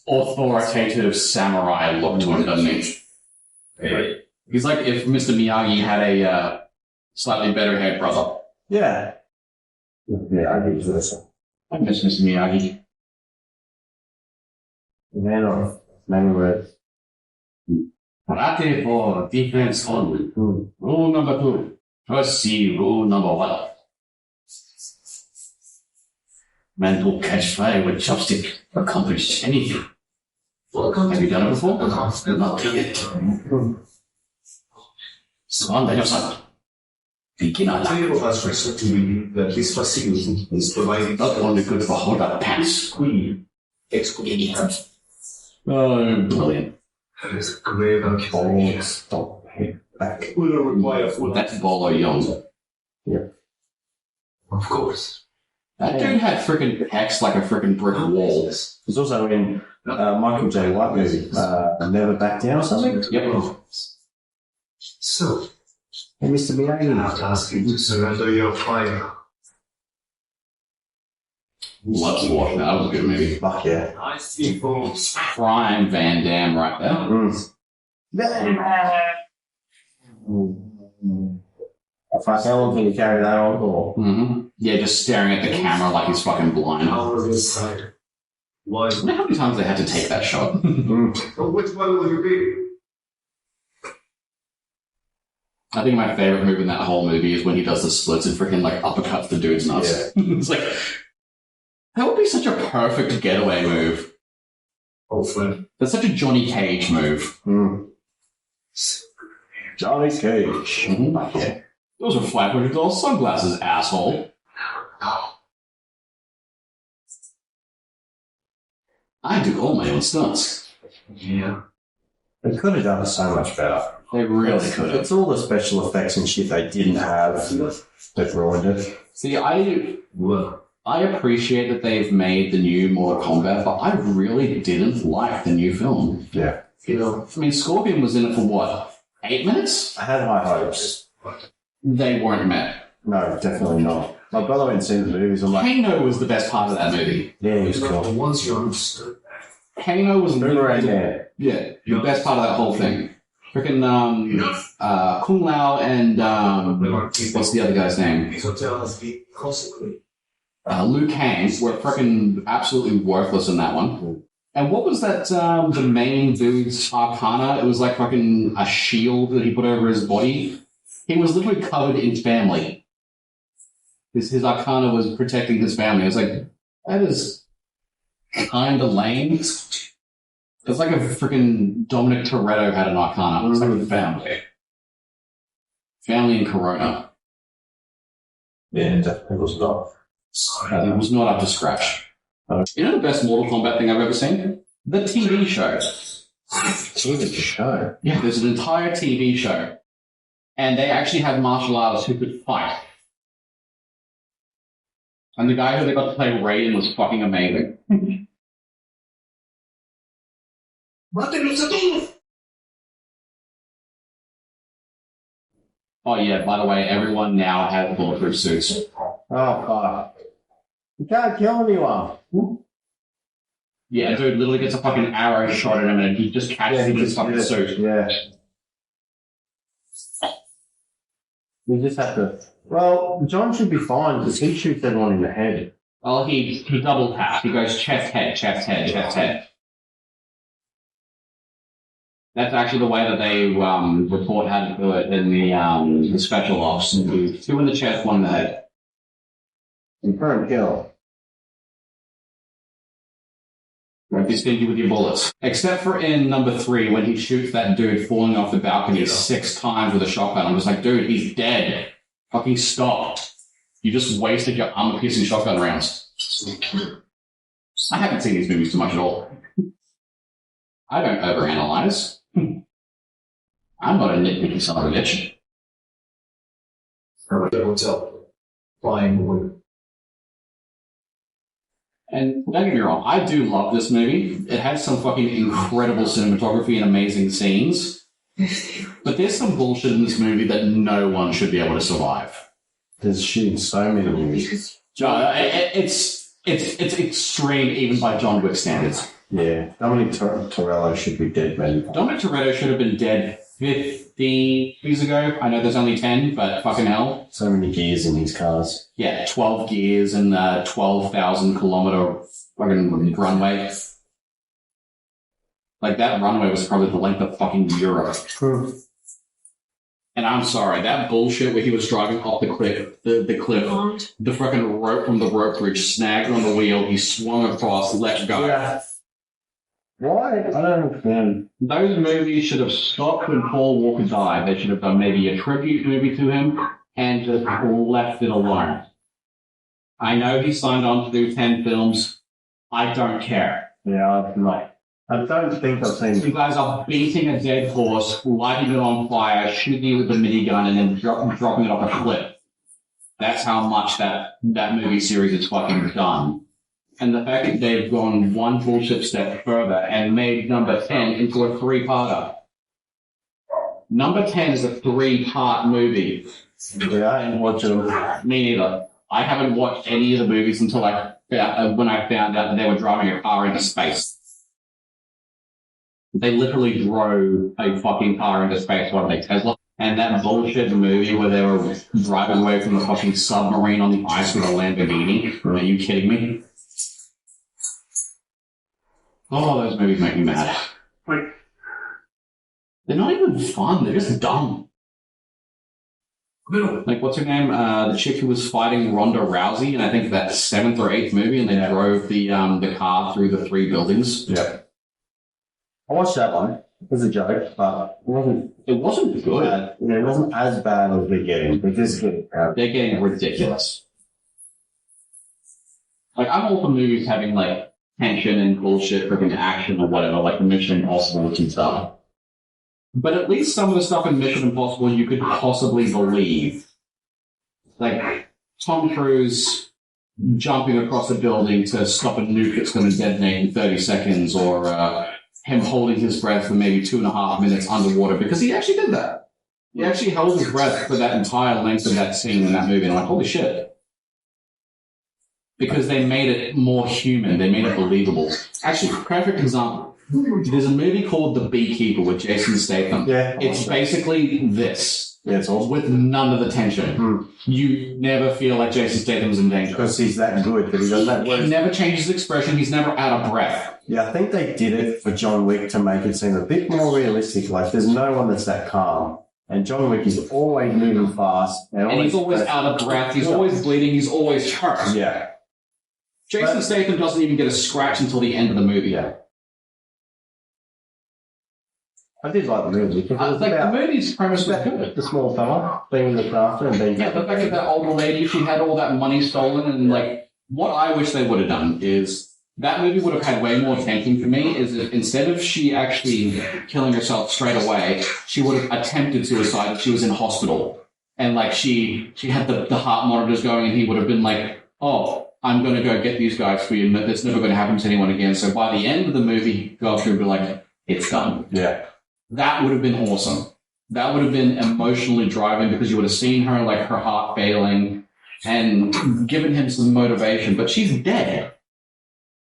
Speaker 1: authoritative samurai look to him, doesn't he?
Speaker 4: hey,
Speaker 1: He's like if Mr. Miyagi had a slightly better haired brother.
Speaker 2: Yeah. Yeah, I think so.
Speaker 1: I miss Mr. Miyagi.
Speaker 2: Man of many words.
Speaker 1: Karate for defense only. Rule number 2. First see rule number 1. Man who catch fire with chopstick accomplish anything.
Speaker 4: welcome
Speaker 1: Have you done it before?
Speaker 4: to
Speaker 1: Not yet. Swan Daniel-san. Beginner.
Speaker 4: Table has reason to believe that this facility is providing
Speaker 1: Not only good for hold-up pants.
Speaker 4: queen exclusive.
Speaker 1: Oh, brilliant.
Speaker 4: That is a grave
Speaker 2: Oh,
Speaker 4: accusation.
Speaker 2: stop. Head back.
Speaker 4: Will require full.
Speaker 1: That's Bolo Young.
Speaker 4: Of course.
Speaker 1: That dude had freaking pecs like a freaking brick wall.
Speaker 2: He's also in Michael J. White movie, Never Back Down or something.
Speaker 1: Yep.
Speaker 4: So,
Speaker 2: Hey, Mr.
Speaker 4: I
Speaker 2: Miyagi.
Speaker 4: have to ask you to surrender your fire.
Speaker 1: Let's watch that. That was a good movie.
Speaker 2: Fuck yeah.
Speaker 4: Nice people.
Speaker 1: Prime Van Damme right there.
Speaker 2: Fuck, how long can you carry that on for?
Speaker 1: Mm-hmm. Yeah, just staring at the camera like he's fucking blind. I
Speaker 4: Power inside. Why?
Speaker 1: wonder how many times they had to take that shot.
Speaker 4: So which one will you be?
Speaker 1: I think my favorite move in that whole movie is when he does the splits and freaking like uppercuts the dude's nuts. It's like, that would be such a perfect getaway move.
Speaker 4: Oh, friend.
Speaker 1: That's such a Johnny Cage move.
Speaker 2: Johnny Cage.
Speaker 1: Mm-hmm. Yeah. Those are $500 sunglasses, asshole. I do all my own stunts.
Speaker 4: Yeah.
Speaker 2: They could have done it so much better.
Speaker 1: They really could have.
Speaker 2: It's all the special effects and shit they didn't have that ruined it.
Speaker 1: See, I
Speaker 4: Well,
Speaker 1: appreciate that they've made the new Mortal Kombat, but I really didn't like the new film.
Speaker 2: Yeah.
Speaker 4: you know,
Speaker 1: I mean, Scorpion was in it for what? 8 minutes?
Speaker 2: I had high hopes.
Speaker 1: They weren't met.
Speaker 2: No, definitely not. My brother went and seen the movies. I'm like,
Speaker 1: Kano was the best part of that movie.
Speaker 2: yeah, he was
Speaker 4: but
Speaker 2: cool.
Speaker 4: once you understood
Speaker 1: Kano was
Speaker 2: Boomerang Man.
Speaker 1: yeah, the best part of that whole thing. Freaking Kung Lao and what's the other guy's name?
Speaker 4: his hotel has been consequently.
Speaker 1: Liu Kang were freaking absolutely worthless in that one. And what was that? The main dude's arcana? It was like fucking a shield that he put over his body. He was literally covered in family. His arcana was protecting his family. I was like, that is kind of lame. It's like a freaking Dominic Toretto had an arcana. It's like a family. Family and Corona.
Speaker 2: Yeah, definitely was not.
Speaker 1: It was not up to scratch. You know the best Mortal Kombat thing I've ever seen? The TV show.
Speaker 2: TV show.
Speaker 1: Yeah, there's an entire TV show. And they actually have martial artists who could fight. And the guy who they got to play Raiden was fucking amazing. Oh yeah, by the way, everyone now has bulletproof suits.
Speaker 2: Oh, fuck. You can't kill anyone.
Speaker 1: Yeah, dude literally gets a fucking arrow shot at him and he just catches him in his fucking suit.
Speaker 2: Yeah. You just have to... Well, John should be fine because he shoots everyone in the head.
Speaker 1: Well, he double taps. He goes chest, head, chest, head, chest, head. That's actually the way that they report how to do it in the special ops. Two in the chest, one in the head.
Speaker 2: Confirmed kill.
Speaker 1: Don't be stingy with your bullets. Except for in number 3, when he shoots that dude falling off the balcony 6 times with a shotgun. I'm just like, dude, he's dead. Fucking stop. You just wasted your armor-piercing shotgun rounds. I haven't seen these movies too much at all. I don't overanalyze. I'm not a nitpicky son of a bitch.
Speaker 3: Hotel. Flying wood.
Speaker 1: And don't get me wrong, I do love this movie. It has some fucking incredible cinematography and amazing scenes. But there's some bullshit in this movie that no one should be able to survive.
Speaker 2: There's shooting so many movies.
Speaker 1: It's extreme even by John Wick standards.
Speaker 2: Yeah, Dominic Toretto should be dead, man.
Speaker 1: Dominic Toretto should have been dead 50 years ago. I know there's only 10, but fucking hell.
Speaker 2: So many gears in these cars.
Speaker 1: Yeah, 12 gears and 12,000 kilometer fucking runway. Like, that runway was probably the length of fucking Europe. And I'm sorry, that bullshit where he was driving off the cliff, the fucking rope from the rope bridge snagged on the wheel, he swung across, let go.
Speaker 2: Yeah. Why? I don't understand.
Speaker 1: Those movies should have stopped when Paul Walker died. They should have done maybe a tribute movie to him and just left it alone. I know he signed on to do 10 films. I don't care.
Speaker 2: Yeah, I don't think I've seen...
Speaker 1: You guys are beating a dead horse, lighting it on fire, shooting it with a minigun, and then dropping it off a cliff. That's how much that movie series is fucking done. And the fact that they've gone one bullshit step further and made number 10 into a 3-parter. Number 10 is a 3-part movie.
Speaker 2: Yeah, I didn't watch them.
Speaker 1: Me neither. I haven't watched any of the movies until when I found out that they were driving a car into space. They literally drove a fucking car into space, what, like Tesla? And that bullshit movie where they were driving away from the fucking submarine on the ice with a Lamborghini. Are you kidding me? Oh, those movies make me mad. Like, they're not even fun. They're just dumb. Like, what's her name? The chick who was fighting Ronda Rousey, and I think that 7th or 8th movie, and they drove the car through the 3 buildings.
Speaker 2: Yeah. I watched that one. It was a joke, but
Speaker 1: it wasn't good.
Speaker 2: It wasn't as bad as they're getting. They're just getting
Speaker 1: They're getting ridiculous. Like, I'm all for movies having, like, tension and bullshit, freaking action or whatever, like the Mission Impossible and stuff. But at least some of the stuff in Mission Impossible you could possibly believe. Like, Tom Cruise jumping across a building to stop a nuke that's going to detonate in 30 seconds, or him holding his breath for maybe 2.5 minutes underwater, because he actually did that. He actually held his breath for that entire length of that scene in that movie, and I'm like, holy shit. Because they made it more human, they made it believable. Actually, perfect example. There's a movie called The Beekeeper with Jason Statham.
Speaker 2: Yeah.
Speaker 1: It's basically this.
Speaker 2: Yeah, it's awesome.
Speaker 1: With none of the tension. You never feel like Jason Statham's in danger.
Speaker 2: Because he's that good, but he does that
Speaker 1: He never changes expression, he's never out of breath.
Speaker 2: Yeah, I think they did it for John Wick to make it seem a bit more realistic. Like, there's no one that's that calm. And John Wick is always moving fast.
Speaker 1: And he's always out of breath, he's always bleeding, he's always hurt.
Speaker 2: Yeah.
Speaker 1: Jason Statham doesn't even get a scratch until the end of the movie.
Speaker 2: Yeah. I did like the movie.
Speaker 1: The movie's premise was good.
Speaker 2: The small fella being looked after and being...
Speaker 1: Yeah, the fact that older lady, she had all that money stolen, and like, what I wish they would have done is, that movie would have had way more tension for me, is if instead of she actually killing herself straight away, she would have attempted suicide if she was in hospital. And like, she had the heart monitors going, and he would have been like, oh, I'm going to go get these guys for you, and it's never going to happen to anyone again. So by the end of the movie, Godfrey would be like, it's done.
Speaker 2: Yeah.
Speaker 1: That would have been awesome. That would have been emotionally driving, because you would have seen her, like, her heart failing, and given him some motivation, but she's dead.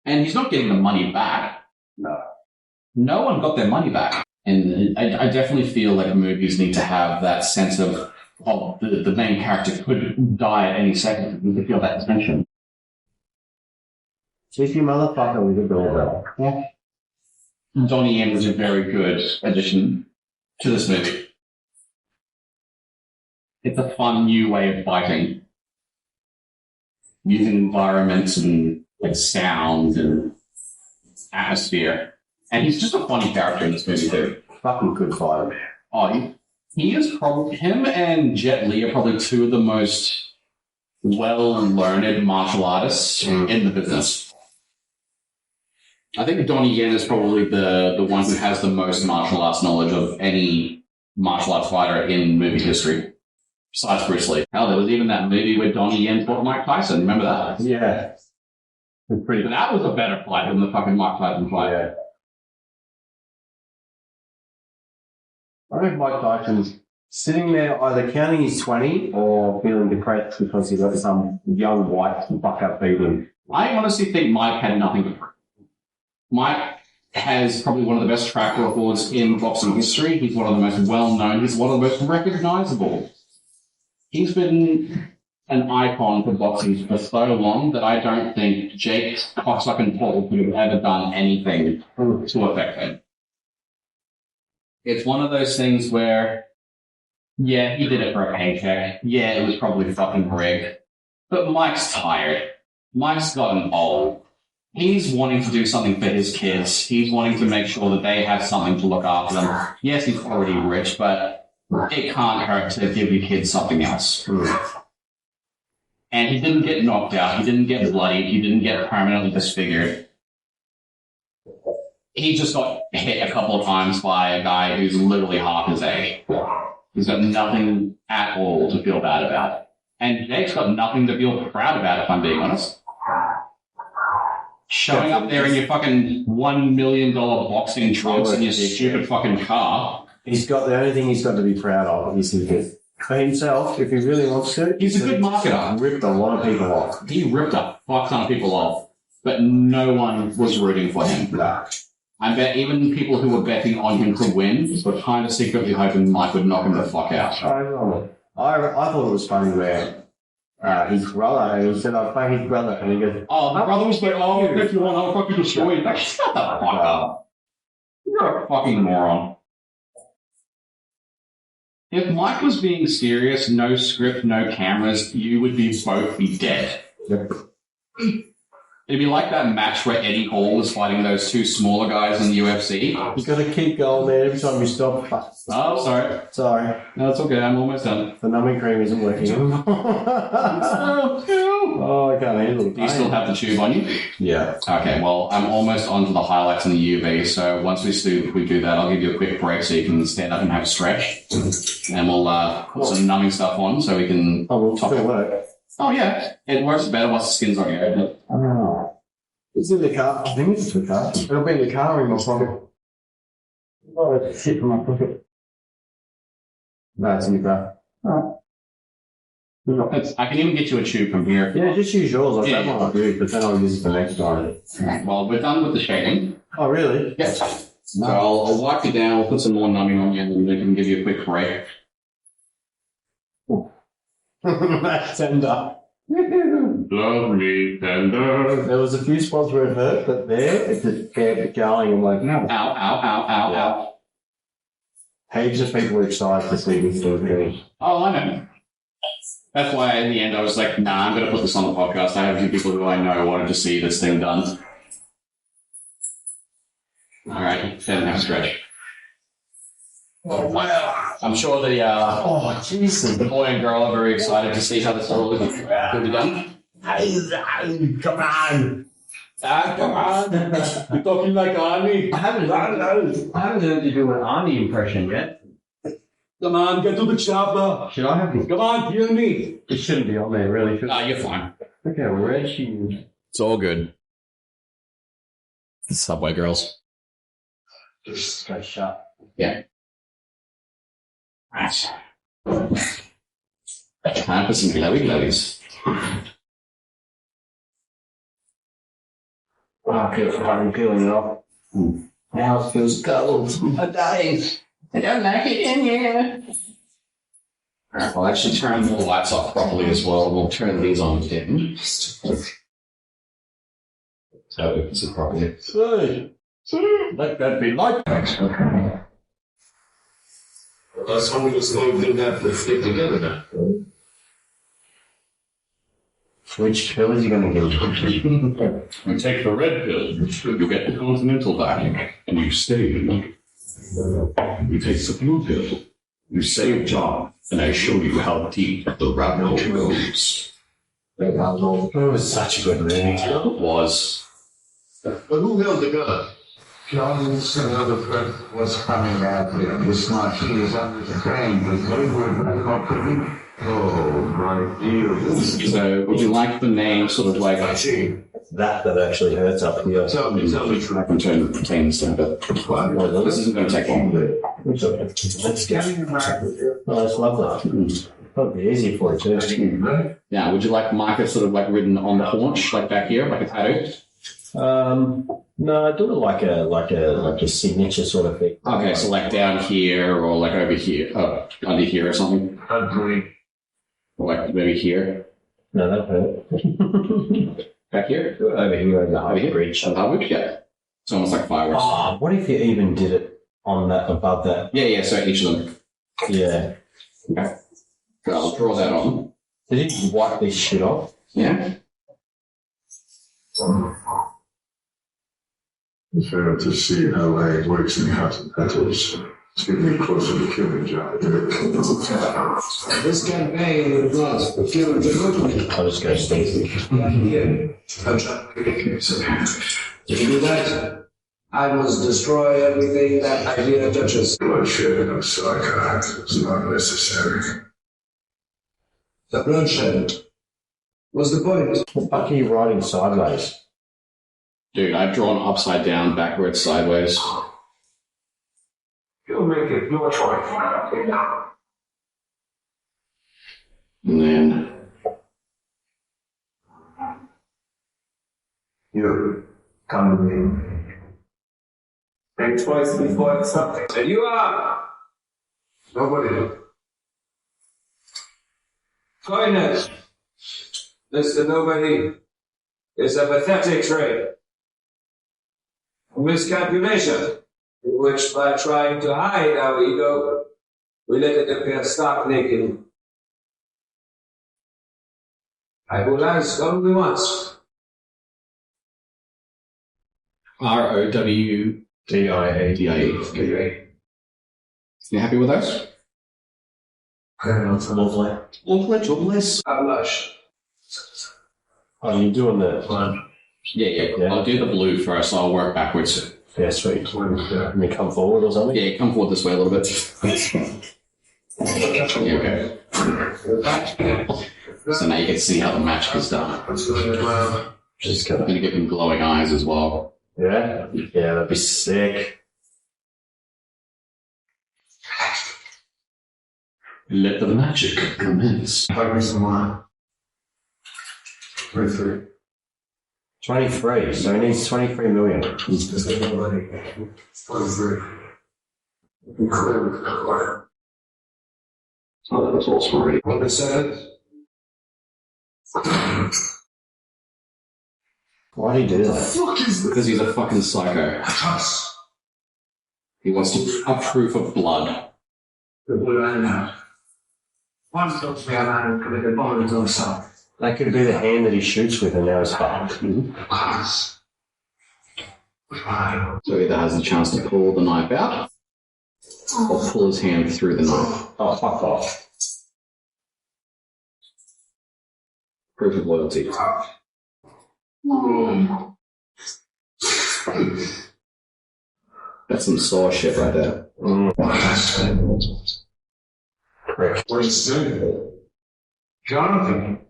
Speaker 1: And he's not getting the money back. No one got their money back. And I definitely feel like movies need to have that sense of the main character could die at any second. You could feel that tension.
Speaker 2: Cheeky motherfucker with a doorbell.
Speaker 1: Yeah. Donnie Yen was a very good addition to this movie. It's a fun new way of fighting. Using environments and like sound and atmosphere. And he's just a funny character in this movie too.
Speaker 2: Fucking good fighter.
Speaker 1: Oh, he is probably, him and Jet Li are probably two of the most well-learned martial artists in the business. I think Donnie Yen is probably the one who has the most martial arts knowledge of any martial arts fighter in movie history. Besides Bruce Lee. Hell, there was even that movie where Donnie Yen fought Mike Tyson. Remember that?
Speaker 2: Yeah. It's pretty.
Speaker 1: But that was a better fight than the fucking Mike Tyson fight.
Speaker 2: Yeah. I think Mike Tyson's sitting there either counting his 20 or feeling depressed because he got some young white fucker beat him.
Speaker 1: I honestly think Mike had nothing to prove. Mike has probably one of the best track records in boxing history. He's one of the most well-known. He's one of the most recognizable. He's been an icon for boxing for so long that I don't think Jake cocksucking Paul could have ever done anything to affect him. It's one of those things where, yeah, he did it for a paycheck. Yeah, it was probably fucking rigged. But Mike's tired. Mike's gotten old. He's wanting to do something for his kids. He's wanting to make sure that they have something to look after them. Yes, he's already rich, but it can't hurt to give your kids something else. And he didn't get knocked out. He didn't get bloodied. He didn't get permanently disfigured. He just got hit a couple of times by a guy who's literally half his age. He's got nothing at all to feel bad about. And Jake's got nothing to feel proud about, if I'm being honest. Showing up there in your fucking $1 million boxing trunks in your stupid fucking car.
Speaker 2: He's got the only thing he's got to be proud of is for himself, if he really wants to.
Speaker 1: He's a good marketer.
Speaker 2: Ripped a lot of people off.
Speaker 1: He ripped a fuck ton of people off, but no one was rooting for him.
Speaker 2: No.
Speaker 1: I bet even people who were betting on him to win were kind of secretly hoping Mike would knock him the fuck out.
Speaker 2: I thought it was funny where his brother, he said, I'll fight his brother, and he goes,
Speaker 1: oh, the brother was like, oh, if you want, I'll fucking destroy you. Like, shut the fuck up. You're a fucking moron. If Mike was being serious, no script, no cameras, you would both be dead.
Speaker 2: Yep.
Speaker 1: It'd be like that match where Eddie Hall was fighting those two smaller guys in the UFC.
Speaker 2: You got to keep going, man. Every time you stop.
Speaker 1: Oh, sorry.
Speaker 2: Sorry.
Speaker 1: No, it's okay. I'm almost done.
Speaker 2: The numbing cream isn't working. Oh, I can't handle it.
Speaker 1: Do you still have the tube on you?
Speaker 2: Yeah.
Speaker 1: Okay, well, I'm almost onto the highlights in the UV, so once we do that, I'll give you a quick break so you can stand up and have a stretch. And we'll put some numbing stuff on so we can...
Speaker 2: Oh, will still work.
Speaker 1: Oh, yeah. It works better once the skin's on your head.
Speaker 2: Oh. It's in the car. I think it's in the car. It'll be in the car or in my pocket. Oh, it's shit from my pocket. No, it's in the car. Alright.
Speaker 1: I can even get you a tube from here.
Speaker 2: Yeah, just use yours. I don't want to do it, but then I'll use it for next time.
Speaker 1: Right, well, we're done with the shading.
Speaker 2: Oh, really?
Speaker 1: Yes. So I'll wipe you down, I'll put some more numbing on you, and then we can give you a quick break.
Speaker 2: That's tender.
Speaker 1: Lovely tender.
Speaker 2: There was a few spots where it hurt, but there, it just kept going. I'm like, no.
Speaker 1: Ow, ow, ow, ow, ow.
Speaker 2: Heaps of people are excited to see this movie.
Speaker 1: Oh, I know. That's why in the end I was like, nah, I'm going to put this on the podcast. I have a few people who I know wanted to see this thing done. Alright, then have a stretch.
Speaker 2: Oh, wow.
Speaker 1: I'm sure the
Speaker 2: Jesus.
Speaker 1: the boy and girl are very excited to see how this all will be done.
Speaker 2: Come on.
Speaker 1: Come on. You're talking like Arnie.
Speaker 2: I haven't heard you do an Arnie impression yet.
Speaker 1: Come on, get to the chopper.
Speaker 2: Should I have this?
Speaker 1: Come on, kill me.
Speaker 2: It shouldn't be on there, really.
Speaker 1: Nah, you're fine.
Speaker 2: Look how red she is.
Speaker 1: It's all good. Subway girls.
Speaker 2: Just go shut.
Speaker 1: Yeah. Right. Time for some glowy glowies.
Speaker 2: I feel fine peeling it off. Now it feels cold. I'm dying.
Speaker 1: I don't like it in here. Alright, I'll actually turn the lights off properly as well. We'll turn these on again. So we can see properly.
Speaker 2: Let that be light.
Speaker 4: That's how we just didn't have to stick together now.
Speaker 2: Which pill is he going to give?
Speaker 8: You take the red pill, you get the continental back, and you stay in London. You take the blue pill, you save John, and I show you how deep the rabbit hole goes.
Speaker 2: It was such a good movie.
Speaker 8: It was.
Speaker 4: But who held the gun?
Speaker 9: John's another threat was coming after him. This much he is under strain. They were not cooking.
Speaker 4: Oh, my dear.
Speaker 1: So, would you like the name sort of like...
Speaker 4: I see.
Speaker 2: That actually hurts up here.
Speaker 4: Tell me.
Speaker 1: I can turn the containers down a bit. This isn't going to take long.
Speaker 2: Let's get it. Oh, that's lovely. That'd be easy for you too.
Speaker 1: Yeah, would you like marker sort of like written on the haunch, like back here, like a tattoo?
Speaker 2: No, I do it like a signature sort of thing.
Speaker 1: Okay, so like down here or like over here, under here or something?
Speaker 9: Agree.
Speaker 1: Or like maybe here?
Speaker 2: No, that hurt.
Speaker 1: Back here?
Speaker 2: Over here in the
Speaker 1: Over here?
Speaker 2: bridge.
Speaker 1: Yeah. It's almost like fireworks.
Speaker 2: Oh, what if you even did it on that, above that?
Speaker 1: Yeah, so each of them.
Speaker 2: Yeah.
Speaker 1: Okay. So I'll draw that on.
Speaker 2: Did you wipe this shit off?
Speaker 1: Yeah.
Speaker 4: It's fair to see how light works in heart and petals. It's getting me closer to killing John.
Speaker 3: This campaign was for killing the good.
Speaker 2: I'll just go sneaky.
Speaker 3: Here. If you do that, I must destroy everything that idea touches.
Speaker 4: Bloodshed in a psychopath is not necessary.
Speaker 3: The bloodshed was the point.
Speaker 2: What the fuck are you writing sideways?
Speaker 1: Dude, I've drawn upside down, backwards, sideways.
Speaker 9: You'll make it your choice.
Speaker 1: And then...
Speaker 9: You come with me. Think twice before something.
Speaker 3: And you are
Speaker 9: Nobody.
Speaker 3: coyness. Mr. Nobody is a pathetic trait. A miscalculation, in which by trying to hide our ego, we let it appear stark naked. I will ask only once.
Speaker 1: ROWDIADIE. You happy with those?
Speaker 2: Lovely.
Speaker 1: Lovely.
Speaker 3: I blush.
Speaker 2: Oh, you're doing the one.
Speaker 1: Yeah. I'll do the blue first, I'll work backwards.
Speaker 2: Yeah, sweet. Can you come forward or something?
Speaker 1: Yeah, come forward this way a little bit. Yeah, okay. So now you can see how the magic is done.
Speaker 2: Just
Speaker 1: I'm
Speaker 2: gonna.
Speaker 1: going to give him glowing eyes as well.
Speaker 2: Yeah? Yeah, that'd be sick.
Speaker 1: Let the magic commence.
Speaker 9: Plug me some wine. 23.
Speaker 2: 23, so he needs 23 million.
Speaker 9: Just everybody. 23. Incredible.
Speaker 1: Oh, that was also already.
Speaker 3: 27.
Speaker 2: Why do you do that?
Speaker 1: Because he's a fucking psycho. He wants to have proof of blood.
Speaker 3: The blue animal. Once those we have committed violence on himself.
Speaker 2: That could be the hand that he shoots with and now he's fucked.
Speaker 1: So he either has a chance to pull the knife out or pull his hand through the knife.
Speaker 2: Oh, fuck off.
Speaker 1: Proof of loyalty. That's some sore shit right there.
Speaker 2: Prick.
Speaker 9: What is saying? Jonathan.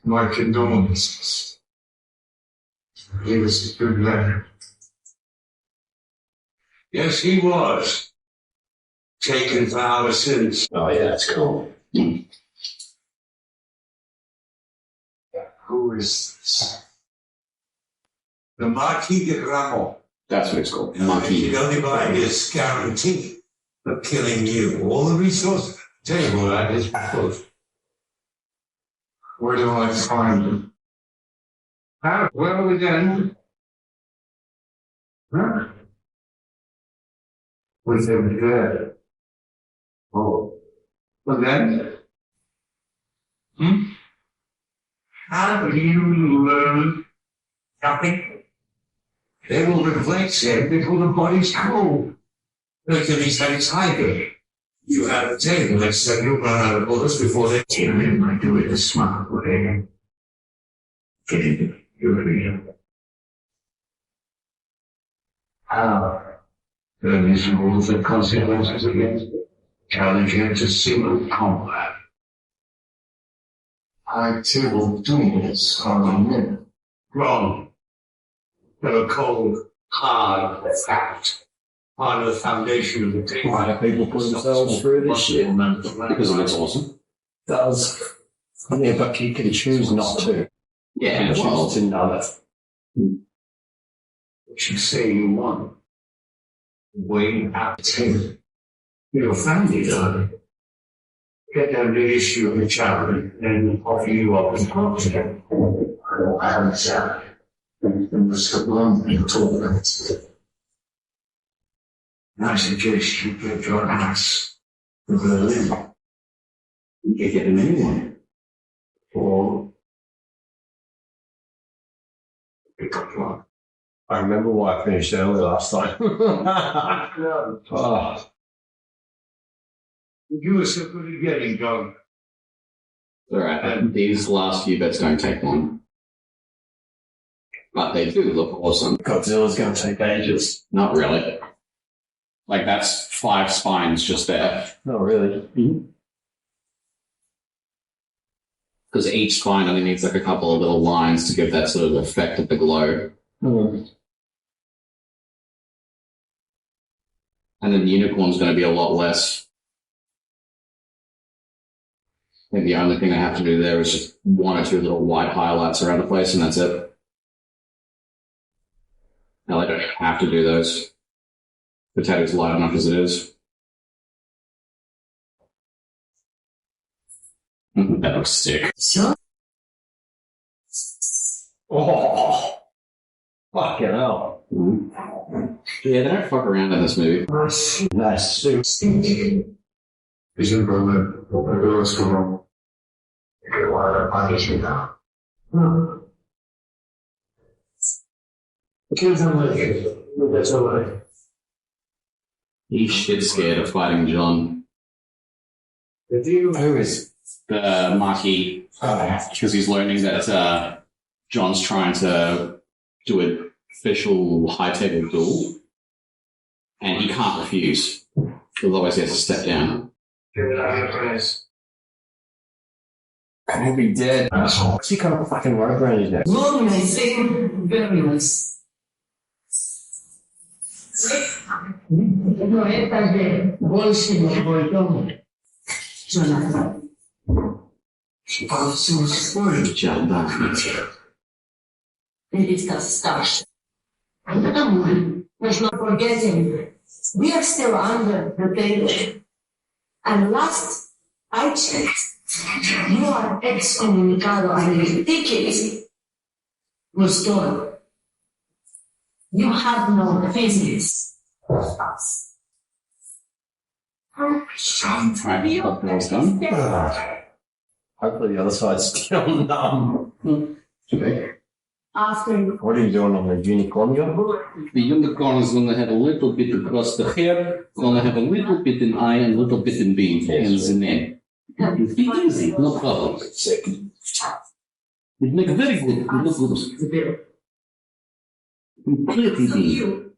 Speaker 9: My condolences. He was a good man.
Speaker 4: Yes, he was.
Speaker 3: taken for our sins.
Speaker 2: Oh, yeah, that's cool.
Speaker 3: Who is this? The Marquis de Ramon.
Speaker 1: That's what it's called.
Speaker 3: He'll
Speaker 1: Monkey.
Speaker 3: only buy this guarantee of killing you. All the resources. Table that is close. Where do I find him? Where are we then? Huh? With him dead. Oh. But then? Have you learned nothing? They will replace him before the body's cold. Hercules had his hiding. You had a table that said you'll run out of bullets before they kill him. I do it a smart way. Get into your freedom. How? There is rules and consequences against it. Challenge him to single combat. I too will do this on a minute. Wrong. They're a cold, hard fact. Part of the foundation of the day.
Speaker 2: Why do people put themselves through this shit?
Speaker 1: Because it looks awesome.
Speaker 2: Does. Yeah, but you can choose not to.
Speaker 1: Yeah,
Speaker 2: You
Speaker 1: well,
Speaker 2: choose to know it.
Speaker 3: What you say you want. Way out of ten. Your family, darling. Get down the issue of the charity and offer you up as part of it. I don't have a charity. And the sublime and tolerant. I suggest you get your ass to Berlin. You can get him anyway. Or pick up one.
Speaker 2: I remember why I finished early last time. Oh.
Speaker 3: You were so good at getting going.
Speaker 1: alright. These last few bits don't take long. But they do look awesome.
Speaker 2: Godzilla's going to take ages.
Speaker 1: Not really. Like, that's 5 spines just there.
Speaker 2: Not really.
Speaker 1: Because each spine only needs like a couple of little lines to give that sort of effect of the glow.
Speaker 2: Mm.
Speaker 1: And then the unicorn's going to be a lot less. I think the only thing I have to do there is just 1 or 2 little white highlights around the place, and that's it. Now, I don't have to do those. The tattoo's light enough as it is. That looks sick.
Speaker 2: Oh. Fucking hell.
Speaker 1: Yeah, they don't fuck around in this movie.
Speaker 2: Nice suit.
Speaker 3: He's in Berlin. What's going on? Okay, why are I punishing now? Kids are like, that's all right.
Speaker 1: He's shit scared of fighting John.
Speaker 2: Who is?
Speaker 1: The Marquis. Because he's learning that John's trying to do an official high-table duel. And he can't refuse. Otherwise he has to step down.
Speaker 2: And he'll be dead.
Speaker 3: Asshole.
Speaker 2: What's he got a fucking rope around his neck?
Speaker 10: Long may seem very nice. No esta de bolsillo bolsón. Jonathan. It is the start. Let's not forget him. We are still under the table. And last I checked, you are excommunicado and your ticket was stolen. You have no business with us.
Speaker 1: Alright, that's done.
Speaker 2: Hopefully the other side's still numb.
Speaker 1: Okay.
Speaker 10: After
Speaker 2: What are you doing on the unicorn?
Speaker 1: The unicorn is going to have a little bit across the hair, going to have a little bit in eye and a little bit in beam, and the neck. It's be easy, no problem. It make a very good, look completely beam.
Speaker 10: you,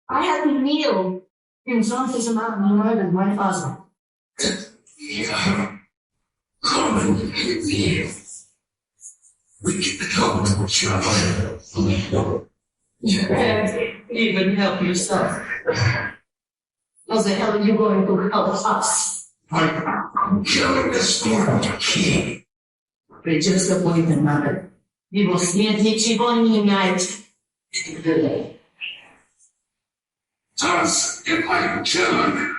Speaker 10: I had to kneel in front of the man who murdered my father. You can't even help yourself. How the hell are you going to help us?
Speaker 4: I'm killing the storm king.
Speaker 10: We're just a point another. We will see it each one unite.
Speaker 4: Us in my turn.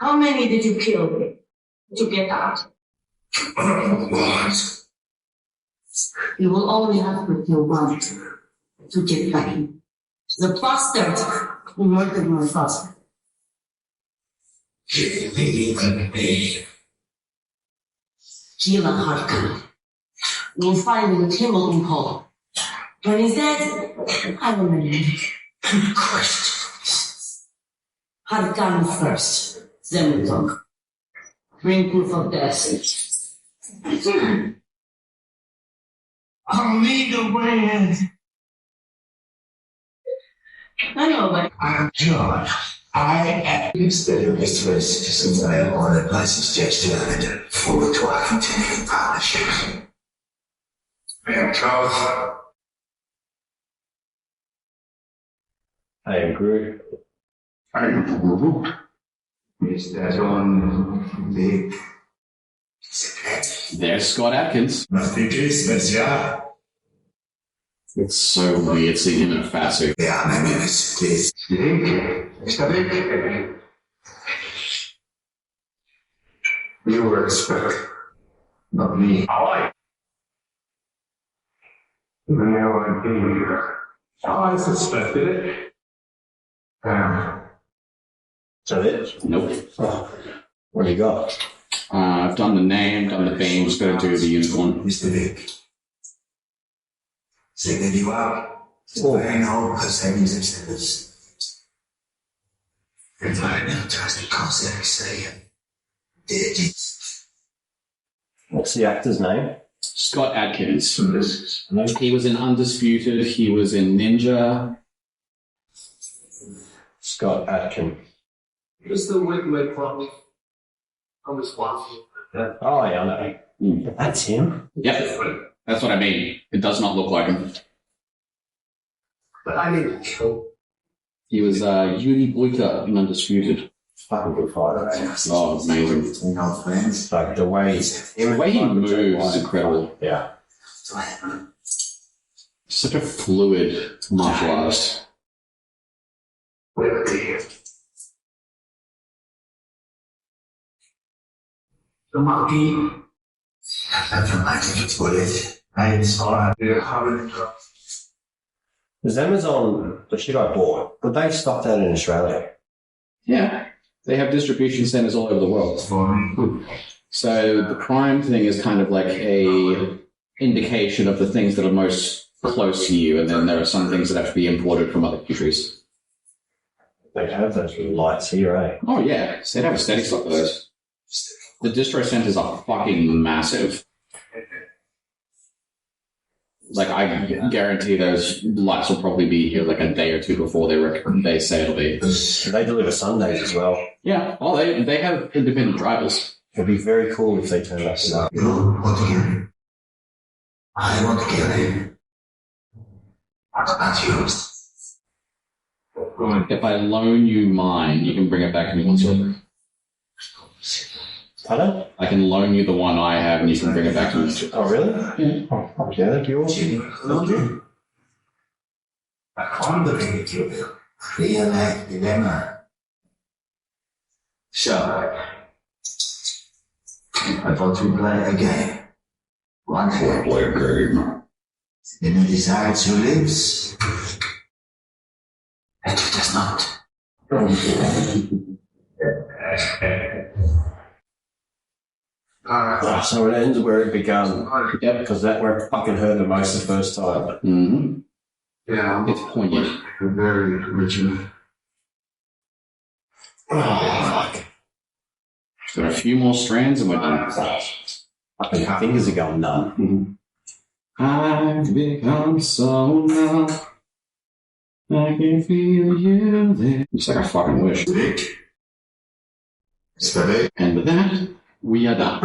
Speaker 10: How many did you kill to get out?
Speaker 4: What?
Speaker 10: You will only have to kill one to get back. The bastard who murdered my father.
Speaker 4: Give me even me.
Speaker 10: Kill a hard guy. We'll find the kill him whole. When he's dead, I will make questions. Hard gun first, then we talk. Bring proof of death.
Speaker 3: I'll lead the way.
Speaker 10: I know, but
Speaker 3: I am John. I am.
Speaker 4: Instead of mistress, since I am on a license gesture and forward to our continuing partnership. I am Charles.
Speaker 2: I am Groot.
Speaker 4: I am Groot. Is that on big?
Speaker 1: There's Scott Adkins.
Speaker 4: Nothing is special.
Speaker 1: It's so weird seeing him in a fat suit.
Speaker 4: Yeah, my name is please. Mr. Big. You were expect, not me. I suspected it.
Speaker 2: Is that it?
Speaker 1: Nope.
Speaker 2: Oh, what do you got?
Speaker 1: I've done the name, done the theme, just gotta do the unicorn.
Speaker 4: Mr. Big. Say that you are.
Speaker 2: Oh.
Speaker 4: I know because I use instead. If I now tries to concept say digits.
Speaker 2: What's the actor's name?
Speaker 1: Scott Adkins.
Speaker 4: This is
Speaker 1: He was in Undisputed, he was in Ninja.
Speaker 2: Scott Adkins.
Speaker 3: Mr. Wigwig from I'm responsible.
Speaker 2: Oh, yeah, I know. That's him.
Speaker 1: Yep. That's what I mean. It does not look like him.
Speaker 3: But I need to kill.
Speaker 1: He was Yuri Boyka in Undisputed.
Speaker 2: Fucking good fighter, eh?
Speaker 1: Oh, amazing.
Speaker 4: no friends.
Speaker 2: Like the way
Speaker 1: The way he moves is incredible.
Speaker 2: Yeah.
Speaker 1: Such a fluid martial artist.
Speaker 4: Where are you?
Speaker 3: The monkey.
Speaker 4: I'm from Active Bullet. I saw how many drops.
Speaker 2: Does Amazon, the shit I bought, would they stock that in Australia?
Speaker 1: Yeah. They have distribution centers all over the world. So the Prime thing is kind of like a indication of the things that are most close to you, and then there are some things that have to be imported from other countries.
Speaker 2: They have those little lights here, eh?
Speaker 1: Oh yeah, so they have a steady stock of those. The distro centers are fucking massive. Like, I guarantee those lights will probably be here like a day or two before they say it'll be.
Speaker 2: They deliver Sundays as well.
Speaker 1: Yeah, well, they have independent drivers.
Speaker 2: It'd be very cool if they turned us up.
Speaker 4: You want to kill him? I want to kill him. What about you?
Speaker 1: If I loan you mine, you can bring it back to me once over.
Speaker 2: Pardon?
Speaker 1: I can loan you the one I have and you can bring it back to me.
Speaker 2: Oh, really?
Speaker 1: Yeah.
Speaker 2: Oh, fuck yeah, that'd be awesome.
Speaker 4: I wondering if you will real life dilemma. So, I thought we play a game. One hand.
Speaker 1: Play a game.
Speaker 4: Then who decides who lives, and who does not.
Speaker 2: So it ends where it began.
Speaker 1: Yep.
Speaker 2: Because that where it fucking hurt the most the first time.
Speaker 1: Mm-hmm.
Speaker 3: Yeah,
Speaker 1: It's poignant.
Speaker 3: very original.
Speaker 2: Oh, fuck.
Speaker 1: There are a few more strands and we're done.
Speaker 2: Fucking fingers are going numb.
Speaker 1: I've become so numb. I can feel you there. It's like a fucking wish. And with that, we are done.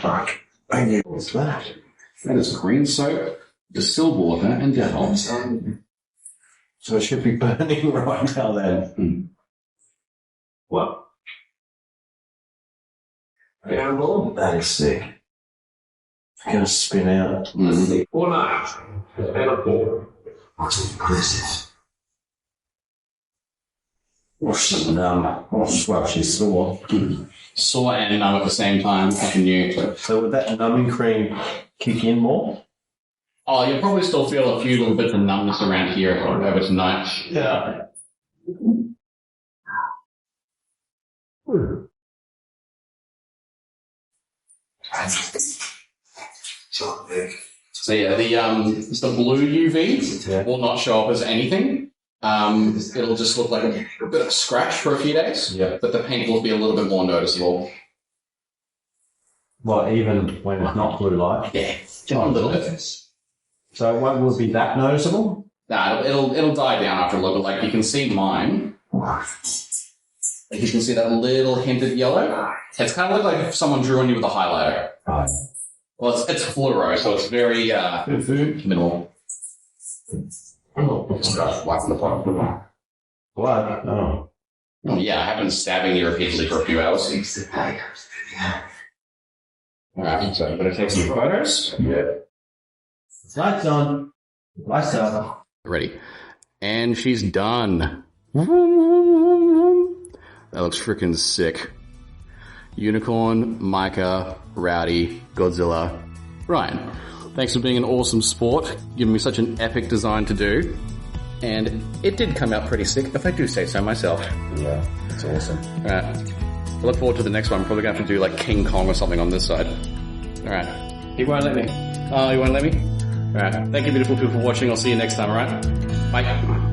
Speaker 2: Fuck. I knew. What's that?
Speaker 1: That is green soap, distilled water, and Dettol.
Speaker 2: So it should be burning right now then.
Speaker 1: What?
Speaker 2: That is sick. It's going to spin out.
Speaker 1: Mm-hmm.
Speaker 4: What's impressive?
Speaker 2: Well, she's numb. Well, she's sore.
Speaker 1: Sore and numb at the same time. Fucking new.
Speaker 2: So would that numbing cream kick in more?
Speaker 1: Oh, you'll probably still feel a few little bits of numbness around here over tonight.
Speaker 2: Yeah.
Speaker 1: So yeah, the blue UV will not show up as anything. It'll just look like a bit of a scratch for a few days.
Speaker 2: Yeah.
Speaker 1: But the paint will be a little bit more noticeable.
Speaker 2: Well, even when it's not blue light.
Speaker 1: Yeah, just a little bit.
Speaker 2: So it won't be that noticeable?
Speaker 1: Nah, it'll die down after a little bit. Like you can see mine. Like you can see that little hint of yellow. It's kind of like if someone drew on you with a highlighter.
Speaker 2: Right.
Speaker 1: Well, it's fluoro, so it's very minimal. Wipe the bottom.
Speaker 2: Blood? Oh.
Speaker 1: Oh yeah, I've been stabbing you repeatedly for a few hours. Alright, so I'm going to take some photos.
Speaker 2: Yeah. Lights on. Lights on.
Speaker 1: Ready. And she's done. That looks freaking sick. Unicorn, Micah, Rowdy, Godzilla, Ryan. Thanks for being an awesome sport, giving me such an epic design to do. And it did come out pretty sick, if I do say so myself.
Speaker 2: Yeah, it's awesome.
Speaker 1: Alright. I look forward to the next one. I'm probably going to have to do like King Kong or something on this side. Alright.
Speaker 2: He won't let me.
Speaker 1: Oh, you won't let me? Alright. Thank you, beautiful people, for watching. I'll see you next time, alright? Bye.